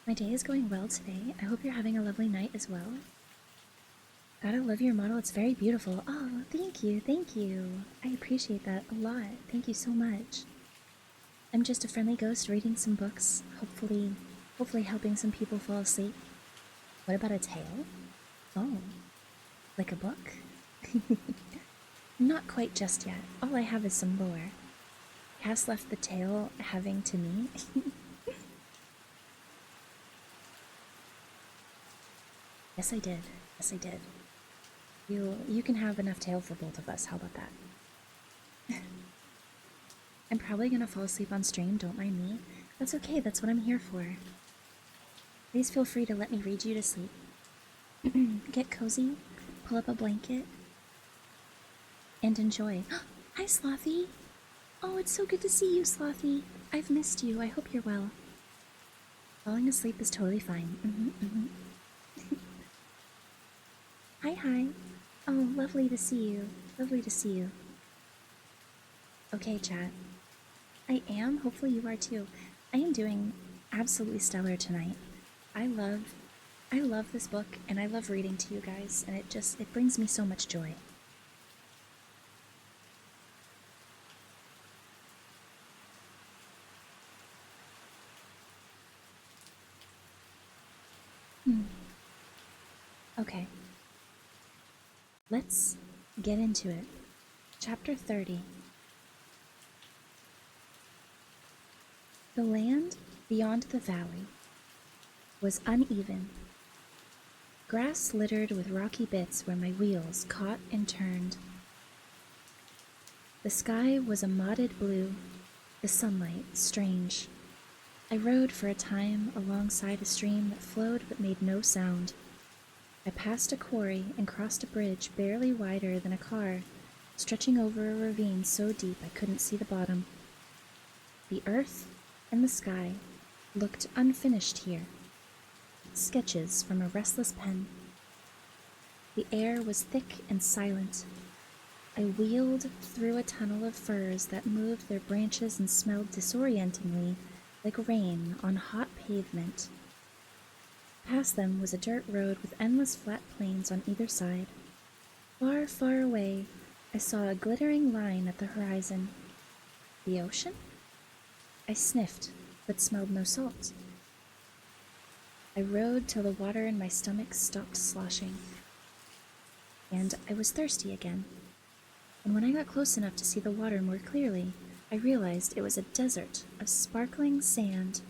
My day is going well today. I hope you're having a lovely night as well. Gotta love your model. It's very beautiful. Oh, thank you. Thank you. I appreciate that a lot. Thank you so much. I'm just a friendly ghost reading some books, hopefully helping some people fall asleep. What about a tail? Oh, like a book? Not quite just yet. All I have is some lore. Cass left the tail having to me. Yes, I did. Yes, I did. You can have enough tail for both of us. How about that? I'm probably gonna fall asleep on stream, don't mind me. That's okay, that's what I'm here for. Please feel free to let me read you to sleep. Get cozy, pull up a blanket, and enjoy. Hi, Slothy! Oh, it's so good to see you, Slothy. I've missed you. I hope you're well. Falling asleep is totally fine. Hi. Oh, lovely to see you. Lovely to see you. Okay, chat. I am. Hopefully you are too. I am doing absolutely stellar tonight. I love this book, and I love reading to you guys, and it brings me so much joy. Okay. Let's get into it. Chapter 30. The land beyond the valley was uneven. Grass littered with rocky bits where my wheels caught and turned. The sky was a mottled blue, the sunlight strange. I rode for a time alongside a stream that flowed but made no sound. I passed a quarry and crossed a bridge barely wider than a car, stretching over a ravine so deep I couldn't see the bottom. The earth and the sky looked unfinished here, sketches from a restless pen. The air was thick and silent. I wheeled through a tunnel of firs that moved their branches and smelled disorientingly like rain on hot pavement. Past them was a dirt road with endless flat plains on either side. Far, far away, I saw a glittering line at the horizon. The ocean? I sniffed, but smelled no salt. I rode till the water in my stomach stopped sloshing. And I was thirsty again. And when I got close enough to see the water more clearly, I realized it was a desert of sparkling sand.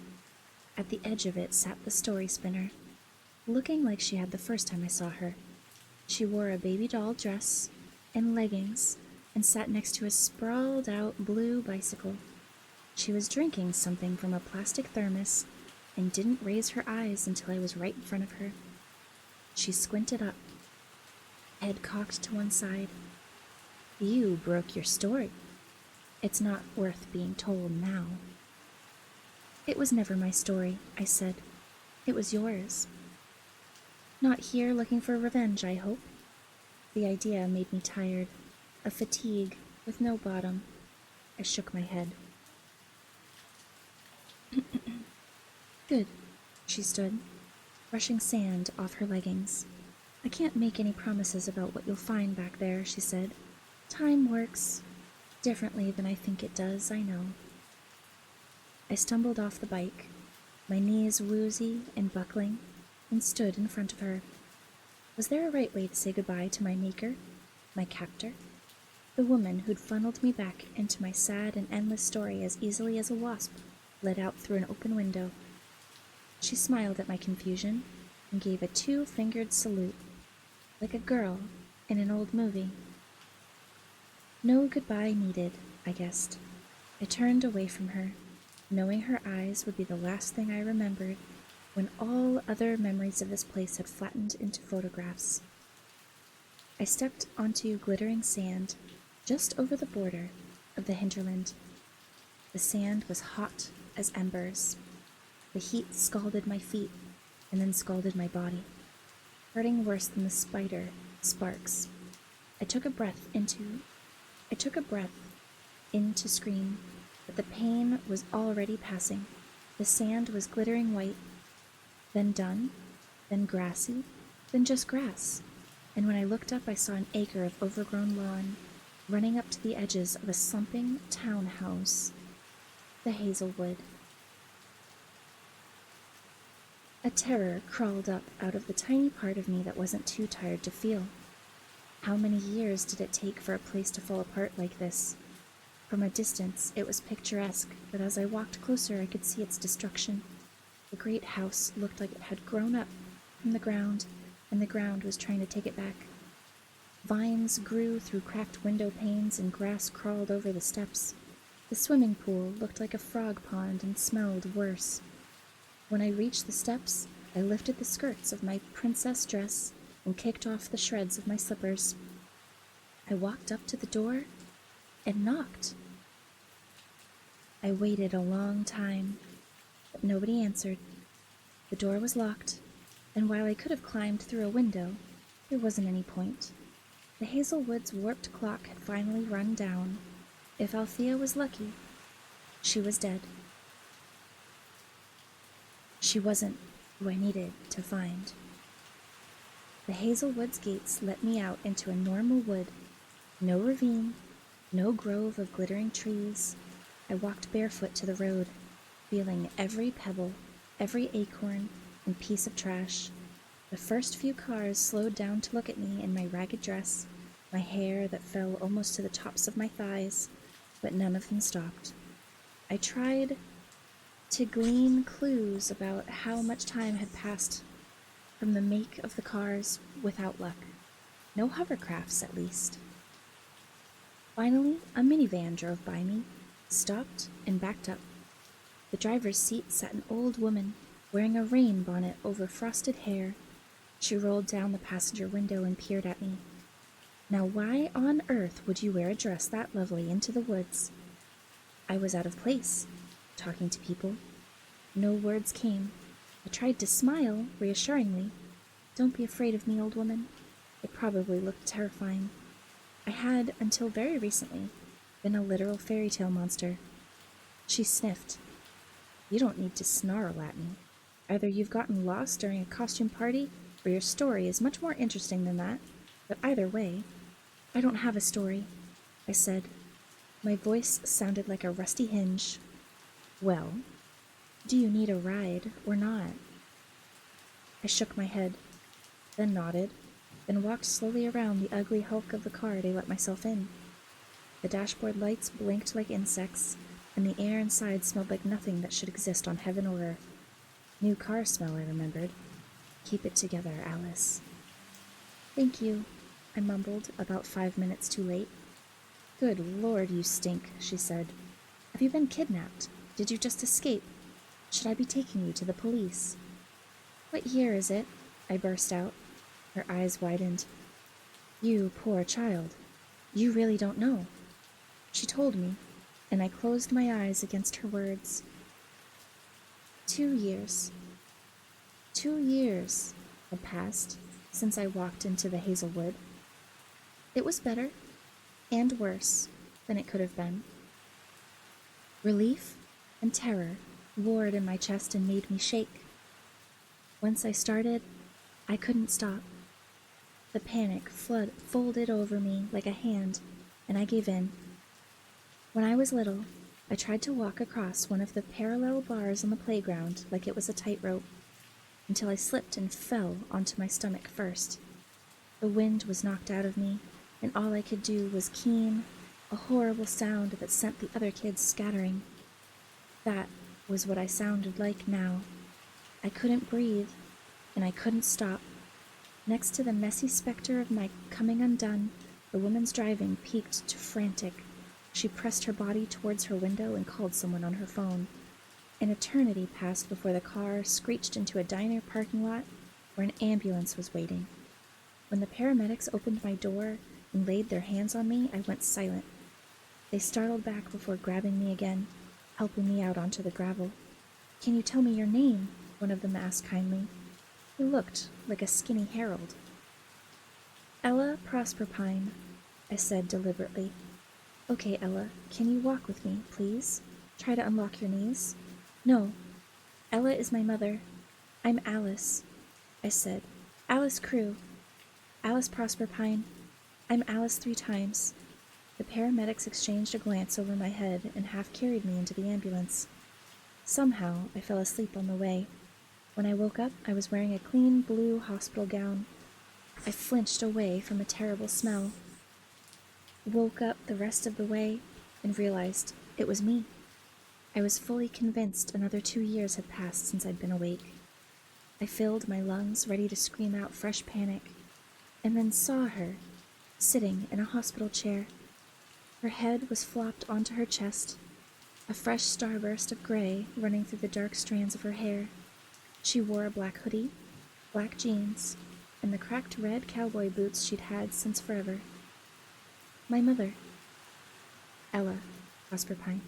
At the edge of it sat the story spinner. looking like she had the first time I saw her. She wore a baby doll dress and leggings and sat next to a sprawled out blue bicycle. She was drinking something from a plastic thermos and didn't raise her eyes until I was right in front of her. She squinted up, head cocked to one side. You broke your story. It's not worth being told now. It was never my story, I said. It was yours. Not here looking for revenge, I hope. The idea made me tired, a fatigue with no bottom. I shook my head. Good, she stood, brushing sand off her leggings. I can't make any promises about what you'll find back there, she said. Time works differently than I think it does, I know. I stumbled off the bike, my knees woozy and buckling, and stood in front of her. Was there a right way to say goodbye to my maker, my captor? The woman who'd funneled me back into my sad and endless story as easily as a wasp let out through an open window. She smiled at my confusion and gave a two-fingered salute, like a girl in an old movie. No goodbye needed, I guessed. I turned away from her, knowing her eyes would be the last thing I remembered when all other memories of this place had flattened into photographs. I stepped onto glittering sand just over the border of the hinterland. The sand was hot as embers. The heat scalded my feet and then scalded my body, hurting worse than the spider sparks. I took a breath in to scream, but the pain was already passing. The sand was glittering white, then dun, then grassy, then just grass. And when I looked up, I saw an acre of overgrown lawn running up to the edges of a slumping townhouse, the Hazelwood. A terror crawled up out of the tiny part of me that wasn't too tired to feel. How many years did it take for a place to fall apart like this? From a distance, it was picturesque, but as I walked closer, I could see its destruction. The great house looked like it had grown up from the ground, and the ground was trying to take it back. Vines grew through cracked window panes, and grass crawled over the steps. The swimming pool looked like a frog pond and smelled worse. When I reached the steps, I lifted the skirts of my princess dress and kicked off the shreds of my slippers. I walked up to the door and knocked. I waited a long time, but nobody answered. The door was locked, and while I could have climbed through a window, there wasn't any point. The Hazelwood's warped clock had finally run down. If Althea was lucky, she was dead. She wasn't who I needed to find. The Hazelwood's gates let me out into a normal wood. No ravine, no grove of glittering trees. I walked barefoot to the road, feeling every pebble, every acorn, and piece of trash. The first few cars slowed down to look at me in my ragged dress, my hair that fell almost to the tops of my thighs, but none of them stopped. I tried to glean clues about how much time had passed from the make of the cars without luck. No hovercrafts, at least. Finally, a minivan drove by me, stopped, and backed up. The driver's seat sat an old woman, wearing a rain bonnet over frosted hair. She rolled down the passenger window and peered at me. Now why on earth would you wear a dress that lovely into the woods? I was out of place, talking to people. No words came. I tried to smile reassuringly. Don't be afraid of me, old woman. It probably looked terrifying. I had, until very recently, been a literal fairy tale monster. She sniffed. You don't need to snarl at me. Either you've gotten lost during a costume party, or your story is much more interesting than that. But either way, I don't have a story, I said. My voice sounded like a rusty hinge. Well, do you need a ride or not? I shook my head, then nodded, then walked slowly around the ugly hulk of the car they let myself in. The dashboard lights blinked like insects, and the air inside smelled like nothing that should exist on heaven or earth. New car smell, I remembered. Keep it together, Alice. Thank you, I mumbled, about 5 minutes too late. Good Lord, you stink, she said. Have you been kidnapped? Did you just escape? Should I be taking you to the police? What year is it? I burst out. Her eyes widened. You poor child. You really don't know. She told me, and I closed my eyes against her words. 2 years. 2 years had passed since I walked into the hazelwood. It was better and worse than it could have been. Relief and terror roared in my chest and made me shake. Once I started, I couldn't stop. The panic folded over me like a hand, and I gave in. When I was little, I tried to walk across one of the parallel bars on the playground like it was a tightrope, until I slipped and fell onto my stomach first. The wind was knocked out of me, and all I could do was keen, a horrible sound that sent the other kids scattering. That was what I sounded like now. I couldn't breathe, and I couldn't stop. Next to the messy specter of my coming undone, the woman's driving peaked to frantic. She pressed her body towards her window and called someone on her phone. An eternity passed before the car screeched into a diner parking lot where an ambulance was waiting. When the paramedics opened my door and laid their hands on me, I went silent. They startled back before grabbing me again, helping me out onto the gravel. Can you tell me your name? One of them asked kindly. He looked like a skinny herald. Ella Prosperpine, I said deliberately. Okay, Ella, can you walk with me, please? Try to unlock your knees. No, Ella is my mother. I'm Alice, I said. Alice Crew. Alice Prosperpine. I'm Alice 3 times. The paramedics exchanged a glance over my head and half carried me into the ambulance. Somehow, I fell asleep on the way. When I woke up, I was wearing a clean blue hospital gown. I flinched away from a terrible smell. Woke up the rest of the way and realized it was me. I was fully convinced another 2 years had passed since I'd been awake. I filled my lungs, ready to scream out fresh panic, and then saw her, sitting in a hospital chair. Her head was flopped onto her chest, a fresh starburst of gray running through the dark strands of her hair. She wore a black hoodie, black jeans, and the cracked red cowboy boots she'd had since forever. My mother, Ella Prosperpine.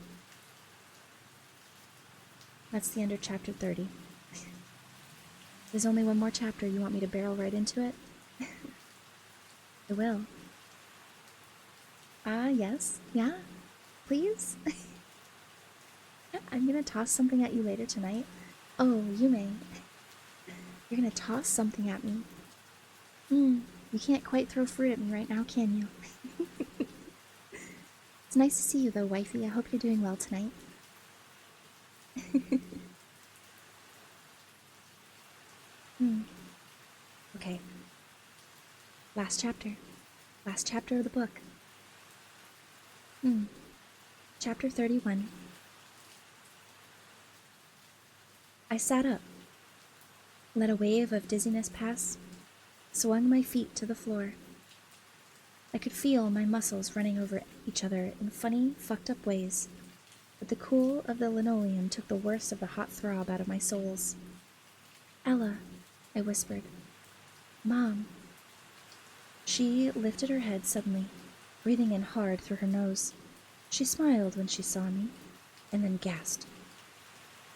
That's the end of chapter 30. There's only one more chapter. You want me to barrel right into it? I will. Yes. Yeah? Please? I'm gonna toss something at you later tonight. Oh, you may. You're gonna toss something at me. You can't quite throw fruit at me right now, can you? It's nice to see you, though, wifey. I hope you're doing well tonight. Okay. Last chapter. Last chapter of the book. Chapter 31. I sat up, let a wave of dizziness pass, swung my feet to the floor. I could feel my muscles running over each other in funny, fucked up ways, but the cool of the linoleum took the worst of the hot throb out of my soles. Ella, I whispered. Mom. She lifted her head suddenly, breathing in hard through her nose. She smiled when she saw me, and then gasped,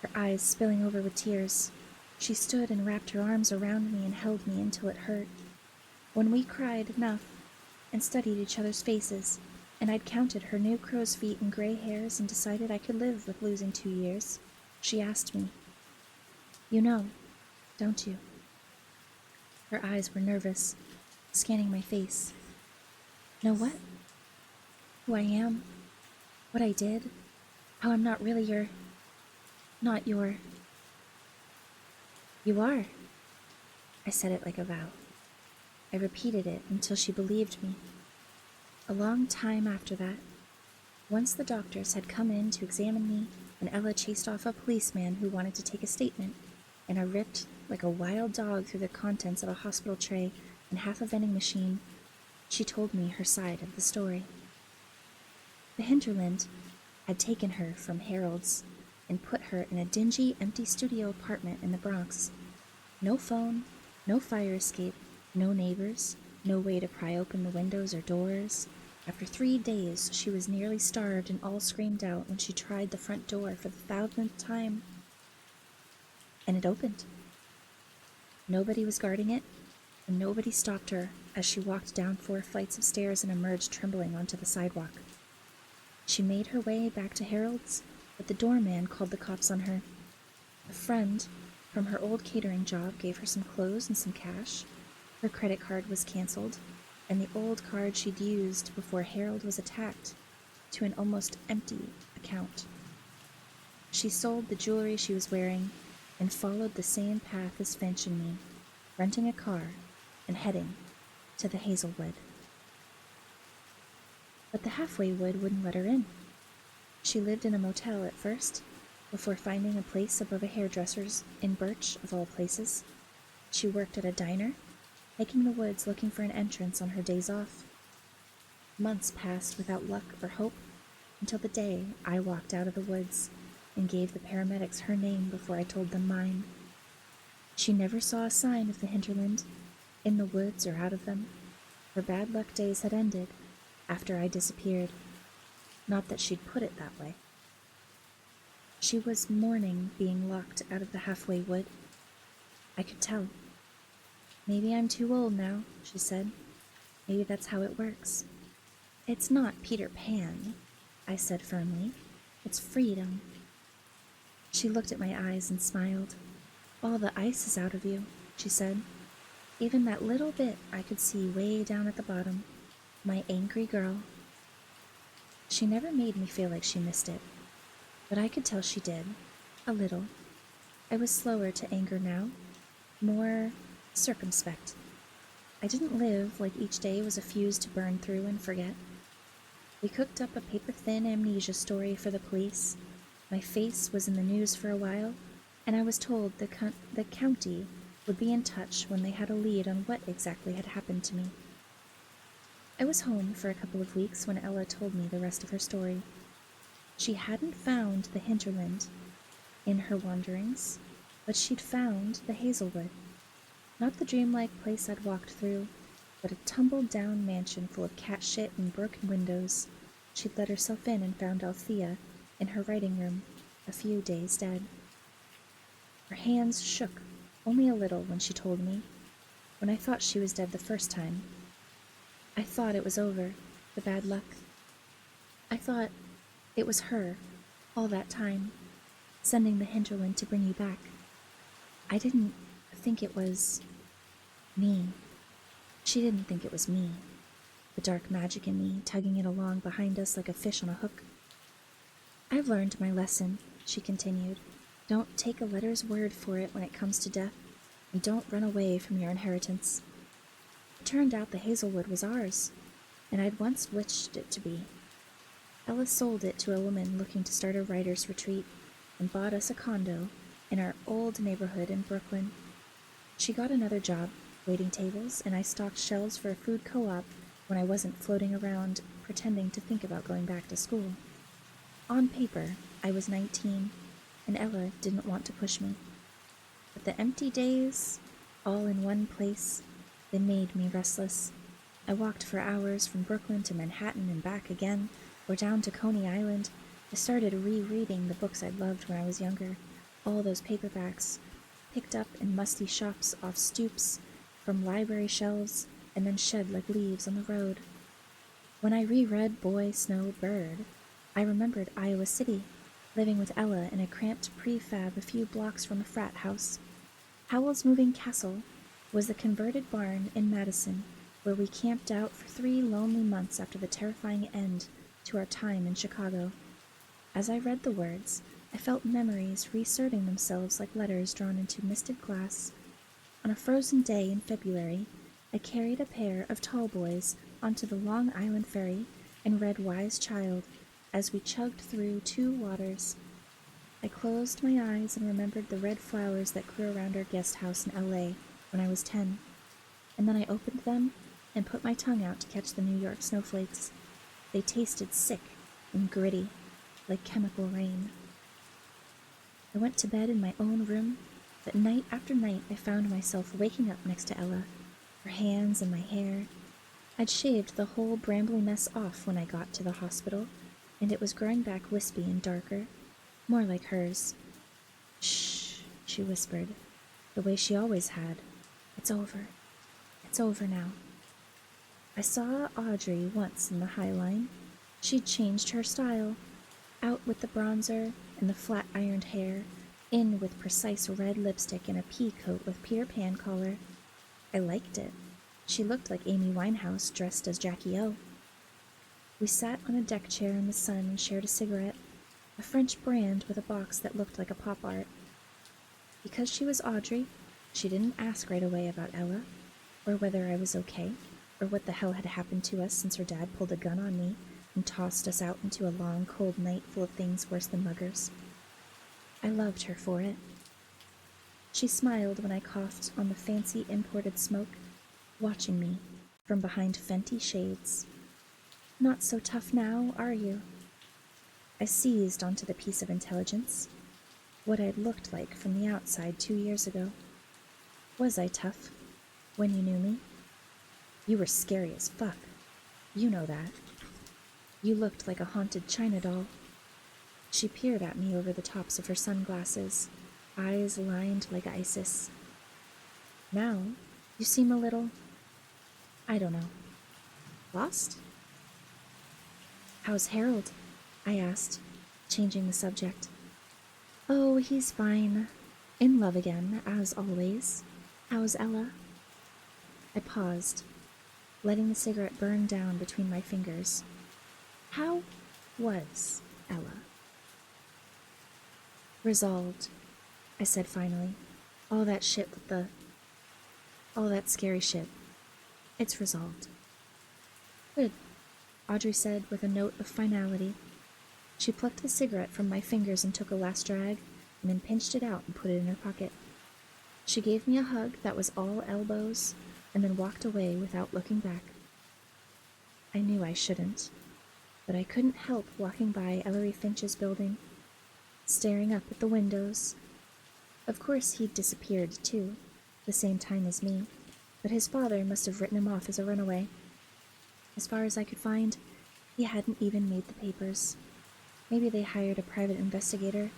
her eyes spilling over with tears. She stood and wrapped her arms around me and held me until it hurt. When we cried enough and studied each other's faces, and I'd counted her new crow's feet and gray hairs and decided I could live with losing 2 years, she asked me, You know, don't you? Her eyes were nervous, scanning my face. Know what? Who I am? What I did? How I'm not really not your... You are. I said it like a vow. I repeated it until she believed me. A long time after that, once the doctors had come in to examine me, and Ella chased off a policeman who wanted to take a statement, and a ripped, like a wild dog through the contents of a hospital tray and half a vending machine, she told me her side of the story. The hinterland had taken her from Harold's and put her in a dingy, empty studio apartment in the Bronx. No phone, no fire escape, no neighbors, no way to pry open the windows or doors. After 3 days, she was nearly starved and all screamed out when she tried the front door for the 1,000th time. And it opened. Nobody was guarding it, and nobody stopped her as she walked down 4 flights of stairs and emerged trembling onto the sidewalk. She made her way back to Harold's, but the doorman called the cops on her. A friend from her old catering job gave her some clothes and some cash. Her credit card was canceled, and the old card she'd used before Harold was attacked to an almost empty account. She sold the jewelry she was wearing and followed the same path as Finch and me, renting a car and heading to the Hazelwood. But the halfway wood wouldn't let her in. She lived in a motel at first, before finding a place above a hairdresser's in Birch, of all places. She worked at a diner, hiking the woods looking for an entrance on her days off. Months passed without luck or hope until the day I walked out of the woods and gave the paramedics her name before I told them mine. She never saw a sign of the hinterland, in the woods or out of them. Her bad luck days had ended after I disappeared. Not that she'd put it that way. She was mourning being locked out of the halfway wood. I could tell. Maybe I'm too old now, she said. Maybe that's how it works. It's not Peter Pan, I said firmly. It's freedom. She looked at my eyes and smiled. All the ice is out of you, she said. Even that little bit I could see way down at the bottom. My angry girl. She never made me feel like she missed it, but I could tell she did. A little. I was slower to anger now, more circumspect. I didn't live like each day was a fuse to burn through and forget. We cooked up a paper-thin amnesia story for the police. My face was in the news for a while, and I was told the county would be in touch when they had a lead on what exactly had happened to me. I was home for a couple of weeks when Ella told me the rest of her story. She hadn't found the hinterland in her wanderings, but she'd found the Hazelwood. Not the dreamlike place I'd walked through, but a tumbled-down mansion full of cat shit and broken windows. She'd let herself in and found Althea in her writing room, a few days dead. Her hands shook only a little when she told me. When I thought she was dead the first time, I thought it was over, the bad luck. I thought it was her, all that time, sending the hinterland to bring you back. I didn't think it was me. She didn't think it was me. The dark magic in me, tugging it along behind us like a fish on a hook. I've learned my lesson, she continued. Don't take a letter's word for it when it comes to death, and don't run away from your inheritance. It turned out the Hazelwood was ours, and I'd once wished it to be. Ella sold it to a woman looking to start a writer's retreat, and bought us a condo in our old neighborhood in Brooklyn. She got another job, waiting tables, and I stocked shelves for a food co-op when I wasn't floating around pretending to think about going back to school. On paper, I was 19, and Ella didn't want to push me. But the empty days, all in one place, they made me restless. I walked for hours from Brooklyn to Manhattan and back again, or down to Coney Island. I started rereading the books I'd loved when I was younger, all those paperbacks, picked up in musty shops off stoops, from library shelves, and then shed like leaves on the road. When I reread Boy, Snow, Bird, I remembered Iowa City, living with Ella in a cramped prefab a few blocks from a frat house. Howell's Moving Castle was the converted barn in Madison, where we camped out for 3 lonely months after the terrifying end to our time in Chicago. As I read the words, I felt memories reasserting themselves like letters drawn into misted glass. On a frozen day in February, I carried a pair of tall boys onto the Long Island ferry and read Wise Child as we chugged through 2 waters. I closed my eyes and remembered the red flowers that grew around our guest house in LA when I was 10, and then I opened them and put my tongue out to catch the New York snowflakes. They tasted sick and gritty, like chemical rain. I went to bed in my own room, but night after night I found myself waking up next to Ella, her hands in my hair. I'd shaved the whole brambly mess off when I got to the hospital, and it was growing back wispy and darker, more like hers. Shh, she whispered, the way she always had. It's over. It's over now. I saw Audrey once in the High Line. She'd changed her style, out with the bronzer and the flat-ironed hair, in with precise red lipstick and a pea coat with Peter Pan collar. I liked it. She looked like Amy Winehouse dressed as Jackie O. We sat on a deck chair in the sun and shared a cigarette, a French brand with a box that looked like a pop art. Because she was Audrey, she didn't ask right away about Ella, or whether I was okay, or what the hell had happened to us since her dad pulled a gun on me and tossed us out into a long, cold night full of things worse than muggers. I loved her for it. She smiled when I coughed on the fancy imported smoke, watching me from behind Fenty shades. Not so tough now, are you? I seized onto the piece of intelligence, what I'd looked like from the outside 2 years ago. Was I tough when you knew me? You were scary as fuck. You know that. You looked like a haunted China doll. She peered at me over the tops of her sunglasses, eyes lined like Isis. Now, you seem a little, I don't know, lost? How's Harold? I asked, changing the subject. Oh, he's fine. In love again, as always. How's Ella? I paused, letting the cigarette burn down between my fingers. How was Ella? Resolved, I said finally. All that scary shit. It's resolved. Good, Audrey said with a note of finality. She plucked the cigarette from my fingers and took a last drag, and then pinched it out and put it in her pocket. She gave me a hug that was all elbows, and then walked away without looking back. I knew I shouldn't, but I couldn't help walking by Ellery Finch's building, staring up at the windows. Of course he'd disappeared, too, the same time as me, but his father must have written him off as a runaway. As far as I could find, he hadn't even made the papers. Maybe they hired a private investigator,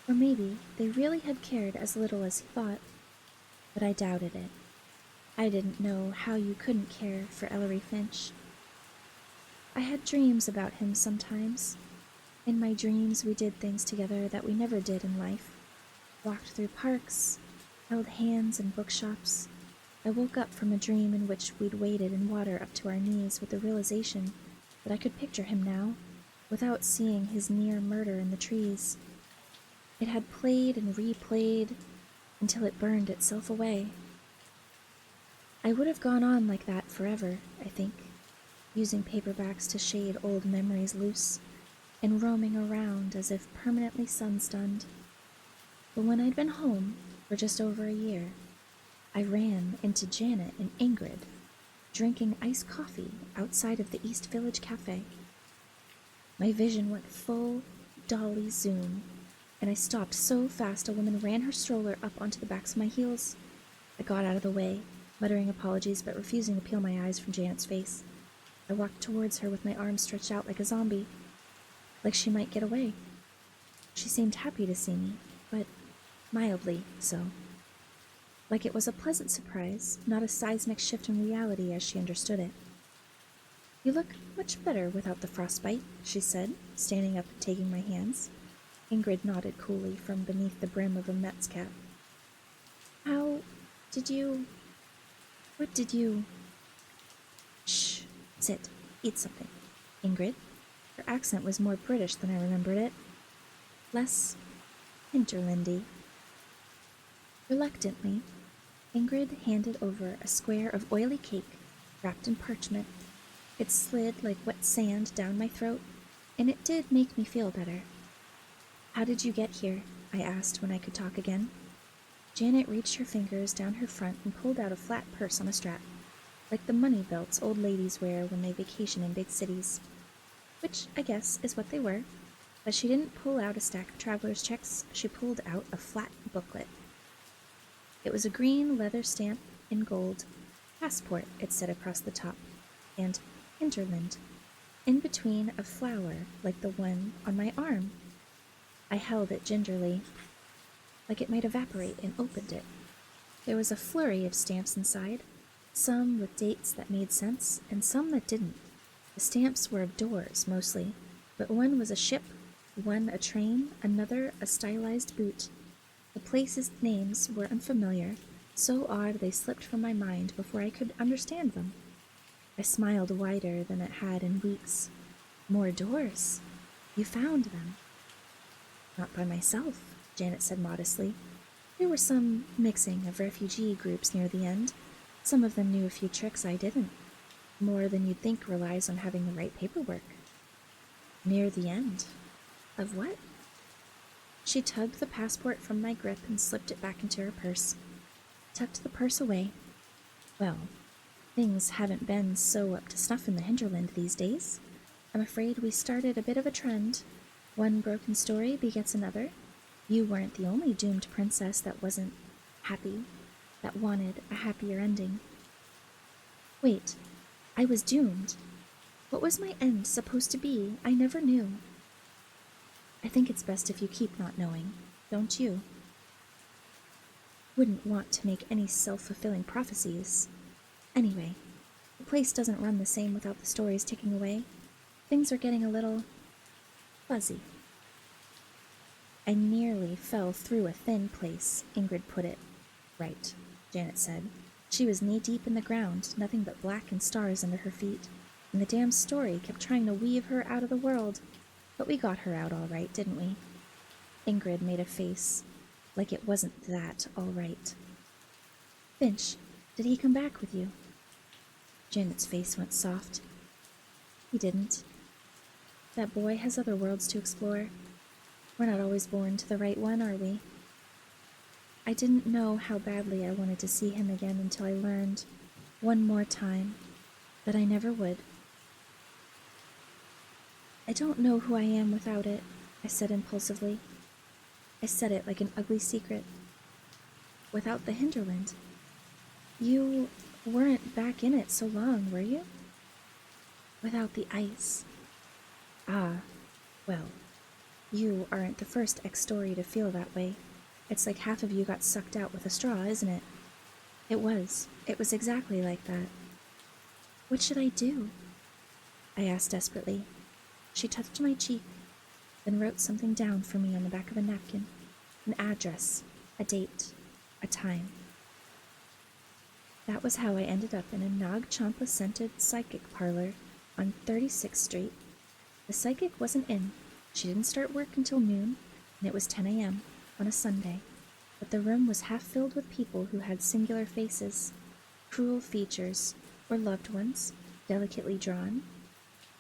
or maybe they really had cared as little as he thought. But I doubted it. I didn't know how you couldn't care for Ellery Finch. I had dreams about him sometimes. In my dreams, we did things together that we never did in life. Walked through parks, held hands in bookshops. I woke up from a dream in which we'd waded in water up to our knees with the realization that I could picture him now, without seeing his near murder in the trees. It had played and replayed until it burned itself away. I would have gone on like that forever, I think, using paperbacks to shade old memories loose, and roaming around as if permanently sun-stunned. But when I'd been home for just over a year, I ran into Janet and Ingrid, drinking iced coffee outside of the East Village Cafe. My vision went full dolly zoom, and I stopped so fast a woman ran her stroller up onto the backs of my heels. I got out of the way, muttering apologies but refusing to peel my eyes from Janet's face. I walked towards her with my arms stretched out like a zombie, like she might get away. She seemed happy to see me, but mildly so. Like it was a pleasant surprise, not a seismic shift in reality as she understood it. You look much better without the frostbite, she said, standing up and taking my hands. Ingrid nodded coolly from beneath the brim of a Met's cap. What did you... Shh, sit, eat something. Ingrid? Her accent was more British than I remembered it. Less hinterlandy. Reluctantly, Ingrid handed over a square of oily cake wrapped in parchment. It slid like wet sand down my throat, and it did make me feel better. How did you get here? I asked when I could talk again. Janet reached her fingers down her front and pulled out a flat purse on a strap, like the money belts old ladies wear when they vacation in big cities. Which, I guess, is what they were. But she didn't pull out a stack of traveler's checks, she pulled out a flat booklet. It was a green leather stamp in gold. Passport, it said across the top, and Hinterland, in between a flower like the one on my arm. I held it gingerly, like it might evaporate, and opened it. There was a flurry of stamps inside, some with dates that made sense, and some that didn't. The stamps were of doors, mostly, but one was a ship, one a train, another a stylized boot. The places' names were unfamiliar, so odd they slipped from my mind before I could understand them. I smiled wider than it had in weeks. More doors. You found them. Not by myself, Janet said modestly. There were some mixing of refugee groups near the end. Some of them knew a few tricks I didn't. More than you'd think relies on having the right paperwork. Near the end? Of what? She tugged the passport from my grip and slipped it back into her purse. Tucked the purse away. Well, things haven't been so up to snuff in the hinterland these days. I'm afraid we started a bit of a trend. One broken story begets another. You weren't the only doomed princess that wasn't happy, that wanted a happier ending. Wait, I was doomed. What was my end supposed to be? I never knew. I think it's best if you keep not knowing, don't you? Wouldn't want to make any self-fulfilling prophecies. Anyway, the place doesn't run the same without the stories ticking away. Things are getting a little fuzzy. I nearly fell through a thin place, Ingrid put it. Right, Janet said. She was knee-deep in the ground, nothing but black and stars under her feet, and the damn story kept trying to weave her out of the world. But we got her out all right, didn't we? Ingrid made a face, like it wasn't that all right. Finch, did he come back with you? Janet's face went soft. He didn't. That boy has other worlds to explore. We're not always born to the right one, are we? I didn't know how badly I wanted to see him again until I learned, one more time, that I never would. I don't know who I am without it, I said impulsively. I said it like an ugly secret. Without the hinterland. You weren't back in it so long, were you? Without the ice. Ah, well, you aren't the first ex-story to feel that way. It's like half of you got sucked out with a straw, isn't it? It was. It was exactly like that. What should I do? I asked desperately. She touched my cheek, then wrote something down for me on the back of a napkin. An address, a date, a time. That was how I ended up in a Nag Champa-scented psychic parlor on 36th Street. The psychic wasn't in. She didn't start work until noon, and it was 10 a.m. on a Sunday. But the room was half filled with people who had singular faces, cruel features, or loved ones, delicately drawn.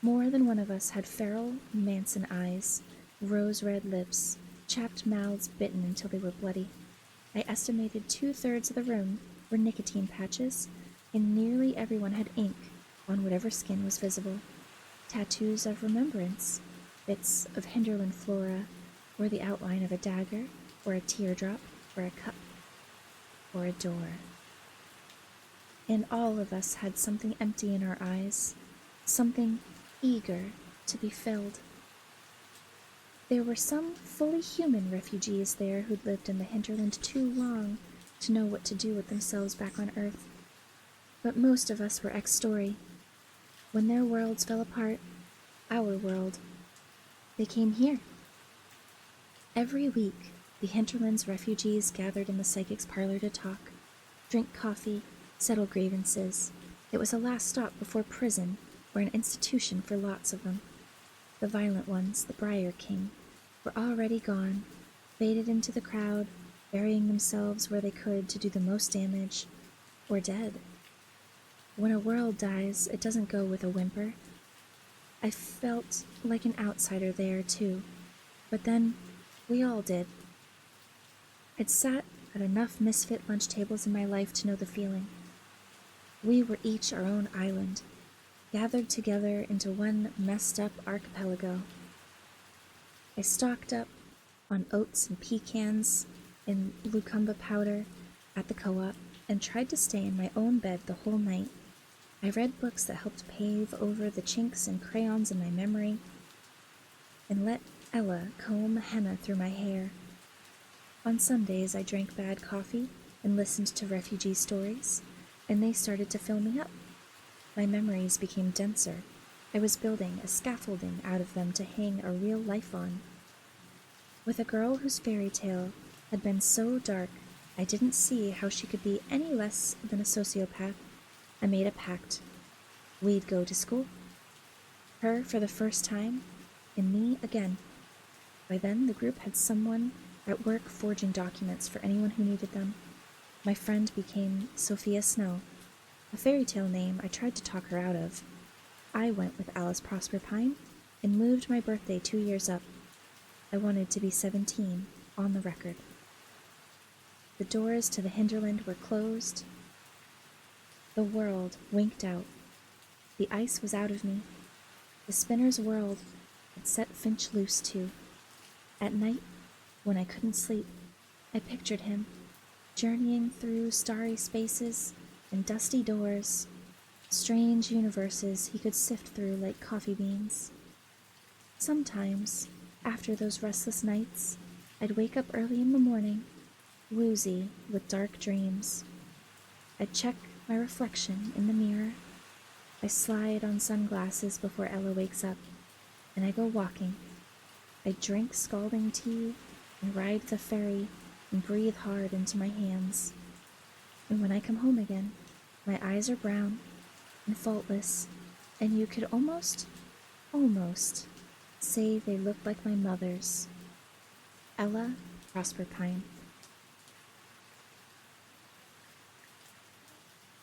More than one of us had feral Manson eyes, rose-red lips, chapped mouths bitten until they were bloody. I estimated 2/3 of the room were nicotine patches, and nearly everyone had ink on whatever skin was visible. Tattoos of remembrance, bits of hinterland flora, or the outline of a dagger, or a teardrop, or a cup, or a door. And all of us had something empty in our eyes, something eager to be filled. There were some fully human refugees there who'd lived in the hinterland too long to know what to do with themselves back on Earth. But most of us were ex-story. When their worlds fell apart, our world, they came here. Every week, the hinterland's refugees gathered in the psychic's parlor to talk, drink coffee, settle grievances. It was a last stop before prison, or an institution for lots of them. The violent ones, the Briar King, were already gone, faded into the crowd, burying themselves where they could to do the most damage, or dead. When a world dies, it doesn't go with a whimper. I felt like an outsider there, too. But then, We all did. I'd sat at enough misfit lunch tables in my life to know the feeling. We were each our own island, gathered together into one messed up archipelago. I stocked up on oats and pecans and lucumba powder at the co-op and tried to stay in my own bed the whole night. I read books that helped pave over the chinks and crayons in my memory and let Ella comb henna through my hair. On Sundays, I drank bad coffee and listened to refugee stories, and they started to fill me up. My memories became denser. I was building a scaffolding out of them to hang a real life on. With a girl whose fairy tale had been so dark I didn't see how she could be any less than a sociopath, I made a pact. We'd go to school. Her for the first time, and me again. By then, the group had someone at work forging documents for anyone who needed them. My friend became Sophia Snow, a fairy tale name I tried to talk her out of. I went with Alice Prosper Pine and moved my birthday 2 years up. I wanted to be 17 on the record. The doors to the hinterland were closed. The world winked out. The ice was out of me. The spinner's world had set Finch loose too. At night, when I couldn't sleep, I pictured him, journeying through starry spaces and dusty doors, strange universes he could sift through like coffee beans. Sometimes, after those restless nights, I'd wake up early in the morning, woozy with dark dreams. I'd check my reflection in the mirror. I slide on sunglasses before Ella wakes up, and I go walking. I drink scalding tea and ride the ferry and breathe hard into my hands. And when I come home again, my eyes are brown and faultless, and you could almost say they look like my mother's. Ella Prosper Pine.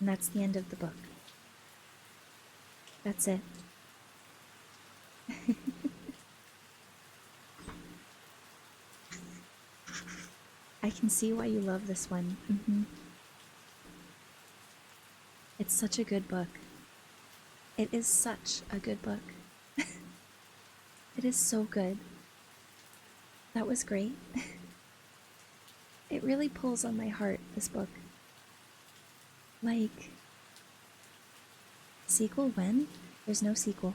And that's the end of the book. That's it. I can see why you love this one. It's such a good book. It is such a good book. It is so good. That was great. It really pulls on my heart, this book. Like, sequel when? There's no sequel.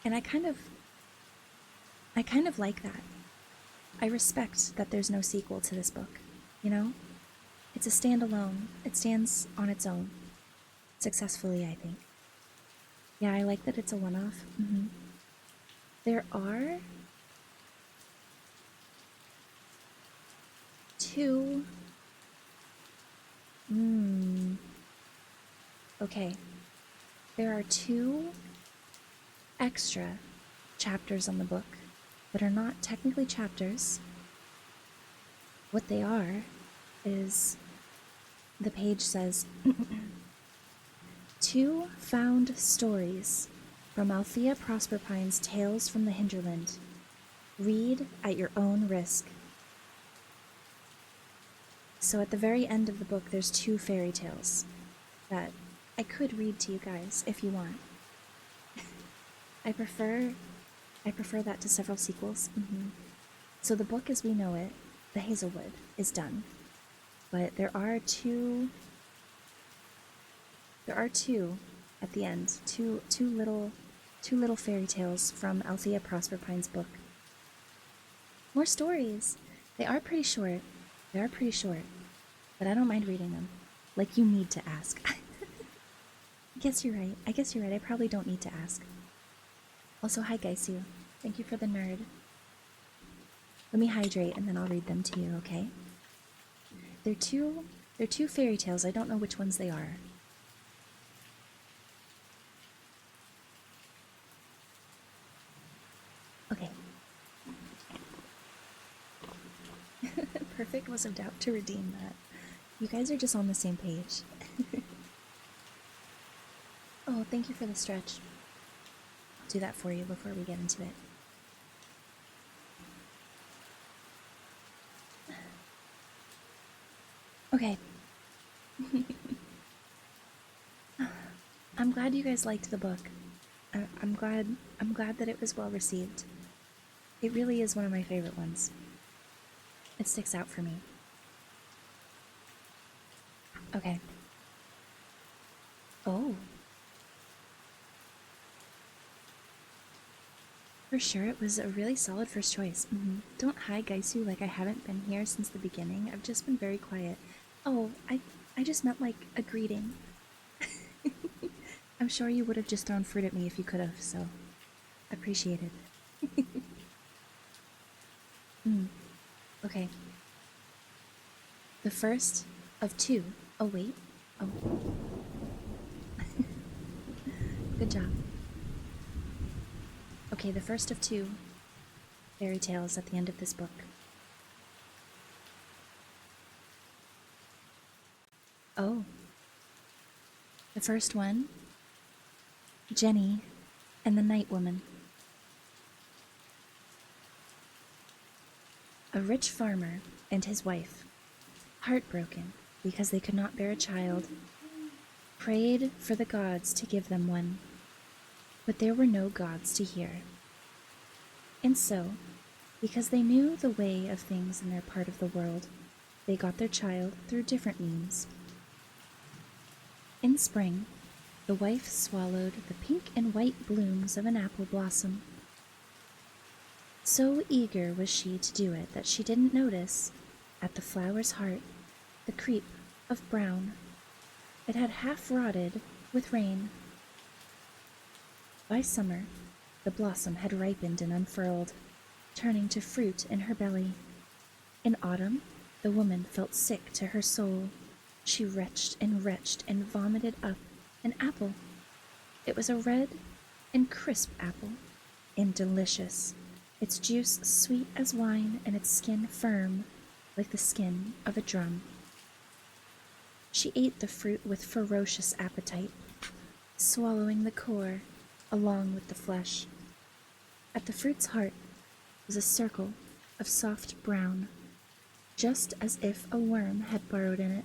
And I kind of like that. I respect that there's no sequel to this book, you know? It's a standalone. It stands on its own. Successfully, I think. Yeah, I like that it's a one-off. There are two... Okay. There are 2 extra chapters on the book that are not technically chapters. What they are is the page says 2 found stories from Althea Prosperpine's Tales from the Hinterland. Read at your own risk. So at the very end of the book, there's 2 fairy tales that I could read to you guys if you want. I prefer that to several sequels. So the book as we know it, The Hazelwood, is done. But there are two at the end. Two little fairy tales from Althea Prosperpine's book. More stories. They are pretty short, but I don't mind reading them. Like, you need to ask. I guess you're right. I probably don't need to ask. Also, hi Gaisu. Thank you for the nerd. Let me hydrate and then I'll read them to you, okay? They're two fairy tales. I don't know which ones they are. Okay. Perfect was about to redeem that. You guys are just on the same page. Oh, thank you for the stretch. do that for you before we get into it. Okay. I'm glad you guys liked the book. I'm glad that it was well received. It really is one of my favorite ones. It sticks out for me. Okay. Oh. For sure, it was a really solid first choice. Don't hi, Gaisu, like I haven't been here since the beginning. I've just been very quiet. Oh, I just meant like a greeting. I'm sure you would have just thrown fruit at me if you could have, so appreciated. Okay. The first of two. Oh, wait. Oh. Good job. Okay, the first of two fairy tales at the end of this book. Oh. The first one, Jenny and the Night Woman. A rich farmer and his wife, heartbroken because they could not bear a child, prayed for the gods to give them one, but there were no gods to hear. And so, because they knew the way of things in their part of the world, they got their child through different means. In spring, the wife swallowed the pink and white blooms of an apple blossom. So eager was she to do it that she didn't notice, at the flower's heart, the creep of brown. It had half rotted with rain. By summer, the blossom had ripened and unfurled, turning to fruit in her belly. In autumn, the woman felt sick to her soul. She retched and vomited up an apple. It was a red and crisp apple, and delicious, its juice sweet as wine and its skin firm like the skin of a drum. She ate the fruit with ferocious appetite, swallowing the core along with the flesh. At the fruit's heart was a circle of soft brown, just as if a worm had burrowed in it.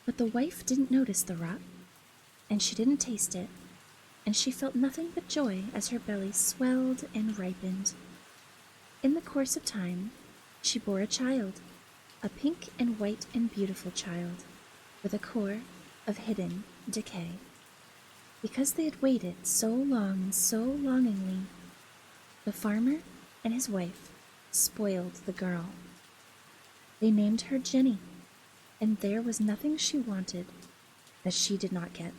But the wife didn't notice the rot, and she didn't taste it, and she felt nothing but joy as her belly swelled and ripened. In the course of time, she bore a child, a pink and white and beautiful child, with a core of hidden decay. Because they had waited so long and so longingly, the farmer and his wife spoiled the girl. They named her Jenny, and there was nothing she wanted that she did not get.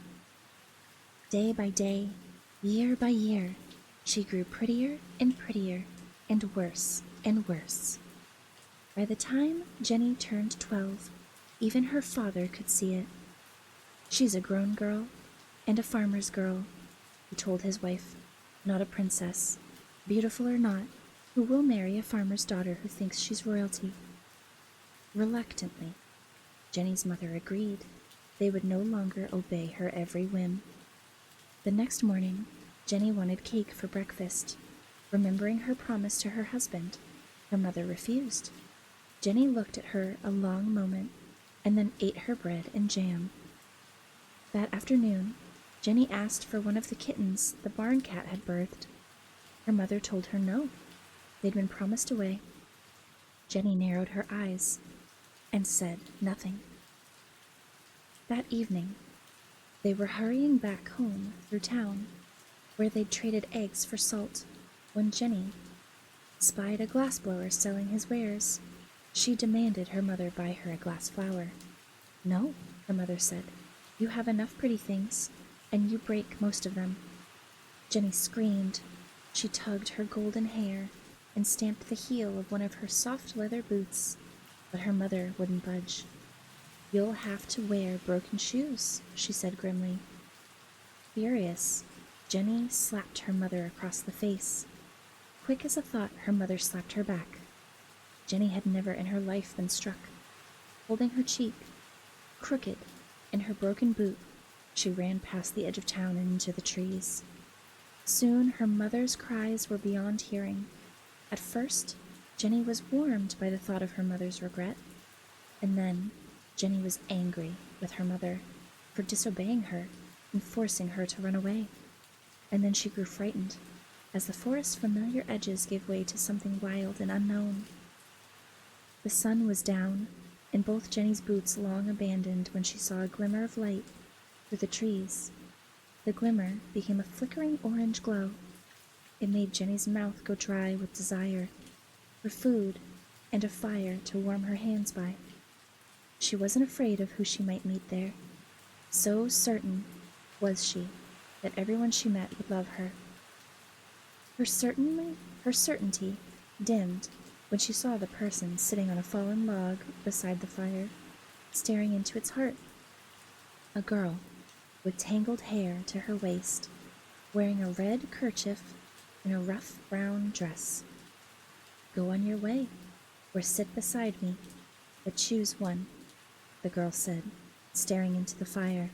Day by day, year by year, she grew prettier and prettier, and worse and worse. By the time Jenny turned 12, even her father could see it. She's a grown girl and a farmer's girl, he told his wife, not a princess, beautiful or not, who will marry a farmer's daughter who thinks she's royalty. Reluctantly, Jenny's mother agreed. They would no longer obey her every whim. The next morning, Jenny wanted cake for breakfast. Remembering her promise to her husband, her mother refused. Jenny looked at her a long moment and then ate her bread and jam. That afternoon, Jenny asked for one of the kittens the barn cat had birthed. Her mother told her no. They'd been promised away. Jenny narrowed her eyes and said nothing. That evening, they were hurrying back home through town, where they'd traded eggs for salt, when Jenny spied a glassblower selling his wares. She demanded her mother buy her a glass flower. No, her mother said. You have enough pretty things, and you break most of them. Jenny screamed. She tugged her golden hair and stamped the heel of one of her soft leather boots, but her mother wouldn't budge. You'll have to wear broken shoes, she said grimly. Furious, Jenny slapped her mother across the face. Quick as a thought, her mother slapped her back. Jenny had never in her life been struck. Holding her cheek, crooked, in her broken boot, she ran past the edge of town and into the trees. Soon her mother's cries were beyond hearing. At first, Jenny was warmed by the thought of her mother's regret, and then Jenny was angry with her mother for disobeying her and forcing her to run away. And then she grew frightened as the forest's familiar edges gave way to something wild and unknown. The sun was down, and both Jenny's boots long abandoned when she saw a glimmer of light through the trees. The glimmer became a flickering orange glow. It made Jenny's mouth go dry with desire for food and a fire to warm her hands by. She wasn't afraid of who she might meet there. So certain was she that everyone she met would love her. Her certainty dimmed when she saw the person sitting on a fallen log beside the fire, staring into its heart. A girl with tangled hair to her waist, wearing a red kerchief and a rough brown dress. "Go on your way, or sit beside me, but choose one," the girl said, staring into the fire.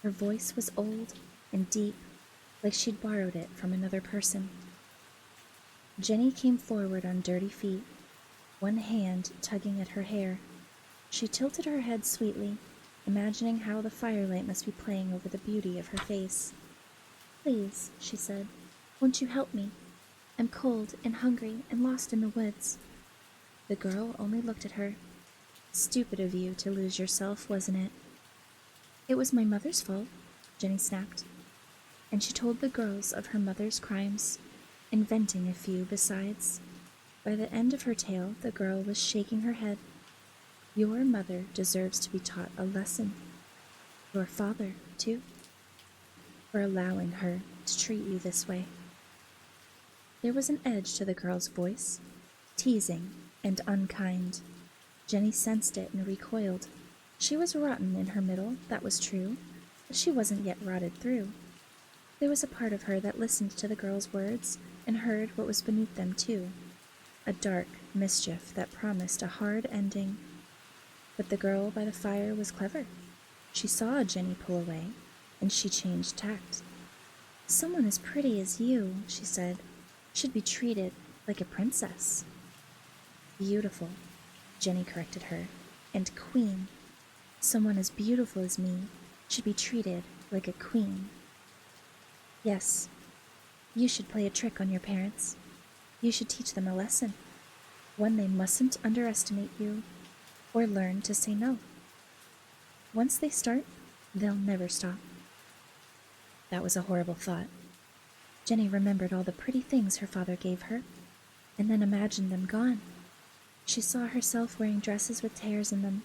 Her voice was old and deep, like she'd borrowed it from another person. Jenny came forward on dirty feet, one hand tugging at her hair. She tilted her head sweetly, imagining how the firelight must be playing over the beauty of her face. "Please," she said, "won't you help me? I'm cold and hungry and lost in the woods." The girl only looked at her. "Stupid of you to lose yourself, wasn't it?" "It was my mother's fault," Jenny snapped, and she told the girls of her mother's crimes, inventing a few besides. By the end of her tale, the girl was shaking her head. "Your mother deserves to be taught a lesson. Your father, too, for allowing her to treat you this way." There was an edge to the girl's voice, teasing and unkind. Jenny sensed it and recoiled. She was rotten in her middle, that was true, but she wasn't yet rotted through. There was a part of her that listened to the girl's words and heard what was beneath them, too. A dark mischief that promised a hard ending. But the girl by the fire was clever. She saw Jenny pull away, and she changed tact. "Someone as pretty as you," she said, "should be treated like a princess." "Beautiful," Jenny corrected her, "and queen. Someone as beautiful as me should be treated like a queen." "Yes, you should play a trick on your parents. You should teach them a lesson, one they mustn't underestimate you or learn to say no. Once they start, they'll never stop." That was a horrible thought. Jenny remembered all the pretty things her father gave her, and then imagined them gone. She saw herself wearing dresses with tears in them,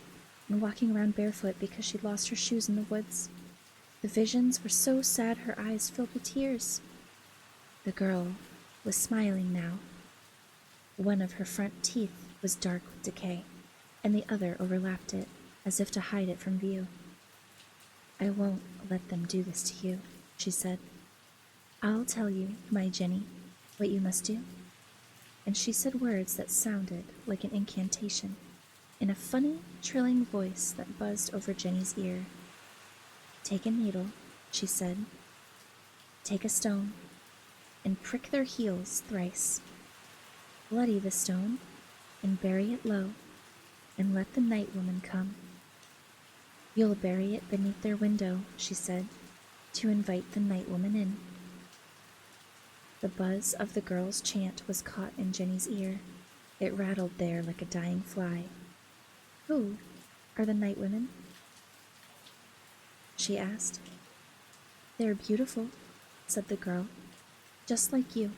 and walking around barefoot because she'd lost her shoes in the woods. The visions were so sad her eyes filled with tears. The girl was smiling now. One of her front teeth was dark with decay, and the other overlapped it, as if to hide it from view. "I won't let them do this to you," she said. "I'll tell you, my Jenny, what you must do." And she said words that sounded like an incantation, in a funny, trilling voice that buzzed over Jenny's ear. "Take a needle," she said. "Take a stone, and prick their heels thrice. Bloody the stone, and bury it low, and let the night woman come. You'll bury it beneath their window," she said, "to invite the night woman in." The buzz of the girl's chant was caught in Jenny's ear. It rattled there like a dying fly. "Who are the night women?" she asked. "They're beautiful," said the girl, "just like you.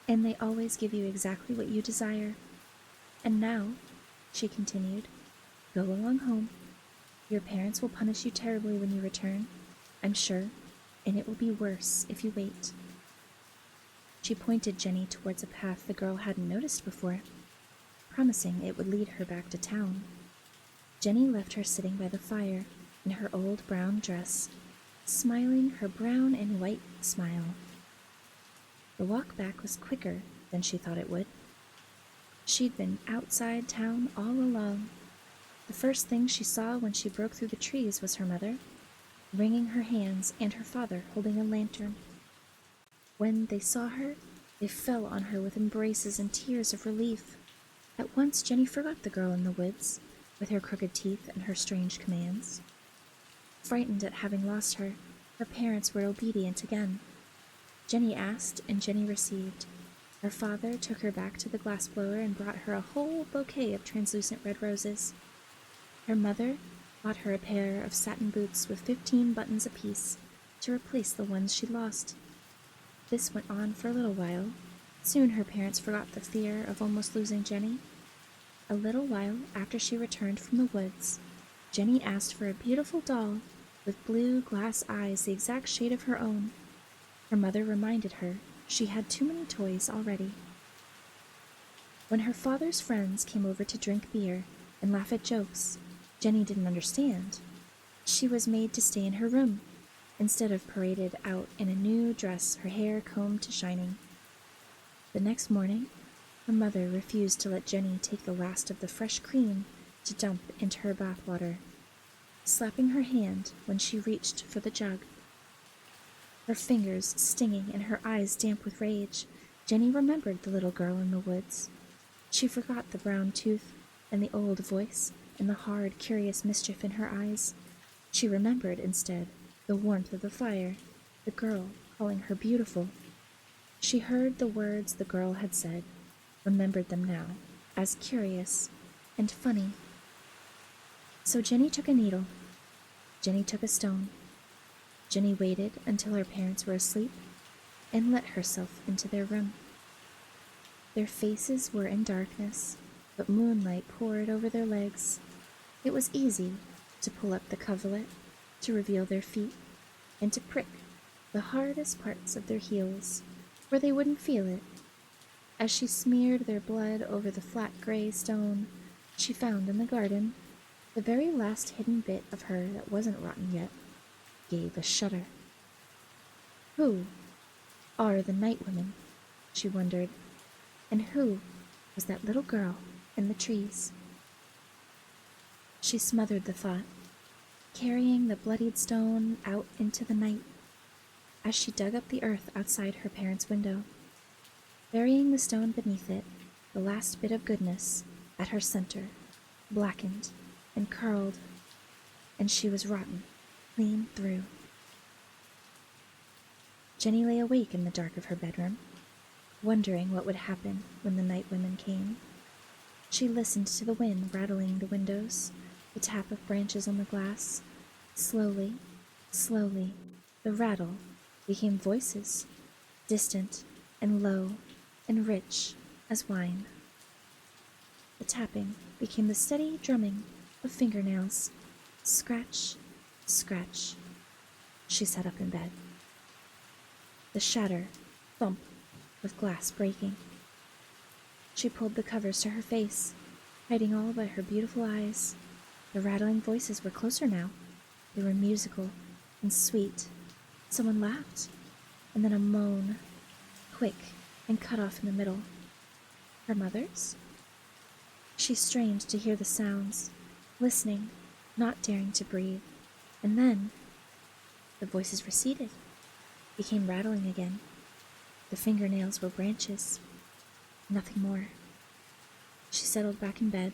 And they always give you exactly what you desire. And now," she continued, "go along home. Your parents will punish you terribly when you return, I'm sure, and it will be worse if you wait." She pointed Jenny towards a path the girl hadn't noticed before, promising it would lead her back to town. Jenny left her sitting by the fire in her old brown dress, smiling her brown and white smile. The walk back was quicker than she thought it would. She'd been outside town all along. The first thing she saw when she broke through the trees was her mother, wringing her hands, and her father holding a lantern. When they saw her, they fell on her with embraces and tears of relief. At once Jenny forgot the girl in the woods, with her crooked teeth and her strange commands. Frightened at having lost her, her parents were obedient again. Jenny asked and Jenny received. Her father took her back to the glassblower and brought her a whole bouquet of translucent red roses. Her mother bought her a pair of satin boots with 15 buttons apiece to replace the ones she'd lost. This went on for a little while. Soon her parents forgot the fear of almost losing Jenny. A little while after she returned from the woods, Jenny asked for a beautiful doll with blue glass eyes the exact shade of her own. Her mother reminded her she had too many toys already. When her father's friends came over to drink beer and laugh at jokes, Jenny didn't understand. She was made to stay in her room, instead of paraded out in a new dress, her hair combed to shining. The next morning, her mother refused to let Jenny take the last of the fresh cream to dump into her bath water, slapping her hand when she reached for the jug. Her fingers stinging and her eyes damp with rage, Jenny remembered the little girl in the woods. She forgot the brown tooth and the old voice and the hard, curious mischief in her eyes. She remembered, instead, the warmth of the fire, the girl calling her beautiful. She heard the words the girl had said, remembered them now, as curious and funny. So Jenny took a needle. Jenny took a stone. Jenny waited until her parents were asleep and let herself into their room. Their faces were in darkness, but moonlight poured over their legs. It was easy to pull up the coverlet, to reveal their feet, and to prick the hardest parts of their heels, where they wouldn't feel it. As she smeared their blood over the flat gray stone she found in the garden, the very last hidden bit of her that wasn't rotten yet gave a shudder. Who are the night women? She wondered, and who was that little girl in the trees? She smothered the thought, carrying the bloodied stone out into the night as she dug up the earth outside her parents' window, burying the stone beneath it, the last bit of goodness at her center, blackened and curled, and she was rotten clean through. Jenny lay awake in the dark of her bedroom, wondering what would happen when the night women came. She listened to the wind rattling the windows, the tap of branches on the glass. Slowly, slowly, the rattle became voices, distant and low and rich as wine. The tapping became the steady drumming of fingernails. Scratch, scratch. She sat up in bed. The shatter, thump of glass breaking. She pulled the covers to her face, hiding all but her beautiful eyes. The rattling voices were closer now. They were musical and sweet. Someone laughed, and then a moan, quick and cut off in the middle. Her mother's? She strained to hear the sounds, listening, not daring to breathe. And then the voices receded, became rattling again. The fingernails were branches, nothing more. She settled back in bed,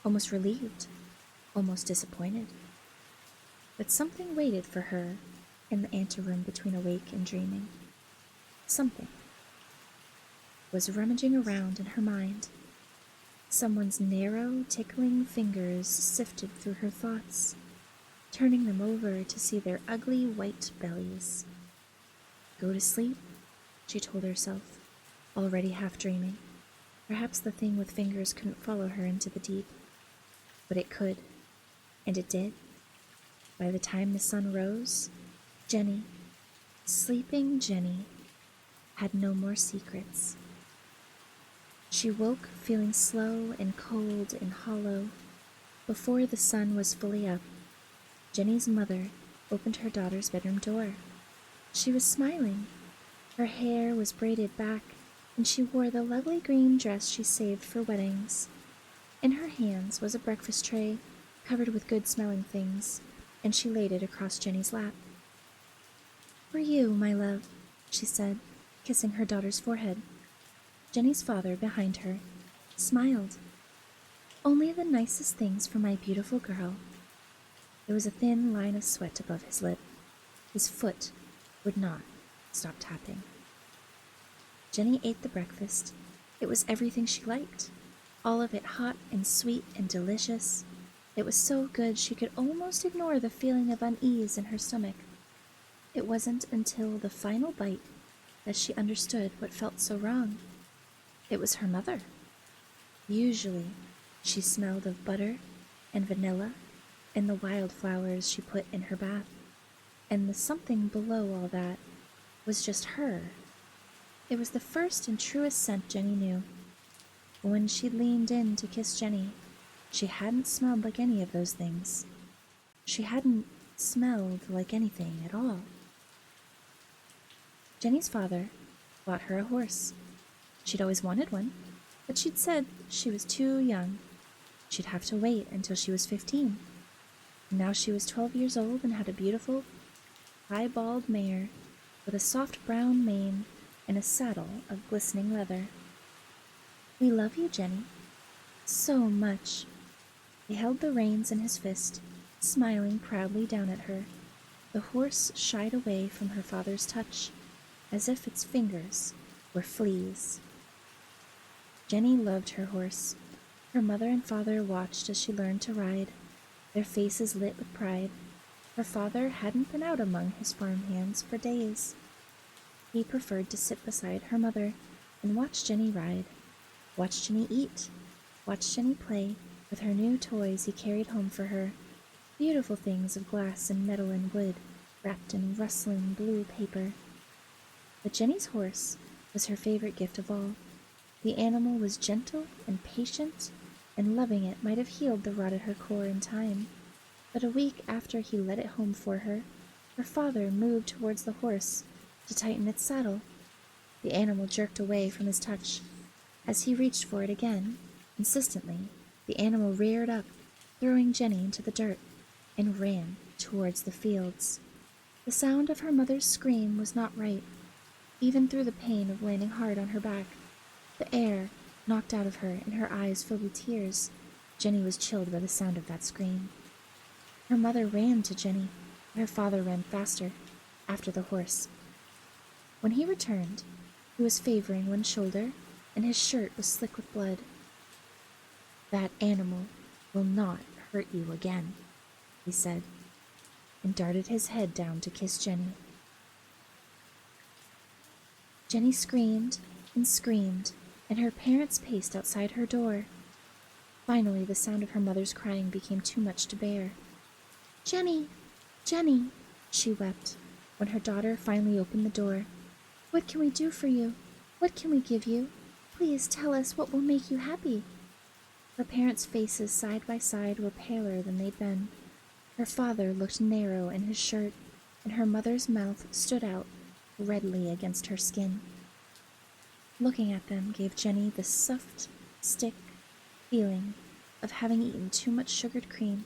almost relieved, almost disappointed. But something waited for her in the anteroom between awake and dreaming. Something was rummaging around in her mind. Someone's narrow, tickling fingers sifted through her thoughts, turning them over to see their ugly white bellies. Go to sleep, she told herself, already half dreaming. Perhaps the thing with fingers couldn't follow her into the deep, but it could, and it did. By the time the sun rose, Jenny, sleeping Jenny, had no more secrets. She woke feeling slow and cold and hollow. Before the sun was fully up, Jenny's mother opened her daughter's bedroom door. She was smiling. Her hair was braided back, and she wore the lovely green dress she saved for weddings. In her hands was a breakfast tray covered with good-smelling things, and she laid it across Jenny's lap. For you, my love, she said, kissing her daughter's forehead. Jenny's father, behind her, smiled. Only the nicest things for my beautiful girl. There was a thin line of sweat above his lip. His foot would not stop tapping. Jenny ate the breakfast. It was everything she liked, all of it hot and sweet and delicious. It was so good she could almost ignore the feeling of unease in her stomach. It wasn't until the final bite that she understood what felt so wrong. It was her mother. Usually, she smelled of butter and vanilla and the wildflowers she put in her bath, and the something below all that was just her. It was the first and truest scent Jenny knew. When she leaned in to kiss Jenny, she hadn't smelled like any of those things. She hadn't smelled like anything at all. Jenny's father bought her a horse. She'd always wanted one, but she'd said she was too young. She'd have to wait until she was 15. Now she was 12 years old and had a beautiful, piebald mare with a soft brown mane and a saddle of glistening leather. "We love you, Jenny, so much." He held the reins in his fist, smiling proudly down at her. The horse shied away from her father's touch, as if its fingers were fleas. Jenny loved her horse. Her mother and father watched as she learned to ride, their faces lit with pride. Her father hadn't been out among his farm hands for days. He preferred to sit beside her mother and watch Jenny ride, watch Jenny eat, watch Jenny play with her new toys he carried home for her, beautiful things of glass and metal and wood, wrapped in rustling blue paper. But Jenny's horse was her favorite gift of all. The animal was gentle and patient, and loving it might have healed the rot at her core in time. But a week after he led it home for her, her father moved towards the horse to tighten its saddle. The animal jerked away from his touch. As he reached for it again, insistently, the animal reared up, throwing Jenny into the dirt, and ran towards the fields. The sound of her mother's scream was not right, even through the pain of landing hard on her back. The air knocked out of her, and her eyes filled with tears. Jenny was chilled by the sound of that scream. Her mother ran to Jenny, and her father ran faster, after the horse. When he returned, he was favoring one shoulder, and his shirt was slick with blood. "That animal will not hurt you again," he said, and darted his head down to kiss Jenny. Jenny screamed and screamed, and her parents paced outside her door. Finally, the sound of her mother's crying became too much to bear. "Jenny, Jenny," she wept, when her daughter finally opened the door. "What can we do for you? What can we give you? Please tell us what will make you happy." Her parents' faces side by side were paler than they'd been. Her father looked narrow in his shirt, and her mother's mouth stood out redly against her skin. Looking at them gave Jenny the soft, stick feeling of having eaten too much sugared cream.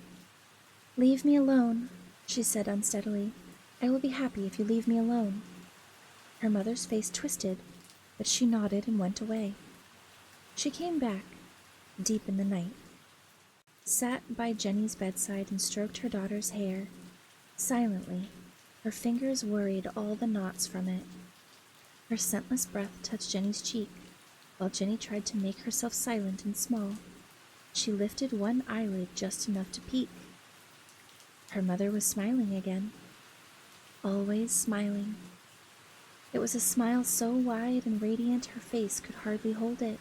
"Leave me alone," she said unsteadily. "I will be happy if you leave me alone." Her mother's face twisted, but she nodded and went away. She came back, deep in the night, sat by Jenny's bedside and stroked her daughter's hair. Silently, her fingers worried all the knots from it. Her scentless breath touched Jenny's cheek, while Jenny tried to make herself silent and small. She lifted one eyelid just enough to peek. Her mother was smiling again. Always smiling. It was a smile so wide and radiant her face could hardly hold it.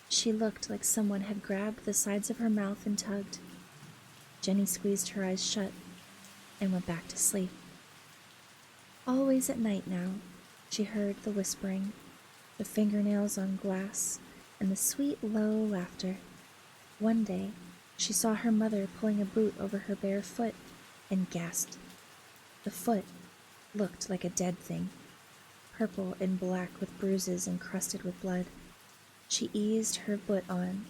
She looked like someone had grabbed the sides of her mouth and tugged. Jenny squeezed her eyes shut and went back to sleep. Always at night now, she heard the whispering, the fingernails on glass, and the sweet, low laughter. One day, she saw her mother pulling a boot over her bare foot and gasped. The foot looked like a dead thing, purple and black with bruises encrusted with blood. She eased her boot on,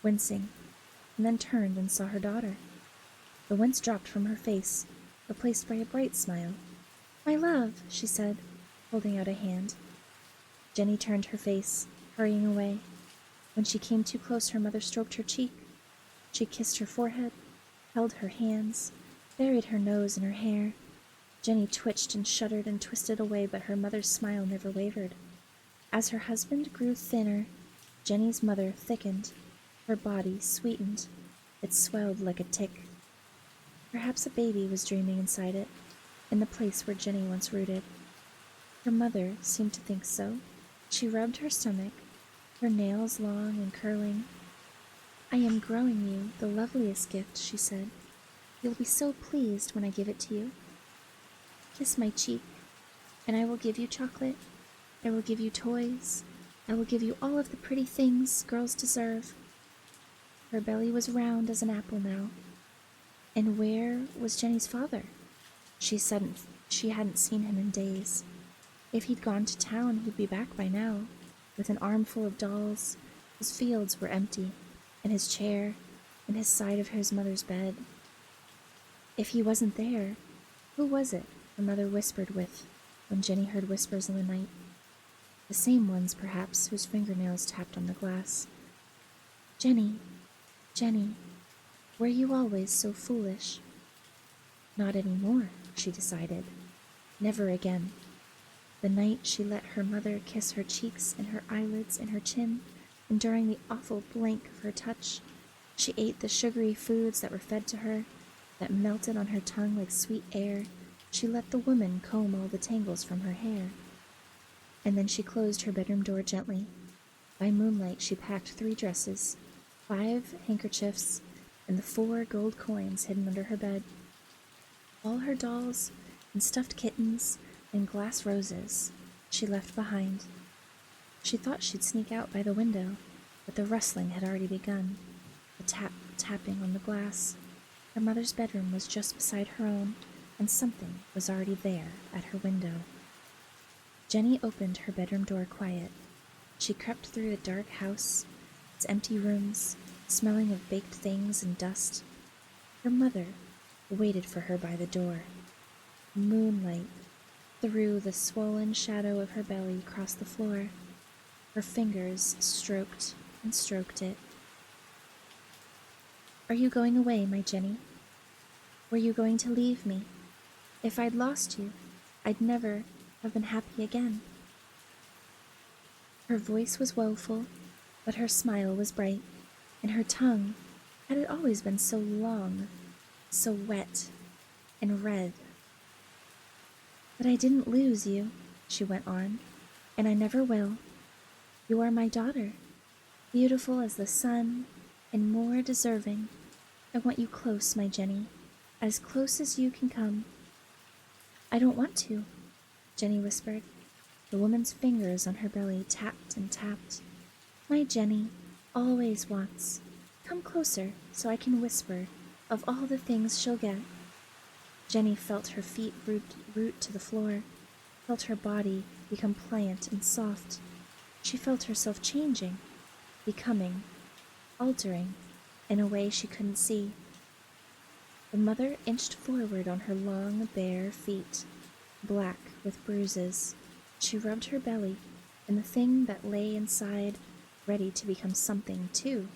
wincing, and then turned and saw her daughter. The wince dropped from her face, replaced by a bright smile. My love, she said, holding out a hand. Jenny turned her face, hurrying away. When she came too close, her mother stroked her cheek. She kissed her forehead, held her hands, buried her nose in her hair. Jenny twitched and shuddered and twisted away, but her mother's smile never wavered. As her husband grew thinner, Jenny's mother thickened. Her body sweetened. It swelled like a tick. Perhaps a baby was dreaming inside it, in the place where Jenny once rooted. Her mother seemed to think so. She rubbed her stomach, her nails long and curling. I am growing you the loveliest gift, she said. You'll be so pleased when I give it to you. Kiss my cheek, and I will give you chocolate. I will give you toys. I will give you all of the pretty things girls deserve. Her belly was round as an apple now. And where was Jenny's father? She hadn't seen him in days. If he'd gone to town, he'd be back by now, with an armful of dolls. His fields were empty, and his chair, and his side of his mother's bed. If he wasn't there, who was it? Her mother whispered with, when Jenny heard whispers in the night. The same ones, perhaps, whose fingernails tapped on the glass. Jenny, Jenny, were you always so foolish? Not any more, she decided. Never again. The night she let her mother kiss her cheeks and her eyelids and her chin, and during the awful blank of her touch, she ate the sugary foods that were fed to her, that melted on her tongue like sweet air. She let the woman comb all the tangles from her hair. And then she closed her bedroom door gently. By moonlight she packed 3 dresses, 5 handkerchiefs, and the 4 gold coins hidden under her bed. All her dolls and stuffed kittens and glass roses she left behind. She thought she'd sneak out by the window, but the rustling had already begun, the tapping on the glass. Her mother's bedroom was just beside her own, and something was already there at her window. Jenny opened her bedroom door quiet. She crept through the dark house, its empty rooms, smelling of baked things and dust. Her mother waited for her by the door. Moonlight threw the swollen shadow of her belly across the floor. Her fingers stroked and stroked it. Are you going away, my Jenny? Were you going to leave me? If I'd lost you, I'd never have been happy again. Her voice was woeful, but her smile was bright, and her tongue, had it always been so long, so wet and red? But I didn't lose you, she went on, and I never will. You are my daughter, beautiful as the sun, and more deserving. I want you close, my Jenny, as close as you can come. I don't want to, Jenny whispered. The woman's fingers on her belly tapped and tapped. My Jenny always wants. Come closer so I can whisper of all the things she'll get. Jenny felt her feet root to the floor, felt her body become pliant and soft. She felt herself changing, becoming, altering, in a way she couldn't see. The mother inched forward on her long, bare feet, black with bruises. She rubbed her belly, and the thing that lay inside, ready to become something too.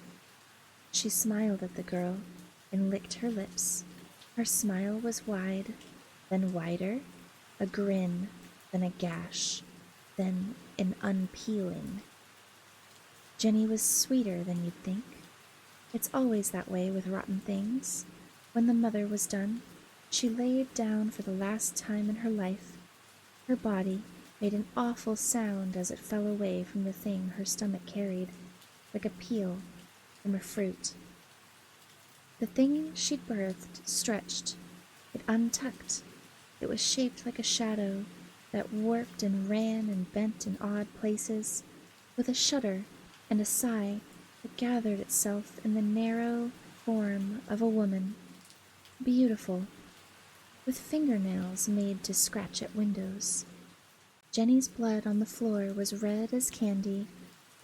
She smiled at the girl and licked her lips. Her smile was wide, then wider, a grin, then a gash, then an unpeeling. Jenny was sweeter than you'd think. It's always that way with rotten things. When the mother was done, she laid down for the last time in her life. Her body made an awful sound as it fell away from the thing her stomach carried, like a peel from a fruit. The thing she'd birthed stretched. It untucked. It was shaped like a shadow that warped and ran and bent in odd places. With a shudder and a sigh, it gathered itself in the narrow form of a woman, beautiful, with fingernails made to scratch at windows. Jenny's blood on the floor was red as candy,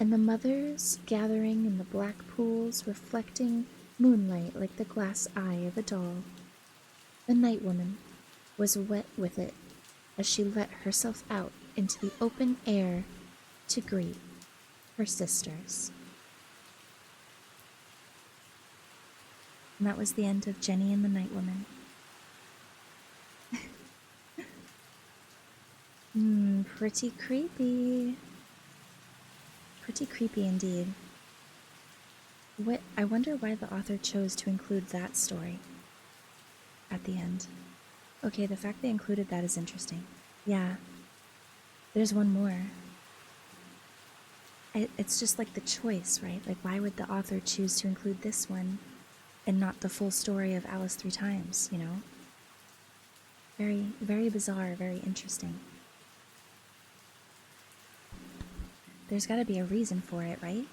and the mother's gathering in the black pools, reflecting moonlight like the glass eye of a doll. The night woman was wet with it. as she let herself out into the open air to greet her sisters. And that was the end of Jenny and the Night Woman. Pretty creepy. Pretty creepy indeed. I wonder why the author chose to include that story at the end. Okay, the fact they included that is interesting. Yeah. There's one more. It's just like the choice, right? Like, why would the author choose to include this one and not the full story of Alice 3 times, you know? Very, very bizarre, very interesting. There's gotta be a reason for it, right?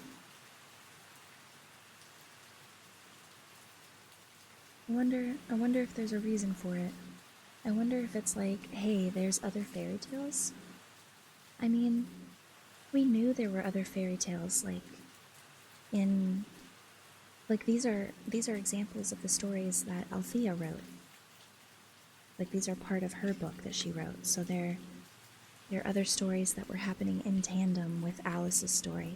I wonder if there's a reason for it. I wonder if it's like, hey, there's other fairy tales? I mean, we knew there were other fairy tales, like these are examples of the stories that Althea wrote. Like, these are part of her book that she wrote, so there are other stories that were happening in tandem with Alice's story.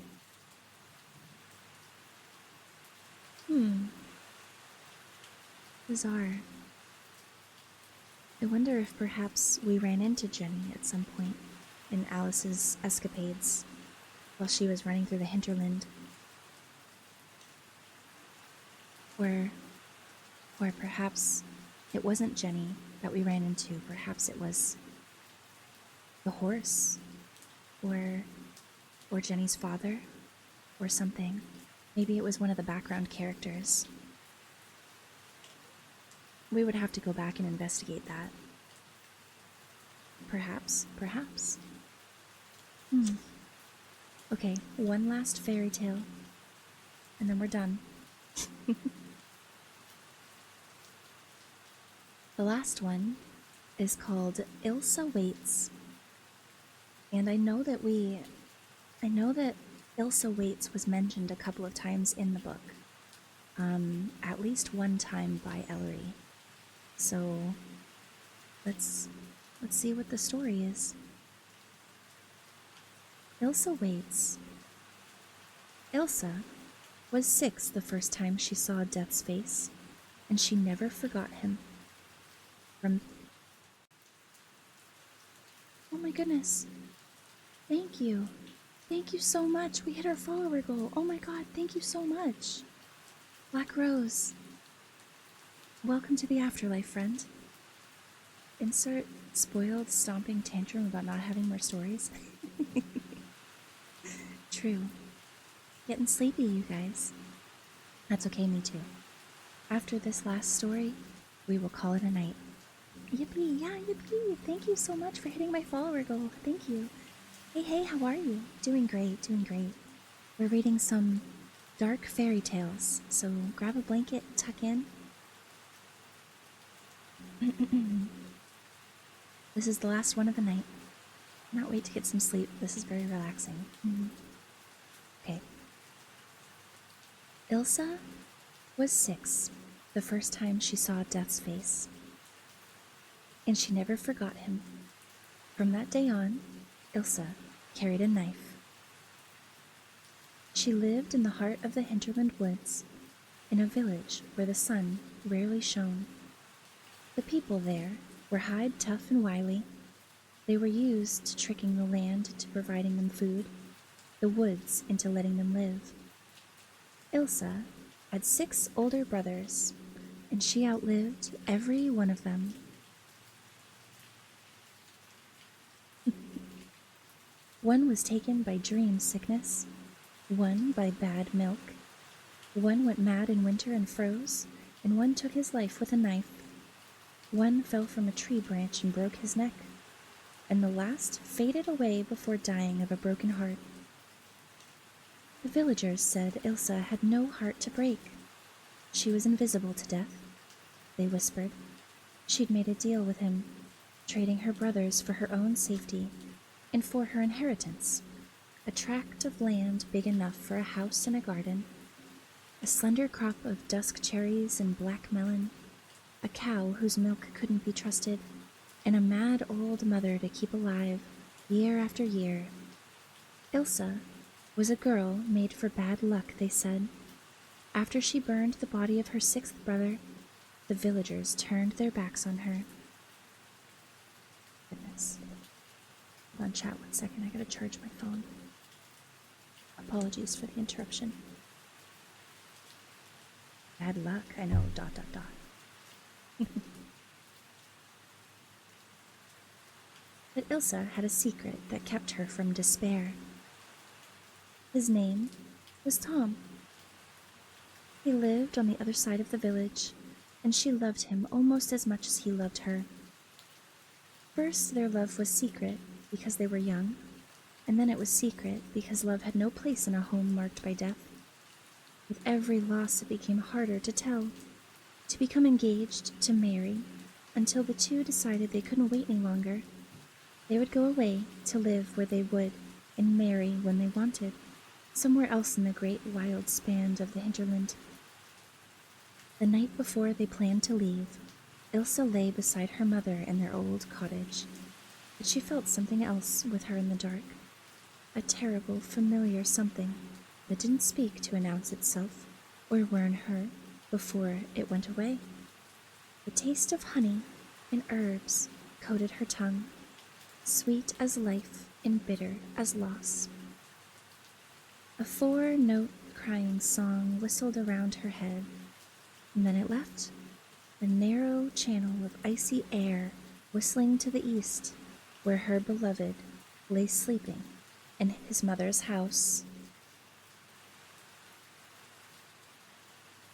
Bizarre. I wonder if perhaps we ran into Jenny at some point in Alice's escapades while she was running through the hinterland. Or perhaps it wasn't Jenny that we ran into. Perhaps it was the horse, or Jenny's father, or something. Maybe it was one of the background characters. We would have to go back and investigate that. Perhaps. Okay, one last fairy tale, and then we're done. The last one is called Ilsa Waits. And I know that Ilsa Waits was mentioned a couple of times in the book. At least one time by Ellery. So let's see what the story is. Ilsa Waits. Ilsa was 6 the first time she saw Death's face, and she never forgot him. Oh my goodness. Thank you. Thank you so much. We hit our follower goal. Oh my god, thank you so much. Black Rose. Welcome to the afterlife, friend. Insert spoiled stomping tantrum about not having more stories. True. Getting sleepy, you guys. That's okay, me too. After this last story, we will call it a night. Yippee, yeah, yippee. Thank you so much for hitting my follower goal. Thank you. Hey, how are you? Doing great. We're reading some dark fairy tales, so grab a blanket, tuck in. This is the last one of the night. Cannot wait to get some sleep. This is very relaxing. Okay. Ilsa was 6 the first time she saw Death's face, and she never forgot him. From that day on, Ilsa carried a knife. She lived in the heart of the hinterland woods, in a village where the sun rarely shone. The people there were hide tough and wily. They were used to tricking the land to providing them food, the woods into letting them live. Ilsa had 6 older brothers, and she outlived every one of them. One was taken by dream sickness, one by bad milk, one went mad in winter and froze, and one took his life with a knife. One fell from a tree branch and broke his neck, and the last faded away before dying of a broken heart. The villagers said Ilsa had no heart to break. She was invisible to death, they whispered. She'd made a deal with him, trading her brothers for her own safety and for her inheritance, a tract of land big enough for a house and a garden, a slender crop of dusk cherries and black melon, a cow whose milk couldn't be trusted, and a mad old mother to keep alive year after year. Ilsa was a girl made for bad luck, they said. After she burned the body of her sixth brother, the villagers turned their backs on her. Goodness. Hold on, chat 1 second. I gotta charge my phone. Apologies for the interruption. Bad luck, I know, ... But Ilsa had a secret that kept her from despair. His name was Tom. He lived on the other side of the village, and she loved him almost as much as he loved her. First, their love was secret because they were young, and then it was secret because love had no place in a home marked by death. With every loss, it became harder to tell, to become engaged, to marry, until the two decided they couldn't wait any longer. They would go away to live where they would and marry when they wanted, somewhere else in the great wild span of the hinterland. The night before they planned to leave, Ilsa lay beside her mother in their old cottage, but she felt something else with her in the dark, a terrible, familiar something that didn't speak to announce itself or warn her before it went away. The taste of honey and herbs coated her tongue, sweet as life and bitter as loss. A 4-note crying song whistled around her head, and then it left, a narrow channel of icy air whistling to the east, where her beloved lay sleeping in his mother's house.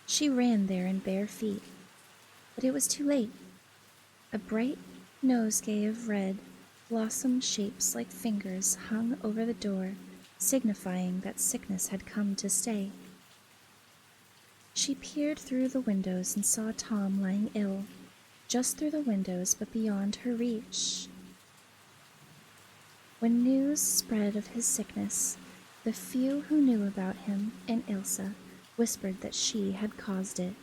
She ran there in bare feet, but it was too late. A bright nosegay of red blossom shapes like fingers hung over the door, signifying that sickness had come to stay. She peered through the windows and saw Tom lying ill, just through the windows but beyond her reach. When news spread of his sickness, the few who knew about him and Ilsa whispered that she had caused it,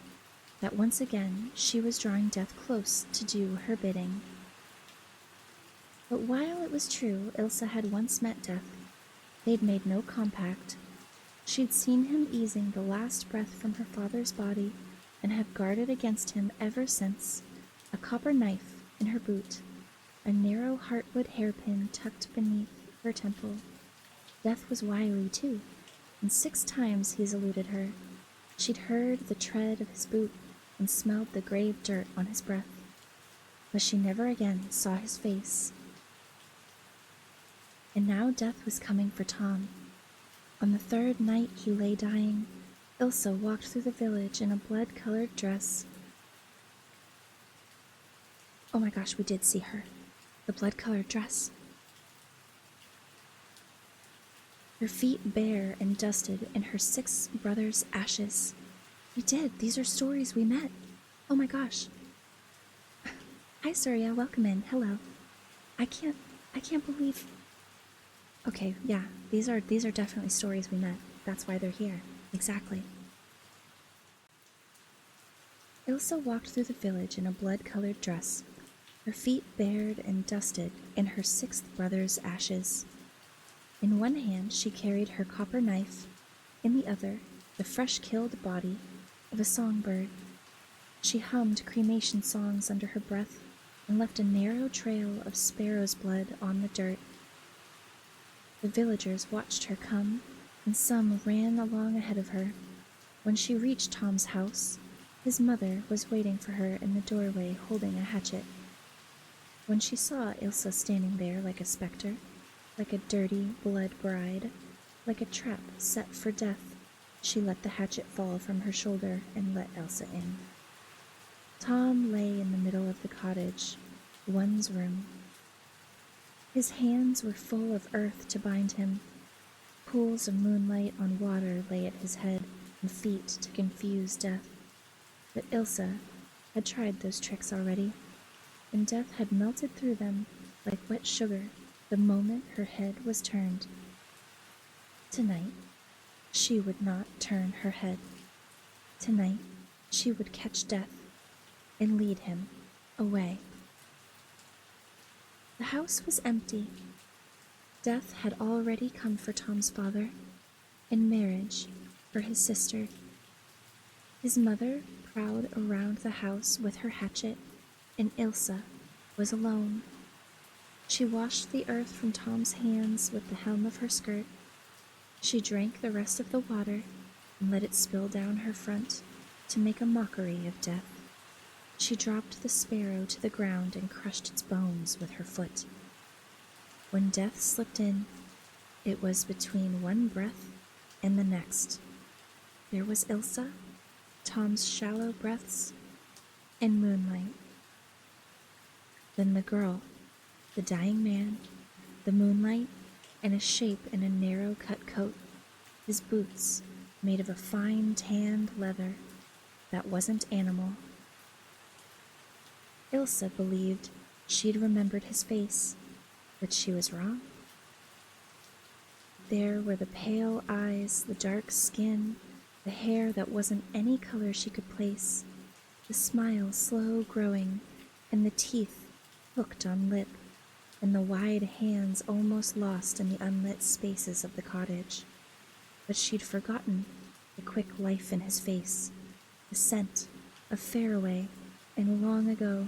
that once again she was drawing death close to do her bidding. But while it was true Ilsa had once met death, they'd made no compact. She'd seen him easing the last breath from her father's body and had guarded against him ever since, a copper knife in her boot, a narrow heartwood hairpin tucked beneath her temple. Death was wily, too, and 6 times he's eluded her. She'd heard the tread of his boot and smelled the grave dirt on his breath, but she never again saw his face. And now death was coming for Tom. On the 3rd night he lay dying, Ilsa walked through the village in a blood-colored dress. Oh my gosh, we did see her. The blood-colored dress. Her feet bare and dusted in her 6 brothers' ashes. We did. These are stories we met. Oh my gosh. Hi, Surya. Welcome in. Hello. I can't believe... Okay, yeah. These are definitely stories we met. That's why they're here. Exactly. Ilsa walked through the village in a blood-colored dress, her feet bared and dusted in her 6th brother's ashes. In one hand she carried her copper knife, in the other the fresh-killed body of a songbird. She hummed cremation songs under her breath and left a narrow trail of sparrow's blood on the dirt. The villagers watched her come, and some ran along ahead of her. When she reached Tom's house, his mother was waiting for her in the doorway holding a hatchet. When she saw Ilsa standing there like a specter, like a dirty blood bride, like a trap set for death, she let the hatchet fall from her shoulder and let Ilsa in. Tom lay in the middle of the cottage, one's room. His hands were full of earth to bind him. Pools of moonlight on water lay at his head and feet to confuse death. But Ilsa had tried those tricks already, and death had melted through them like wet sugar the moment her head was turned. Tonight, she would not turn her head. Tonight, she would catch death and lead him away. The house was empty. Death had already come for Tom's father, and marriage for his sister. His mother prowled around the house with her hatchet, and Ilsa was alone. She washed the earth from Tom's hands with the hem of her skirt. She drank the rest of the water and let it spill down her front to make a mockery of death. She dropped the sparrow to the ground and crushed its bones with her foot. When death slipped in, it was between one breath and the next. There was Ilsa, Tom's shallow breaths, and moonlight. Then the girl, the dying man, the moonlight, and a shape in a narrow cut coat, his boots made of a fine tanned leather that wasn't animal. Ilsa believed she'd remembered his face, but she was wrong. There were the pale eyes, the dark skin, the hair that wasn't any color she could place, the smile slow growing, and the teeth hooked on lip, and the wide hands almost lost in the unlit spaces of the cottage. But she'd forgotten the quick life in his face, the scent of faraway and long ago,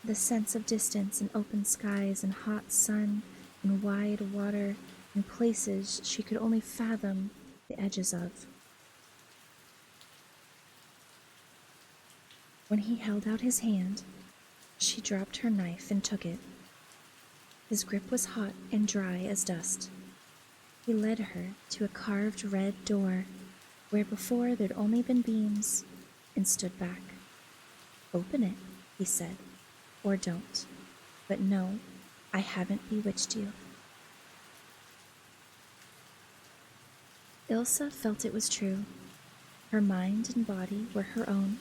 the sense of distance and open skies and hot sun and wide water and places she could only fathom the edges of. When he held out his hand, she dropped her knife and took it. His grip was hot and dry as dust. He led her to a carved red door where before there'd only been beams, and stood back. "Open it," he said, "or don't. But no, I haven't bewitched you." Ilsa felt it was true. Her mind and body were her own,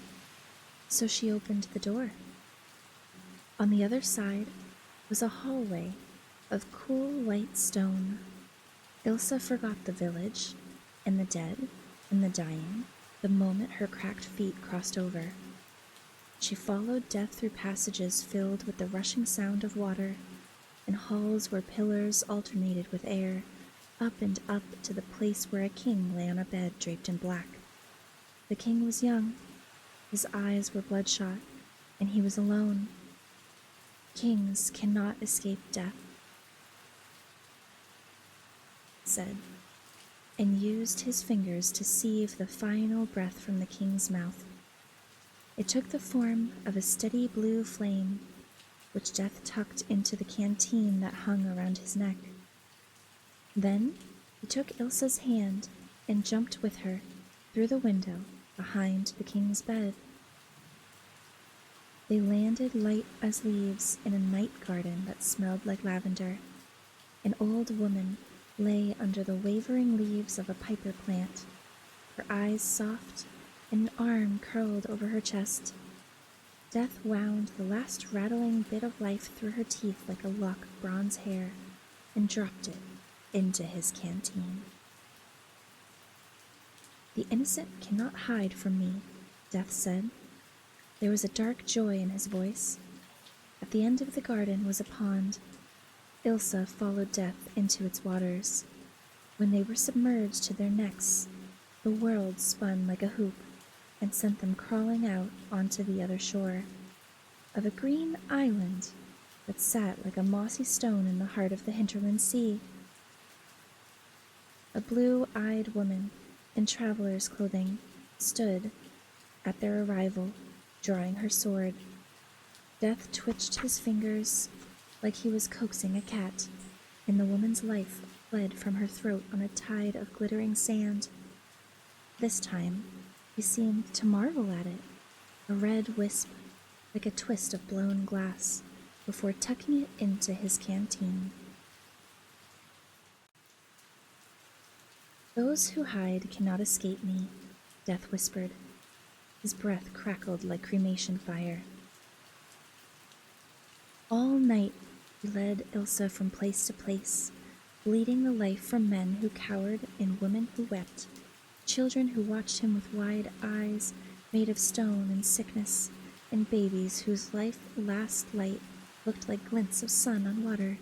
so she opened the door. On the other side was a hallway of cool white stone. Ilsa forgot the village, and the dead, and the dying, the moment her cracked feet crossed over. She followed death through passages filled with the rushing sound of water, and halls where pillars alternated with air, up and up to the place where a king lay on a bed draped in black. The king was young, his eyes were bloodshot, and he was alone. Kings cannot escape death, said, and used his fingers to sieve the final breath from the king's mouth. It took the form of a steady blue flame, which Death tucked into the canteen that hung around his neck. Then he took Ilsa's hand and jumped with her through the window behind the king's bed. They landed light as leaves in a night garden that smelled like lavender. An old woman lay under the wavering leaves of a piper plant, her eyes soft and an arm curled over her chest. Death wound the last rattling bit of life through her teeth like a lock of bronze hair and dropped it into his canteen. "The innocent cannot hide from me," Death said. There was a dark joy in his voice. At the end of the garden was a pond. Ilsa followed Death into its waters. When they were submerged to their necks, the world spun like a hoop and sent them crawling out onto the other shore of a green island that sat like a mossy stone in the heart of the hinterland sea. A blue-eyed woman in traveler's clothing stood at their arrival, drawing her sword. Death twitched his fingers like he was coaxing a cat, and the woman's life fled from her throat on a tide of glittering sand. This time, he seemed to marvel at it, a red wisp, like a twist of blown glass, before tucking it into his canteen. "Those who hide cannot escape me," Death whispered. His breath crackled like cremation fire. All night he led Ilsa from place to place, bleeding the life from men who cowered and women who wept, children who watched him with wide eyes made of stone and sickness, and babies whose last light looked like glints of sun on water.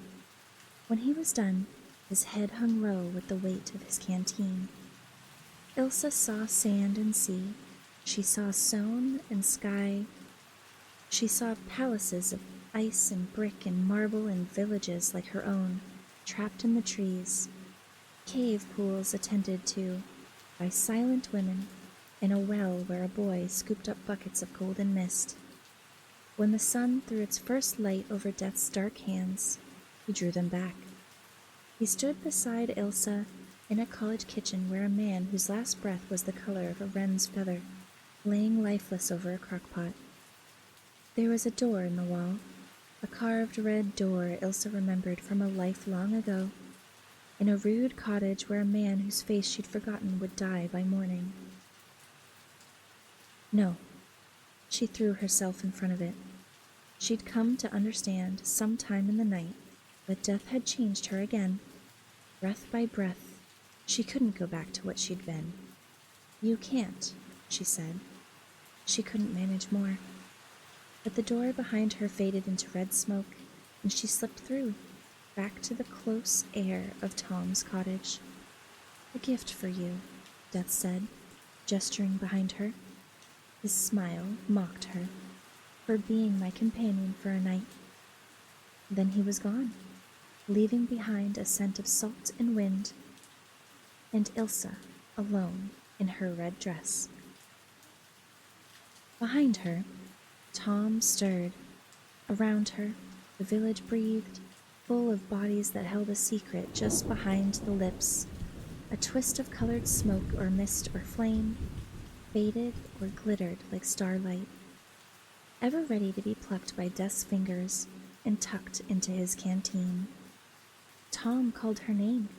When he was done, his head hung low with the weight of his canteen. Ilsa saw sand and sea. She saw stone and sky. She saw palaces of ice and brick and marble and villages like her own, trapped in the trees. Cave pools attended to by silent women, and a well where a boy scooped up buckets of golden mist. When the sun threw its first light over Death's dark hands, he drew them back. He stood beside Ilsa in a college kitchen where a man whose last breath was the color of a wren's feather, laying lifeless over a crock-pot. There was a door in the wall, a carved red door Ilsa remembered from a life long ago, in a rude cottage where a man whose face she'd forgotten would die by morning. No, she threw herself in front of it. She'd come to understand some time in the night that death had changed her again. Breath by breath, she couldn't go back to what she'd been. You can't, she said. She couldn't manage more. But the door behind her faded into red smoke, and she slipped through, back to the close air of Tom's cottage. A gift for you, Death said, gesturing behind her. His smile mocked her, for being my companion for a night. Then he was gone, leaving behind a scent of salt and wind, and Ilsa alone in her red dress. Behind her, Tom stirred. Around her, the village breathed, full of bodies that held a secret just behind the lips. A twist of colored smoke or mist or flame, faded or glittered like starlight, ever ready to be plucked by Death's fingers and tucked into his canteen. Tom called her name.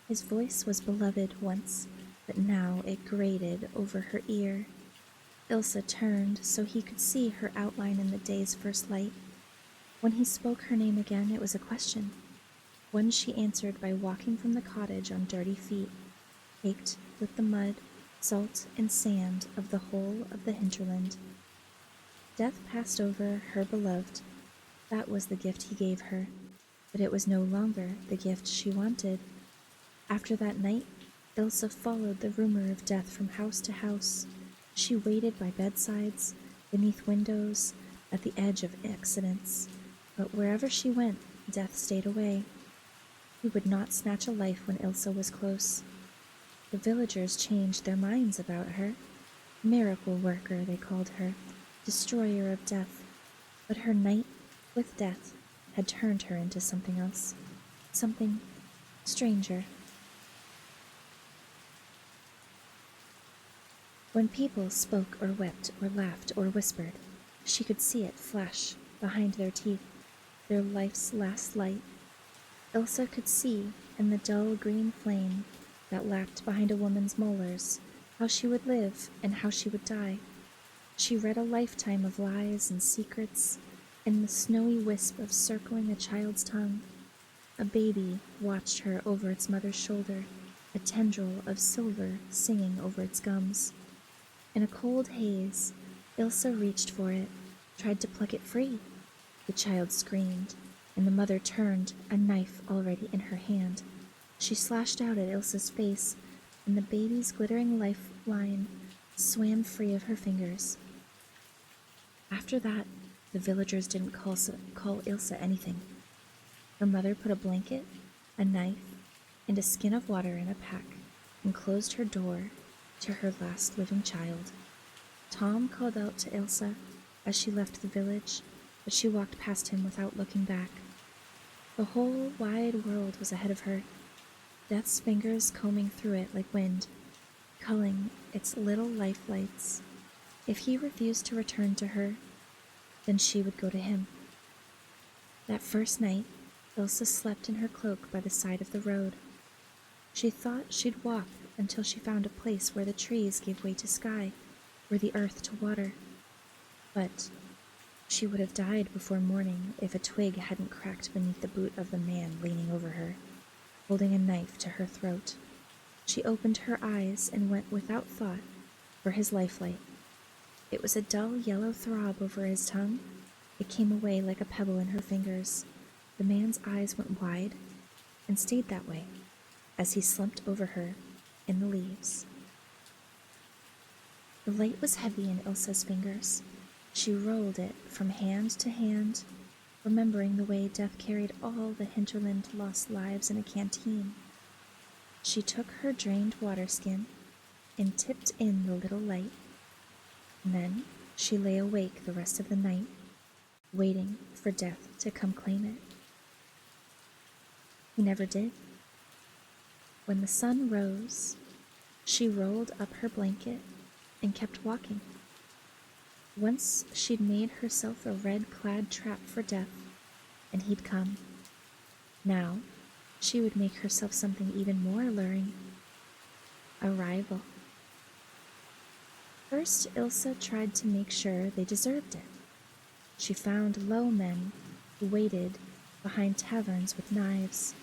His voice was beloved once, but now it grated over her ear. Ilsa turned so he could see her outline in the day's first light. When he spoke her name again, it was a question, one she answered by walking from the cottage on dirty feet, caked with the mud, salt, and sand of the whole of the hinterland. Death passed over her beloved. That was the gift he gave her, but it was no longer the gift she wanted. After that night, Ilsa followed the rumor of death from house to house. She waited by bedsides, beneath windows, at the edge of accidents. But wherever she went, death stayed away. He would not snatch a life when Ilsa was close. The villagers changed their minds about her. Miracle worker, they called her, destroyer of death. But her night with death had turned her into something else, something stranger. When people spoke or wept or laughed or whispered, she could see it flash behind their teeth, their life's last light. Ilsa could see in the dull green flame that lapped behind a woman's molars how she would live and how she would die. She read a lifetime of lies and secrets in the snowy wisp of circling a child's tongue. A baby watched her over its mother's shoulder, a tendril of silver singing over its gums. In a cold haze, Ilsa reached for it, tried to pluck it free. The child screamed, and the mother turned, a knife already in her hand. She slashed out at Ilsa's face, and the baby's glittering lifeline swam free of her fingers. After that, the villagers didn't call Ilsa anything. Her mother put a blanket, a knife, and a skin of water in a pack, and closed her door to her last living child. Tom called out to Ilsa as she left the village, but she walked past him without looking back. The whole wide world was ahead of her, Death's fingers combing through it like wind, culling its little life lights. If he refused to return to her, then she would go to him. That first night, Ilsa slept in her cloak by the side of the road. She thought she'd walk until she found a place where the trees gave way to sky, where the earth to water. But she would have died before morning if a twig hadn't cracked beneath the boot of the man leaning over her, holding a knife to her throat. She opened her eyes and went without thought for his lifelight. It was a dull yellow throb over his tongue, It came away like a pebble in her fingers. The man's eyes went wide and stayed that way as he slumped over her in the leaves. The light was heavy in Ilsa's fingers. She rolled it from hand to hand, remembering the way death carried all the hinterland lost lives in a canteen. She took her drained water skin and tipped in the little light. And then she lay awake the rest of the night, waiting for death to come claim it. He never did. When the sun rose, she rolled up her blanket and kept walking. Once she'd made herself a red-clad trap for death, and he'd come. Now she would make herself something even more alluring. A rival. First, Ilsa tried to make sure they deserved it. She found low men who waited behind taverns with knives,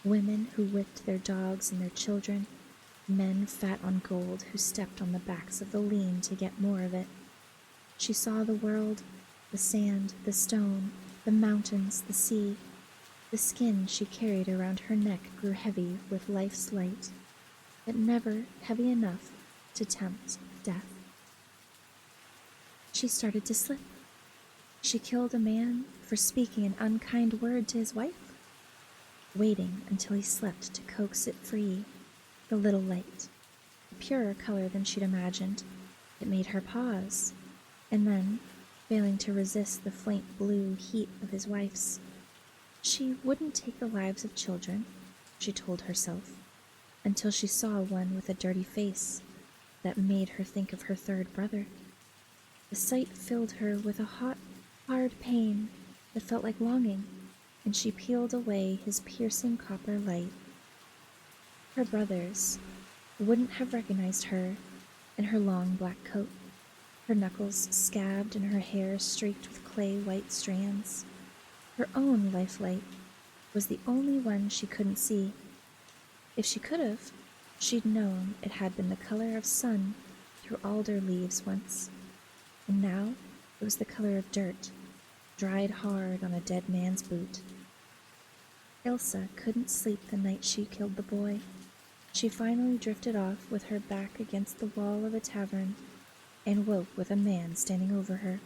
women who whipped their dogs and their children, men fat on gold who stepped on the backs of the lean to get more of it. She saw the world, the sand, the stone, the mountains, the sea. The skin she carried around her neck grew heavy with life's light, but never heavy enough to tempt death. She started to slip. She killed a man for speaking an unkind word to his wife, waiting until he slept to coax it free. The little light, a purer color than she'd imagined, it made her pause, and then, failing to resist the faint blue heat of his wife's, she wouldn't take the lives of children, she told herself, until she saw one with a dirty face that made her think of her third brother. The sight filled her with a hot, hard pain that felt like longing, and she peeled away his piercing copper light. Her brothers wouldn't have recognized her in her long black coat, her knuckles scabbed and her hair streaked with clay-white strands. Her own lifelight was the only one she couldn't see. If she could have, she'd known it had been the color of sun through alder leaves once, and now it was the color of dirt, dried hard on a dead man's boot. Ilsa couldn't sleep the night she killed the boy. She finally drifted off with her back against the wall of a tavern and woke with a man standing over her.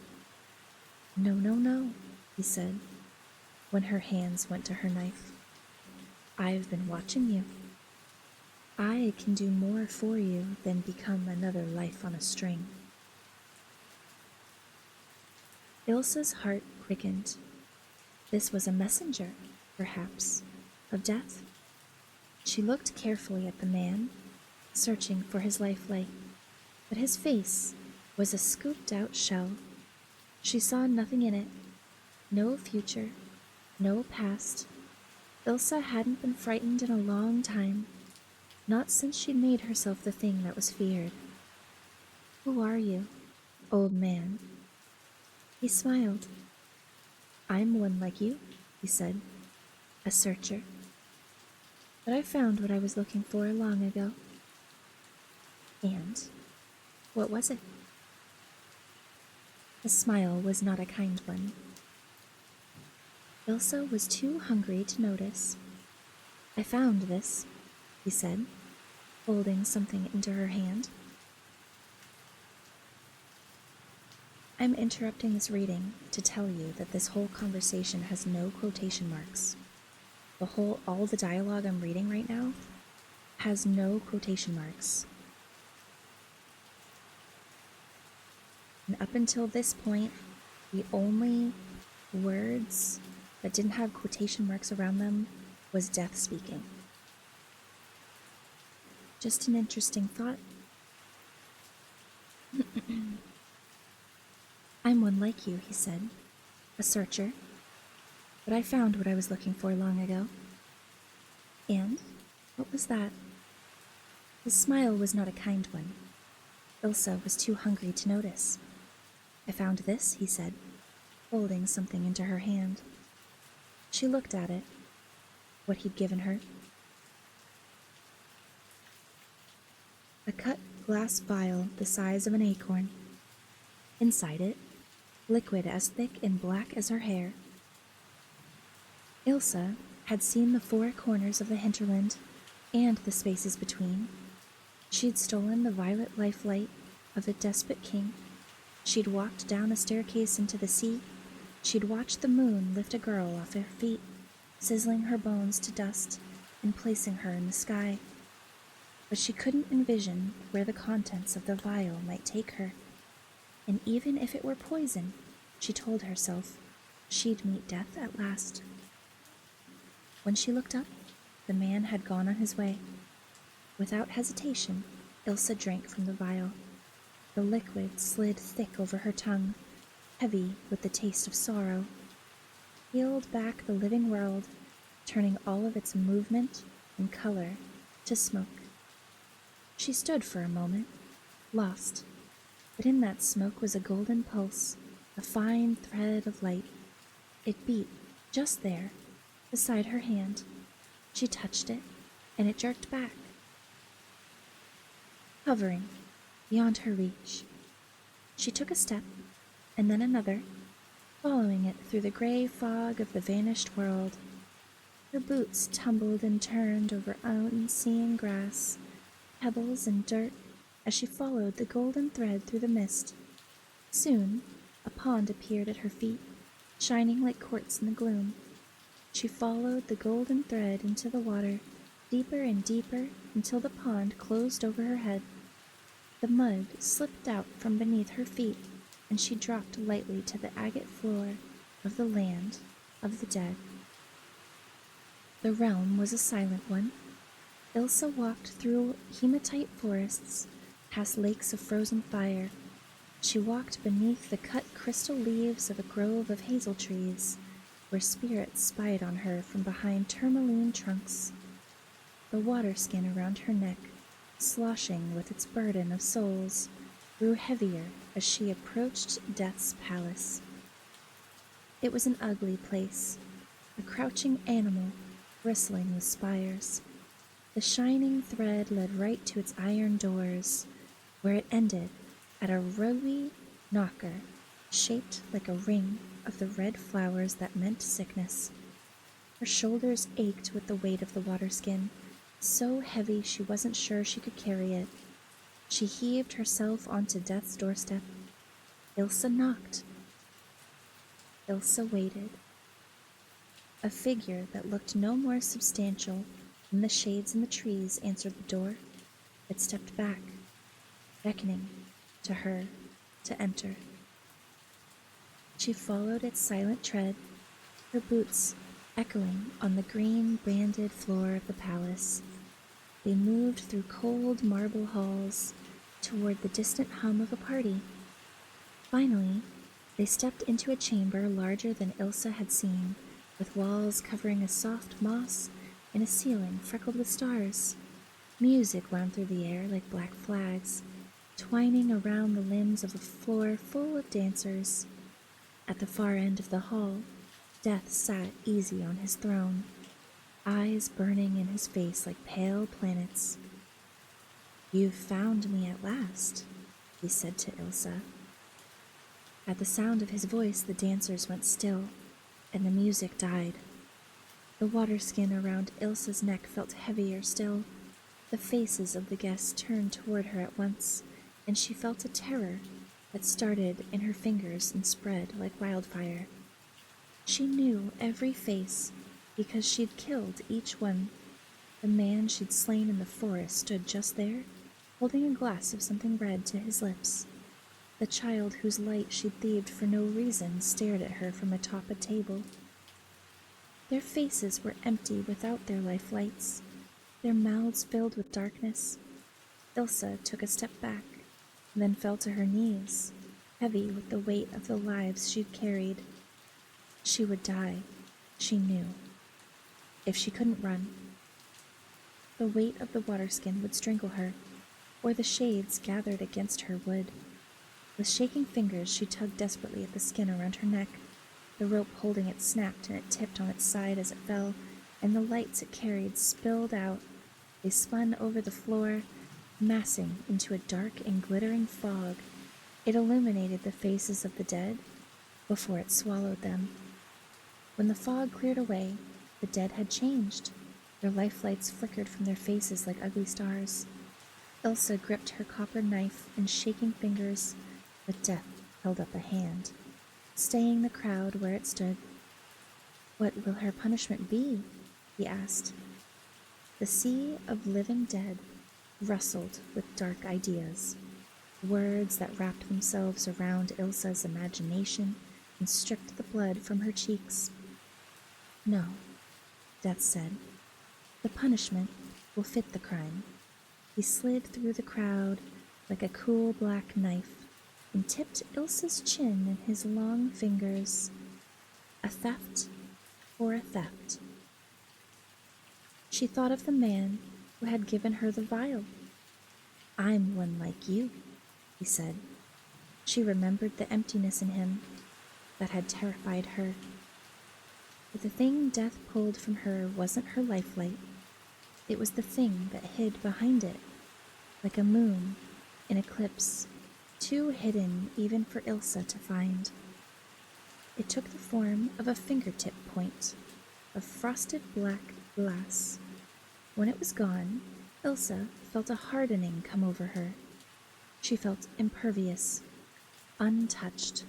"No, no, no," he said, when her hands went to her knife. "I've been watching you. I can do more for you than become another life on a string." Ilsa's heart quickened. This was a messenger, perhaps, of death. She looked carefully at the man, searching for his lifelight, but his face was a scooped-out shell. She saw nothing in it, no future, no past. Ilsa hadn't been frightened in a long time, not since she'd made herself the thing that was feared. "Who are you, old man?" He smiled. "I'm one like you," he said, "a searcher. But I found what I was looking for long ago." "And what was it?" The smile was not a kind one. Ilsa was too hungry to notice. "I found this," he said, holding something into her hand. I'm interrupting this reading to tell you that this whole conversation has no quotation marks. All the dialogue I'm reading right now has no quotation marks. And up until this point, the only words that didn't have quotation marks around them was death speaking. Just an interesting thought. "I'm one like you," he said, "a searcher. But I found what I was looking for long ago." "And what was that?" His smile was not a kind one. Ilsa was too hungry to notice. "I found this," he said, holding something into her hand. She looked at it, what he'd given her. A cut glass vial the size of an acorn. Inside it, liquid as thick and black as her hair. Ilsa had seen the four corners of the hinterland and the spaces between. She'd stolen the violet lifelight of a despot king. She'd walked down a staircase into the sea. She'd watched the moon lift a girl off her feet, sizzling her bones to dust and placing her in the sky. But she couldn't envision where the contents of the vial might take her. And even if it were poison, she told herself, she'd meet death at last. When she looked up, the man had gone on his way. Without hesitation, Ilsa drank from the vial. The liquid slid thick over her tongue, heavy with the taste of sorrow. Peeled back the living world, turning all of its movement and color to smoke. She stood for a moment, lost, but in that smoke was a golden pulse, a fine thread of light. It beat just there, beside her hand. She touched it, and it jerked back, hovering beyond her reach. She took a step, and then another, following it through the gray fog of the vanished world. Her boots tumbled and turned over unseeing grass, pebbles and dirt as she followed the golden thread through the mist. Soon, a pond appeared at her feet, shining like quartz in the gloom. She followed the golden thread into the water, deeper and deeper until the pond closed over her head. The mud slipped out from beneath her feet, and she dropped lightly to the agate floor of the land of the dead. The realm was a silent one. Ilsa walked through hematite forests, past lakes of frozen fire. She walked beneath the cut crystal leaves of a grove of hazel trees, where spirits spied on her from behind tourmaline trunks. The water skin around her neck, sloshing with its burden of souls, grew heavier as she approached Death's palace. It was an ugly place, a crouching animal bristling with spires. The shining thread led right to its iron doors, where it ended at a ruddy knocker shaped like a ring of the red flowers that meant sickness. Her shoulders ached with the weight of the water skin, so heavy she wasn't sure she could carry it. She heaved herself onto Death's doorstep. Ilsa knocked. Ilsa waited. A figure that looked no more substantial than the shades in the trees answered the door. It stepped back, beckoning to her to enter. She followed its silent tread, her boots echoing on the green banded floor of the palace. They moved through cold marble halls toward the distant hum of a party. Finally, they stepped into a chamber larger than Ilsa had seen, with walls covering a soft moss and a ceiling freckled with stars. Music wound through the air like black flags, twining around the limbs of a floor full of dancers. At the far end of the hall, Death sat easy on his throne, eyes burning in his face like pale planets. "You've found me at last," he said to Ilsa. At the sound of his voice, the dancers went still, and the music died. The water skin around Ilsa's neck felt heavier still. The faces of the guests turned toward her at once, and she felt a terror that started in her fingers and spread like wildfire. She knew every face because she'd killed each one. The man she'd slain in the forest stood just there, holding a glass of something red to his lips. The child whose light she'd thieved for no reason stared at her from atop a table. Their faces were empty without their life lights, their mouths filled with darkness. Ilsa took a step back, then fell to her knees, heavy with the weight of the lives she'd carried. She would die, she knew, if she couldn't run. The weight of the water skin would strangle her, or the shades gathered against her would. With shaking fingers, she tugged desperately at the skin around her neck. The rope holding it snapped, and it tipped on its side as it fell, and the lights it carried spilled out. They spun over the floor, massing into a dark and glittering fog. It illuminated the faces of the dead before it swallowed them. When the fog cleared away, the dead had changed. Their lifelights flickered from their faces like ugly stars. Ilsa gripped her copper knife in shaking fingers, but Death held up a hand, staying the crowd where it stood. "What will her punishment be?" he asked. The sea of living dead rustled with dark ideas, words that wrapped themselves around Ilsa's imagination and stripped the blood from her cheeks. "No," Death said. "The punishment will fit the crime." He slid through the crowd like a cool black knife and tipped Ilsa's chin in his long fingers. A theft for a theft. She thought of the man who had given her the vial. "I'm one like you," he said. She remembered the emptiness in him that had terrified her. But the thing Death pulled from her wasn't her lifelight. It was the thing that hid behind it, like a moon in eclipse, too hidden even for Ilsa to find. It took the form of a fingertip point of frosted black glass. When it was gone, Ilsa felt a hardening come over her. She felt impervious, untouched.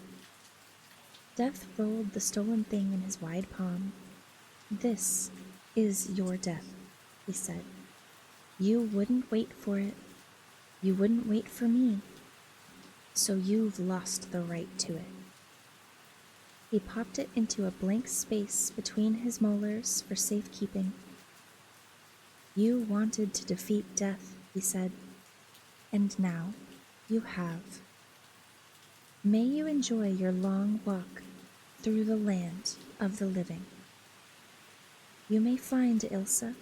Death rolled the stolen thing in his wide palm. "This is your death," he said. "You wouldn't wait for it. You wouldn't wait for me. So you've lost the right to it." He popped it into a blank space between his molars for safekeeping. "You wanted to defeat death," he said, "and now you have. May you enjoy your long walk through the land of the living. You may find Ilsa,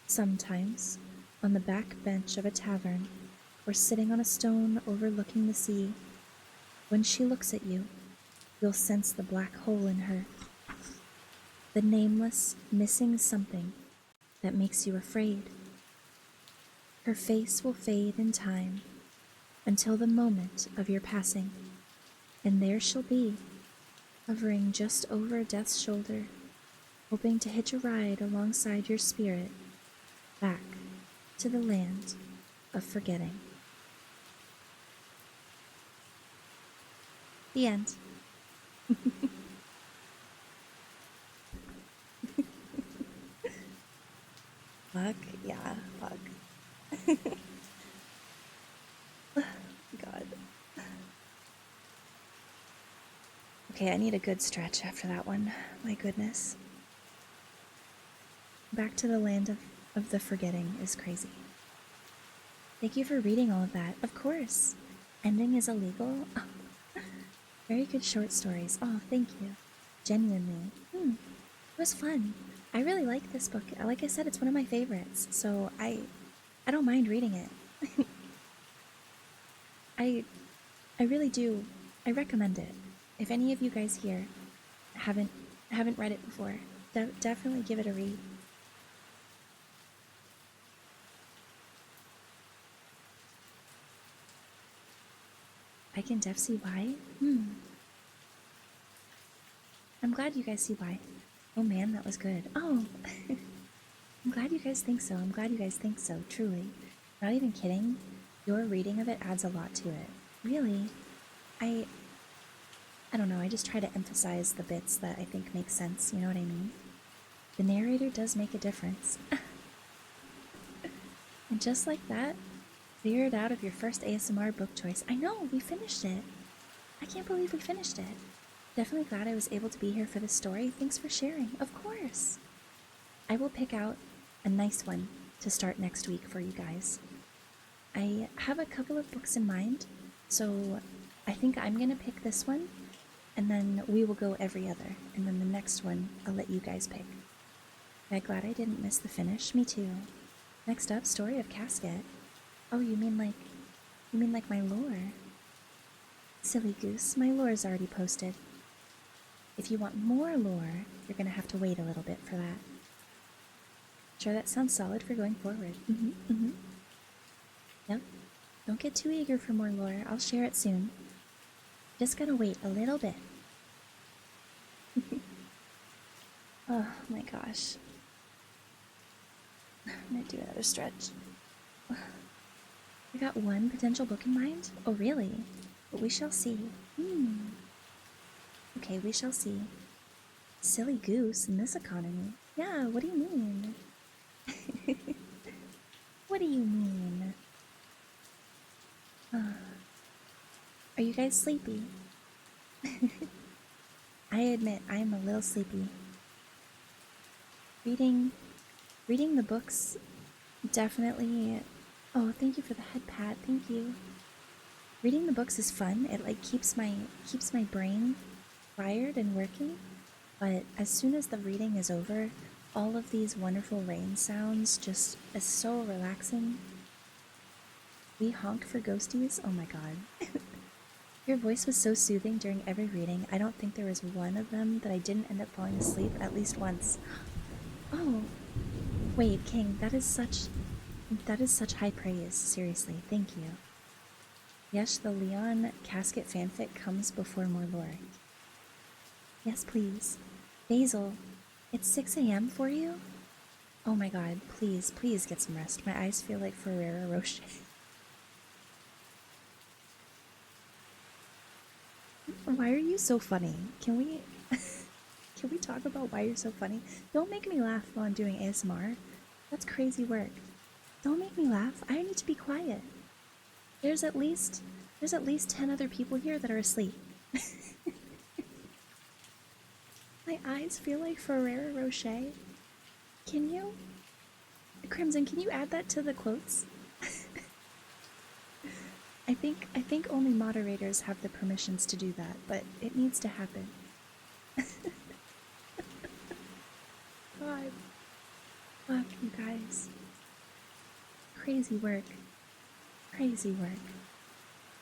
sometimes, on the back bench of a tavern or sitting on a stone overlooking the sea. When she looks at you, you'll sense the black hole in her, the nameless, missing something that makes you afraid. Her face will fade in time until the moment of your passing, and there she'll be, hovering just over Death's shoulder, hoping to hitch a ride alongside your spirit back to the land of forgetting." The end. Fuck, yeah, fuck. God. Okay, I need a good stretch after that one. My goodness. Back to the land of the forgetting is crazy. Thank you for reading all of that. Of course. Ending is illegal. Oh, very good short stories. Oh, thank you. Genuinely. It was fun. I really like this book. Like I said, it's one of my favorites, so I don't mind reading it. I really do. I recommend it. If any of you guys here haven't read it before, definitely give it a read. I can def see why. I'm glad you guys see why. Oh man, that was good. Oh, I'm glad you guys think so. I'm glad you guys think so, truly. Not even kidding. Your reading of it adds a lot to it. Really. I don't know, I just try to emphasize the bits that I think make sense, you know what I mean? The narrator does make a difference. And just like that, clear it out of your first ASMR book choice. I know, we finished it. I can't believe we finished it. Definitely glad I was able to be here for this story. Thanks for sharing. Of course. I will pick out a nice one to start next week for you guys. I have a couple of books in mind, so I think I'm going to pick this one, and then we will go every other, and then the next one I'll let you guys pick. I'm glad I didn't miss the finish. Me too. Next up, Story of Casket. Oh, you mean like my lore? Silly goose, my lore's already posted. If you want more lore, you're gonna have to wait a little bit for that. Sure, that sounds solid for going forward. Yep. Don't get too eager for more lore. I'll share it soon. Just gotta wait a little bit. Oh my gosh. I'm gonna do another stretch. I got one potential book in mind? Oh, really? But we shall see. Okay, we shall see. Silly goose in this economy. Yeah, what do you mean? What do you mean? Are you guys sleepy? I admit I am a little sleepy. Reading reading the books definitely. Oh, thank you for the head pat. Thank you. Reading the books is fun. It like keeps my brain wired and working. But as soon as the reading is over, all of these wonderful rain sounds just is so relaxing. We honk for ghosties. Oh my god. Your voice was so soothing during every reading. I don't think there was one of them that I didn't end up falling asleep at least once. Oh, wait, King, that is such high praise. Seriously, thank you. Yes, the Leon casket fanfic comes before more lore. Yes, please. Basil, it's 6 a.m. for you? Oh my god, please, please get some rest. My eyes feel like Ferrero Rocher. Why are you so funny? Can we can we talk about why you're so funny? Don't make me laugh while I'm doing ASMR. That's crazy work. Don't make me laugh. I need to be quiet. There's at least 10 other people here that are asleep. My eyes feel like Ferrero Rocher. Can you? Crimson, can you add that to the quotes? I think only moderators have the permissions to do that, but it needs to happen. God. Fuck you guys. Crazy work. Crazy work.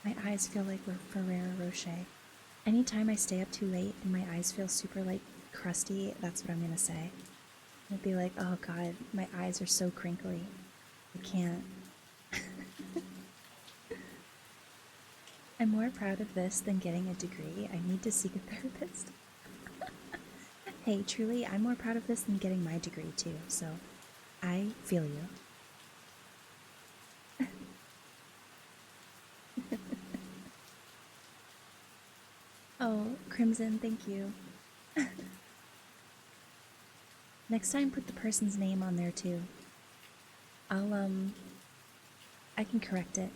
My eyes feel like we're Ferrero Rocher. Anytime I stay up too late and my eyes feel super like crusty, that's what I'm gonna say. I'd be like, oh god, my eyes are so crinkly. I can't. I'm more proud of this than getting a degree. I need to seek a therapist. Hey, truly, I'm more proud of this than getting my degree too, so I feel you. Oh, Crimson, thank you. Next time, put the person's name on there too. I can correct it.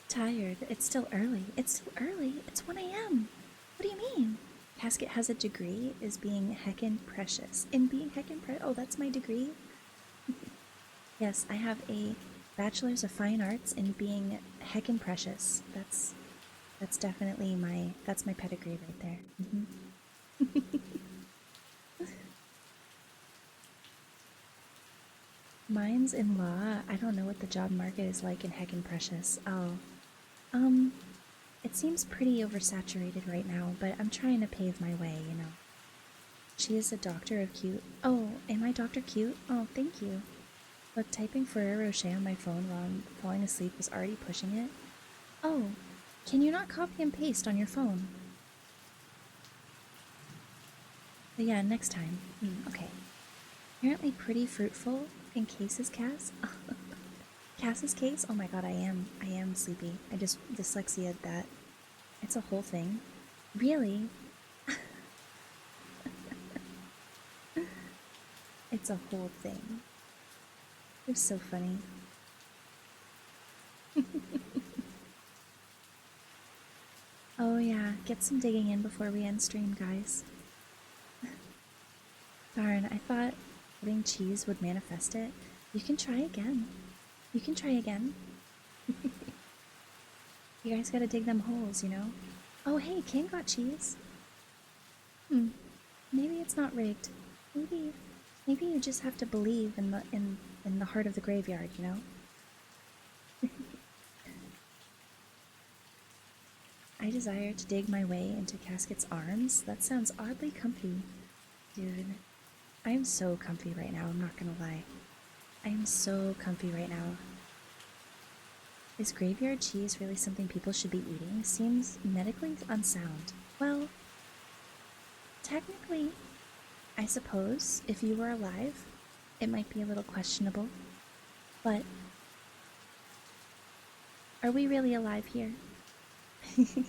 Tired. It's still early. It's still early. It's 1 a.m. What do you mean? Casket has a degree is being heckin' precious. In being heckin' oh, that's my degree? Yes, I have a bachelor's of fine arts in being heckin' precious. That's definitely my pedigree right there. Mine's in law. I don't know what the job market is like in heckin' precious. Oh, um, it seems pretty oversaturated right now, but I'm trying to pave my way, you know. She is a doctor of cute. Oh, am I Dr. Cute? Oh, thank you. But typing Ferrero Rocher on my phone while I'm falling asleep was already pushing it. Oh, can you not copy and paste on your phone? But yeah, next time. Okay. Apparently pretty fruitful in Case's cast. Cass's case? Oh my god, I am sleepy. I just dyslexia'd that. It's a whole thing. Really? It's a whole thing. You're so funny. Oh yeah, get some digging in before we end stream, guys. Darn, I thought putting cheese would manifest it. You can try again. You can try again. You guys gotta dig them holes, you know? Oh hey, King got cheese. Maybe it's not rigged. Maybe you just have to believe in the heart of the graveyard, you know? I desire to dig my way into Casket's arms. That sounds oddly comfy. Dude, I am so comfy right now, I'm not gonna lie. I am so comfy right now. Is graveyard cheese really something people should be eating? Seems medically unsound. Well, technically, I suppose if you were alive, it might be a little questionable, but are we really alive here? Because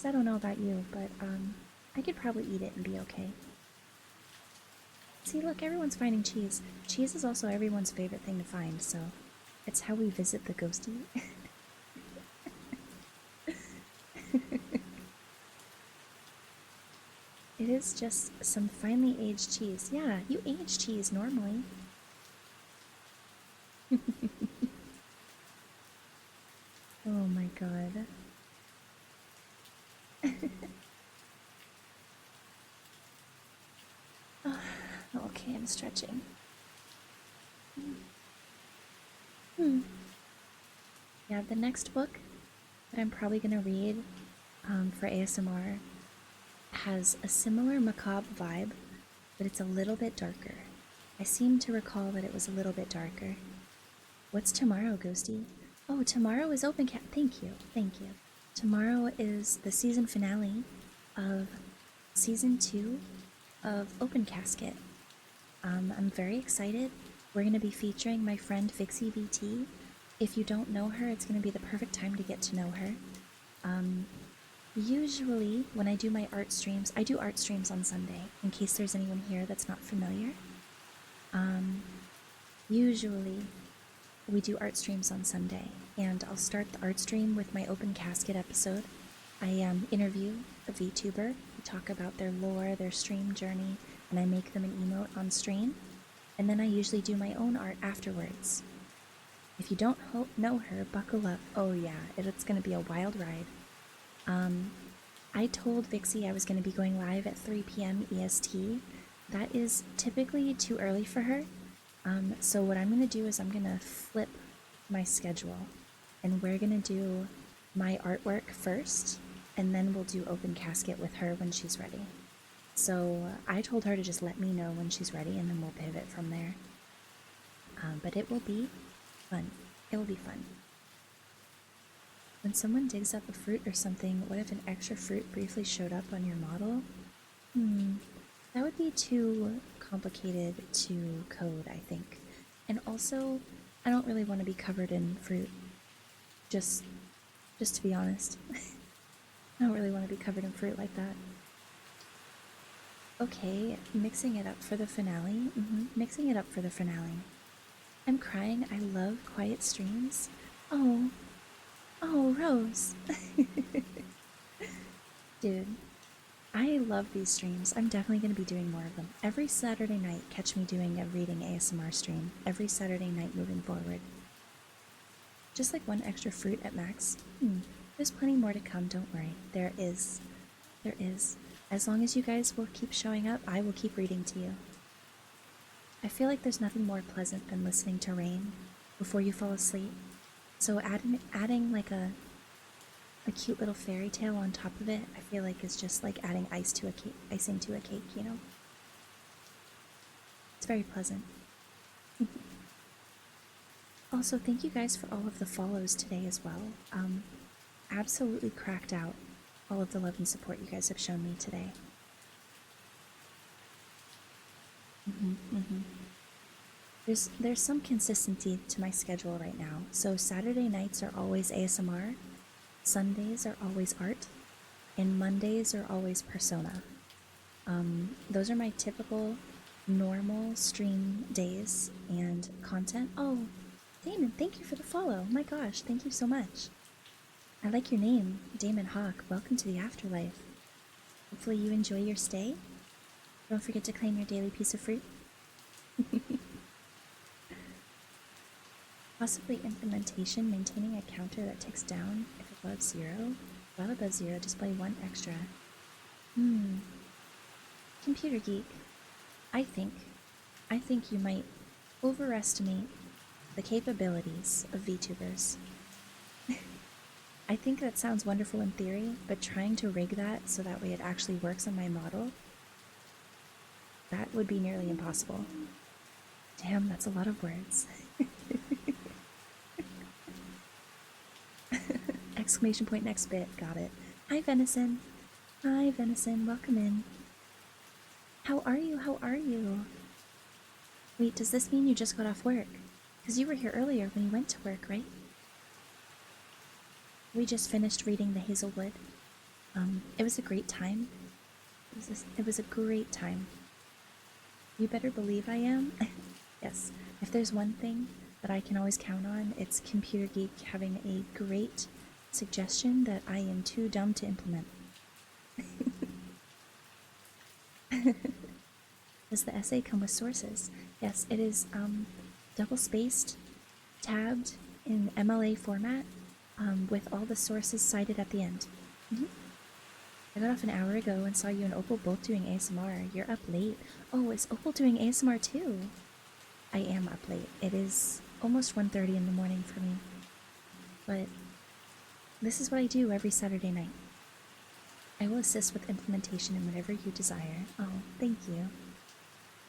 I don't know about you, but I could probably eat it and be okay. See, look, everyone's finding cheese. Cheese is also everyone's favorite thing to find, so it's how we visit the ghostie. It is just some finely aged cheese. Yeah, you age cheese normally. Oh my god. Oh, okay, I'm stretching. Hmm. Yeah, the next book that I'm probably gonna read for ASMR has a similar macabre vibe, but it's a little bit darker. I seem to recall that it was a little bit darker. What's tomorrow, Ghosty? Oh, tomorrow is open cat. Thank you, thank you. Tomorrow is the season finale of season 2 of Open Casket. I'm very excited. We're going to be featuring my friend Vixie VT. If you don't know her, it's going to be the perfect time to get to know her. Usually, when I do my art streams, I do art streams on Sunday, in case there's anyone here that's not familiar. Usually, we do art streams on Sunday, and I'll start the art stream with my Open Casket episode. I interview a VTuber, we talk about their lore, their stream journey, and I make them an emote on stream. And then I usually do my own art afterwards. If you don't know her, buckle up. Oh yeah, it's gonna be a wild ride. I told Vixie I was gonna be going live at 3 p.m. EST. That is typically too early for her. So what I'm gonna do is I'm gonna flip my schedule, and we're gonna do my artwork first, and then we'll do Open Casket with her when she's ready. So I told her to just let me know when she's ready, and then we'll pivot from there. But it will be fun. It will be fun. When someone digs up a fruit or something, what if an extra fruit briefly showed up on your model? That would be too complicated to code, I think. And also, I don't really want to be covered in fruit. Just to be honest. I don't really want to be covered in fruit like that. Okay, mixing it up for the finale. Mixing it up for the finale. I'm crying. I love quiet streams. Oh, Rose. Dude, I love these streams. I'm definitely going to be doing more of them. Every Saturday night, catch me doing a reading ASMR stream. Every Saturday night moving forward. Just like one extra fruit at max. There's plenty more to come, don't worry. There is. There is. As long as you guys will keep showing up, I will keep reading to you. I feel like there's nothing more pleasant than listening to rain before you fall asleep. So adding like a cute little fairy tale on top of it, I feel like is just like adding icing to a cake, you know? It's very pleasant. Also, thank you guys for all of the follows today as well. Absolutely cracked out all of the love and support you guys have shown me today. There's some consistency to my schedule right now. So Saturday nights are always ASMR, Sundays are always art, and Mondays are always Persona. Those are my typical normal stream days and content. Oh, Damon, thank you for the follow. My gosh, thank you so much. I like your name, Damon Hawk. Welcome to the afterlife. Hopefully you enjoy your stay. Don't forget to claim your daily piece of fruit. Possibly implementation, maintaining a counter that ticks down if above 0. While above 0, display 1 extra. Computer geek. I think you might overestimate the capabilities of VTubers. I think that sounds wonderful in theory, but trying to rig that so that way it actually works on my model, that would be nearly impossible. Damn, that's a lot of words. Exclamation point next bit, got it. Hi, Venison. Hi, Venison. Welcome in. How are you? How are you? Wait, does this mean you just got off work? Because you were here earlier when you went to work, right? We just finished reading The Hazelwood. It was a great time. It was a great time. You better believe I am. Yes, if there's one thing that I can always count on, it's Computer Geek having a great suggestion that I am too dumb to implement. Does the essay come with sources? Yes, it is double spaced, tabbed in MLA format, with all the sources cited at the end. I got off an hour ago and saw you and Opal both doing ASMR. You're up late. Oh, is Opal doing ASMR too? I am up late. It is almost 1:30 in the morning for me. But this is what I do every Saturday night. I will assist with implementation in whatever you desire. Oh, thank you.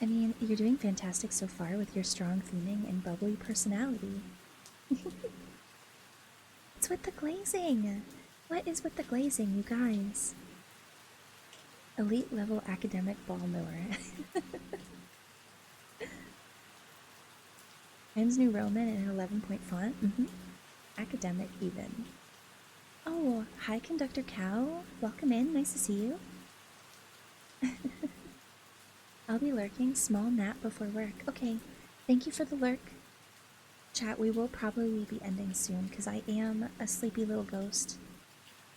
I mean, you're doing fantastic so far with your strong theming and bubbly personality. It's with the glazing! What is with the glazing, you guys? Elite level academic ball miller. Times New Roman in an 11-point font. Academic even. Oh, hi, Conductor Cow. Welcome in. Nice to see you. I'll be lurking. Small nap before work. Okay. Thank you for the lurk. Chat, we will probably be ending soon because I am a sleepy little ghost.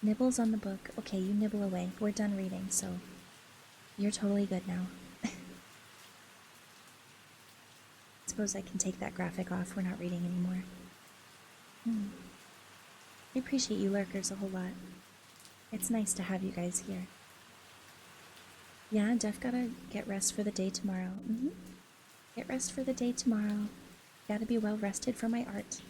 Nibbles on the book. Okay, you nibble away. We're done reading, so you're totally good now. Suppose I can take that graphic off. We're not reading anymore. I appreciate you lurkers a whole lot. It's nice to have you guys here. Yeah, Def gotta get rest for the day tomorrow. Get rest for the day tomorrow. Gotta be well rested for my art.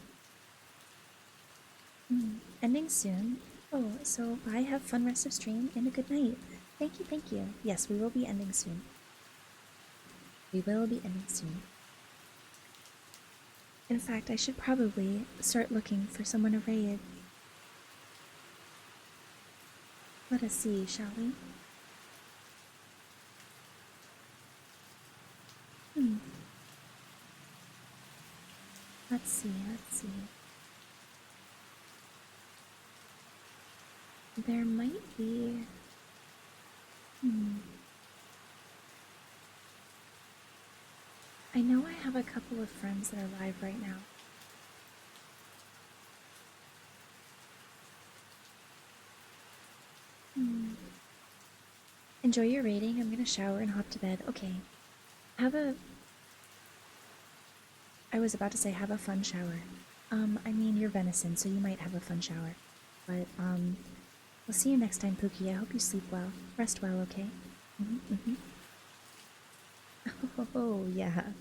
Ending soon. Oh, so bye, have fun rest of stream, and a good night. Thank you, thank you. Yes, we will be ending soon. We will be ending soon. In fact, I should probably start looking for someone to raid. Let us see, shall we? Let's see, let's see. There might be... I know I have a couple of friends that are live right now. Enjoy your raiding. I'm gonna shower and hop to bed. Okay. I was about to say have a fun shower. I mean, you're venison, so you might have a fun shower. But, we'll see you next time, Pookie. I hope you sleep well. Rest well, okay? Oh, yeah.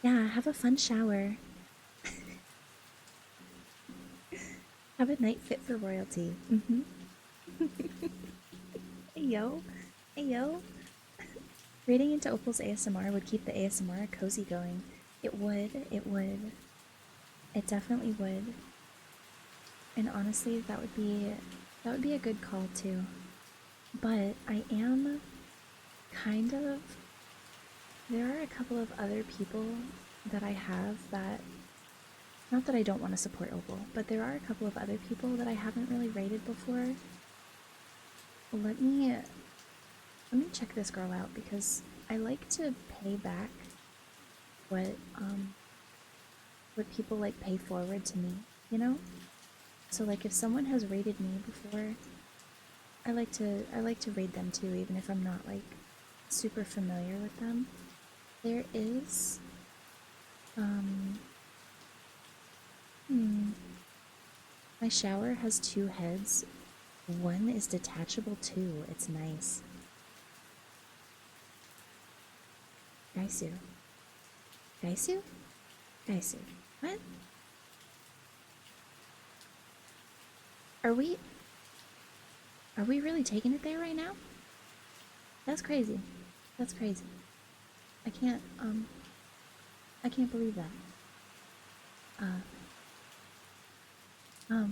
Yeah, have a fun shower. Have a night fit for royalty. Hey, yo. Hey, yo. Reading into Opal's ASMR would keep the ASMR cozy going. It would. It would. It definitely would. And honestly, that would be a good call too. But I am kind of... There are a couple of other people that I have that... Not that I don't want to support Opal, but there are a couple of other people that I haven't really rated before. Let me check this girl out because I like to pay back what people like pay forward to me, you know? So like if someone has rated me before, I like to raid them too, even if I'm not like super familiar with them. There is my shower has two heads. One is detachable too. It's nice. Gaisu. Gaisu? Gaisu. What? Are we really taking it there right now? That's crazy. That's crazy. I can't believe that. Well,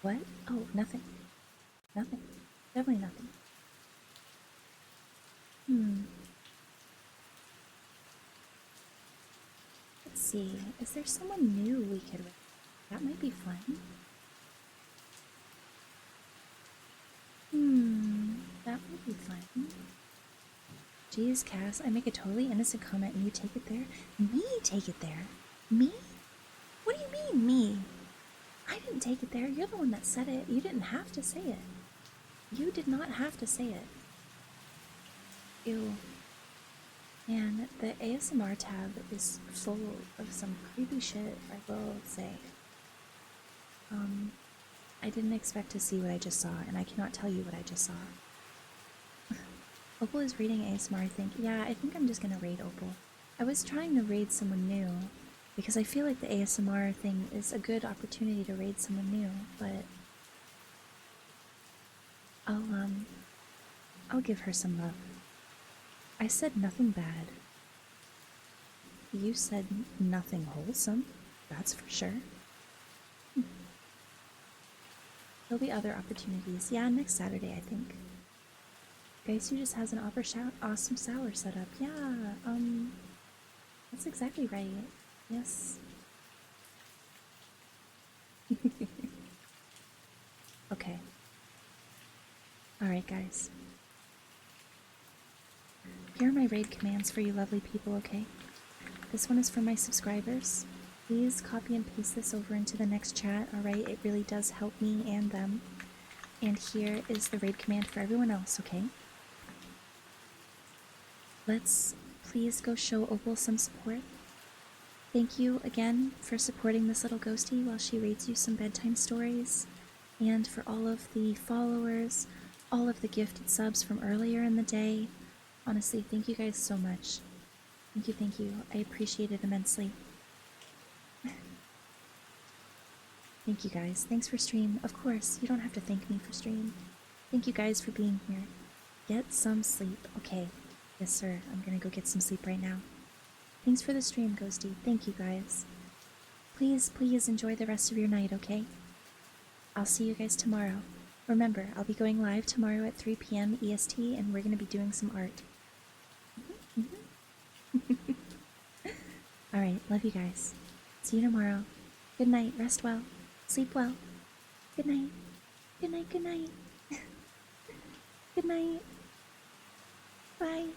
What? Oh, nothing. Nothing. Definitely nothing. Hmm. Let's see. Is there someone new we could read? That might be fun. That might be fun. Jeez, Cass, I make a totally innocent comment and you take it there? Me take it there? Me? What do you mean, me? I didn't take it there. You're the one that said it. You didn't have to say it. You did not have to say it. Ew. Man, the ASMR tab is full of some creepy shit, I will say. I didn't expect to see what I just saw, and I cannot tell you what I just saw. Opal is reading ASMR, I think. Yeah, I think I'm just gonna raid Opal. I was trying to raid someone new, because I feel like the ASMR thing is a good opportunity to raid someone new, but I'll give her some love. I said nothing bad. You said nothing wholesome, that's for sure. There'll be other opportunities. Yeah, next Saturday, I think. Guys, who just has an awesome sour setup. Yeah, that's exactly right. Yes. Okay. Alright, guys. Here are my raid commands for you lovely people, okay? This one is for my subscribers. Please copy and paste this over into the next chat, alright? It really does help me and them. And here is the raid command for everyone else, okay? Let's please go show Opal some support. Thank you again for supporting this little ghostie while she reads you some bedtime stories. And for all of the followers, all of the gifted subs from earlier in the day. Honestly, thank you guys so much. Thank you. I appreciate it immensely. Thank you guys. Thanks for stream. Of course, you don't have to thank me for stream. Thank you guys for being here. Get some sleep. Okay. Yes, sir. I'm gonna go get some sleep right now. Thanks for the stream, Ghosty. Thank you guys. Please, please enjoy the rest of your night, okay? I'll see you guys tomorrow. Remember, I'll be going live tomorrow at 3 p.m. EST, and we're gonna be doing some art. Alright, love you guys. See you tomorrow. Good night, rest well, sleep well. Good night. Good night, good night. Good night. Bye.